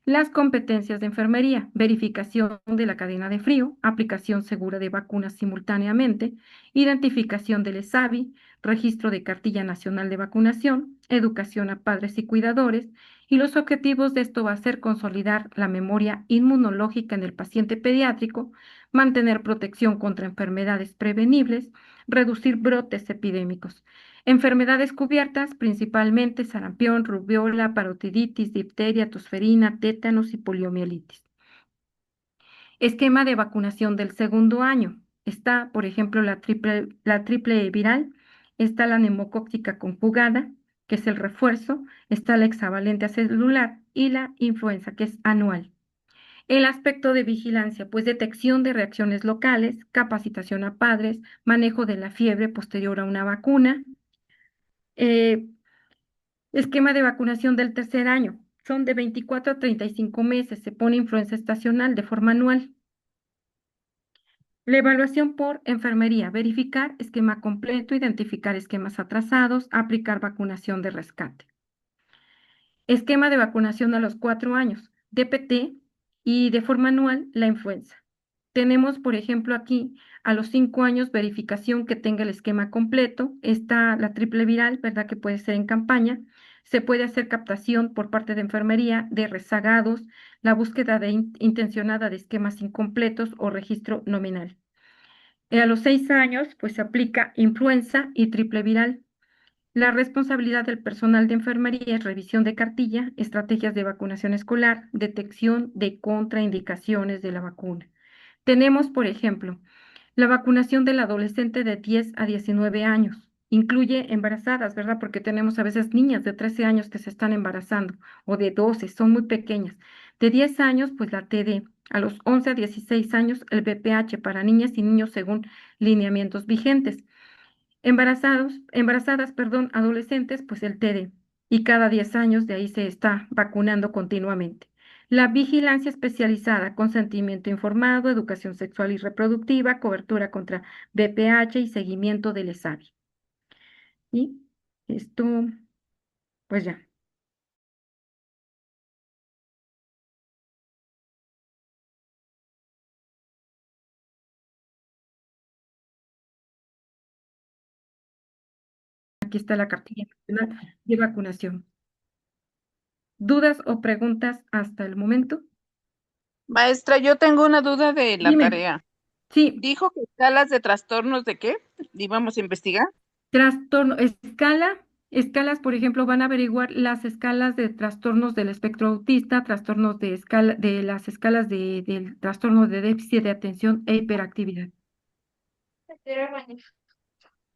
Las competencias de enfermería, verificación de la cadena de frío, aplicación segura de vacunas simultáneamente, identificación del ESAVI, registro de cartilla nacional de vacunación, educación a padres y cuidadores, y los objetivos de esto va a ser consolidar la memoria inmunológica en el paciente pediátrico, mantener protección contra enfermedades prevenibles, reducir brotes epidémicos. Enfermedades cubiertas, principalmente sarampión, rubiola, parotiditis, difteria, tosferina, tétanos y poliomielitis. Esquema de vacunación del segundo año. Está, por ejemplo, la triple viral, está la neumocóxica conjugada, que es el refuerzo, está la hexavalente celular y la influenza, que es anual. El aspecto de vigilancia, pues detección de reacciones locales, capacitación a padres, manejo de la fiebre posterior a una vacuna, eh, esquema de vacunación del tercer año. Son de 24 a 35 meses. Se pone influenza estacional de forma anual. La evaluación por enfermería. Verificar esquema completo, identificar esquemas atrasados, aplicar vacunación de rescate. Esquema de vacunación a los 4 años. DPT y de forma anual la influenza. Tenemos, por ejemplo, aquí a los 5 años verificación que tenga el esquema completo. Está la triple viral, ¿verdad? Que puede ser en campaña. Se puede hacer captación por parte de enfermería de rezagados, la búsqueda intencionada de esquemas incompletos o registro nominal. A los 6 años, pues se aplica influenza y triple viral. La responsabilidad del personal de enfermería es revisión de cartilla, estrategias de vacunación escolar, detección de contraindicaciones de la vacuna. Tenemos, por ejemplo, la vacunación del adolescente de 10 a 19 años. Incluye embarazadas, ¿verdad? Porque tenemos a veces niñas de 13 años que se están embarazando o de 12, son muy pequeñas. De 10 años, pues la TD. A los 11 a 16 años, el BPH para niñas y niños según lineamientos vigentes. Embarazadas, perdón, adolescentes, pues el TD. Y cada 10 años de ahí se está vacunando continuamente. La vigilancia especializada, consentimiento informado, educación sexual y reproductiva, cobertura contra BPH y seguimiento del ESAVI. Y esto, pues ya. Aquí está la cartilla nacional de vacunación. ¿Dudas o preguntas hasta el momento? Maestra, yo tengo una duda de la Dime. tarea. Sí, Dijo que escalas de trastornos de qué íbamos a investigar. trastorno, escala Escalas, por ejemplo, van a averiguar las escalas de trastornos del espectro autista, trastornos de escala, de las escalas del trastorno de déficit de atención e hiperactividad.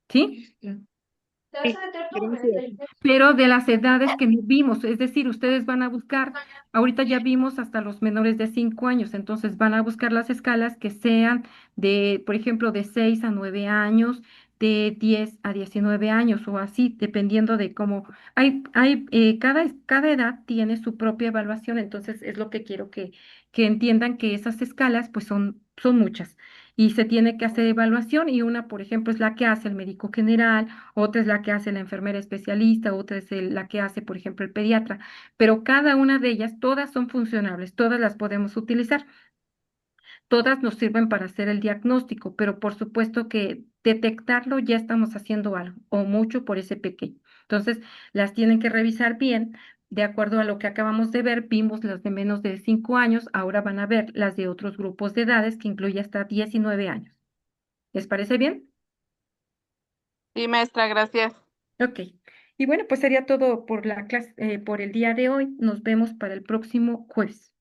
¿Sí? Sí, gracias. Pero de las edades que no vimos, es decir, ustedes van a buscar, ahorita ya vimos hasta los menores de 5 años, entonces van a buscar las escalas que sean de, por ejemplo, de 6 a 9 años, de 10 a 19 años o así, dependiendo de cómo, cada edad tiene su propia evaluación, entonces es lo que quiero que entiendan que esas escalas pues son muchas y se tiene que hacer evaluación y una, por ejemplo, es la que hace el médico general, otra es la que hace la enfermera especialista, otra es la que hace, por ejemplo, el pediatra, pero cada una de ellas, todas son funcionables, todas las podemos utilizar, todas nos sirven para hacer el diagnóstico, pero por supuesto que detectarlo ya estamos haciendo algo o mucho por ese pequeño. Entonces, las tienen que revisar bien. De acuerdo a lo que acabamos de ver, vimos las de menos de 5 años, ahora van a ver las de otros grupos de edades que incluye hasta 19 años. ¿Les parece bien? Sí, maestra, gracias. Ok. Y bueno, pues sería todo por la clase, por el día de hoy. Nos vemos para el próximo jueves.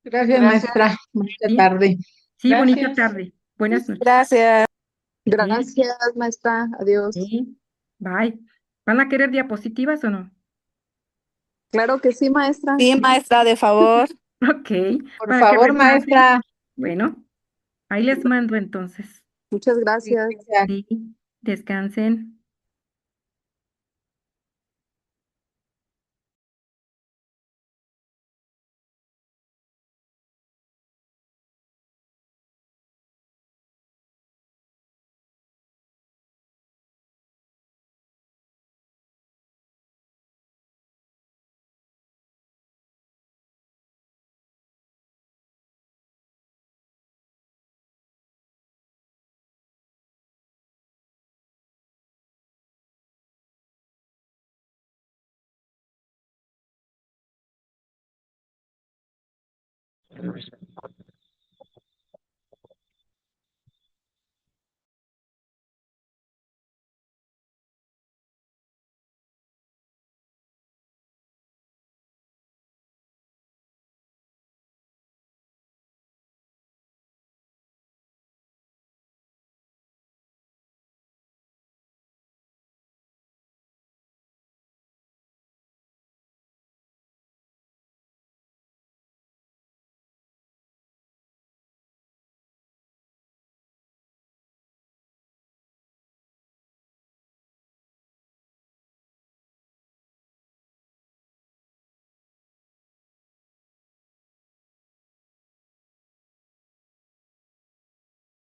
Gracias, Gracias. maestra. Bonita ¿Sí? tarde. Sí, bonita Gracias. tarde. Buenas noches. Gracias. Sí, Gracias, maestra. Adiós. sí. Bye. ¿Van a querer diapositivas o no? Claro que sí, maestra. Sí, maestra, de favor. Ok, Por para que favor, repasen. maestra. Bueno, ahí les mando entonces. Muchas gracias. Gracias. Sí, descansen.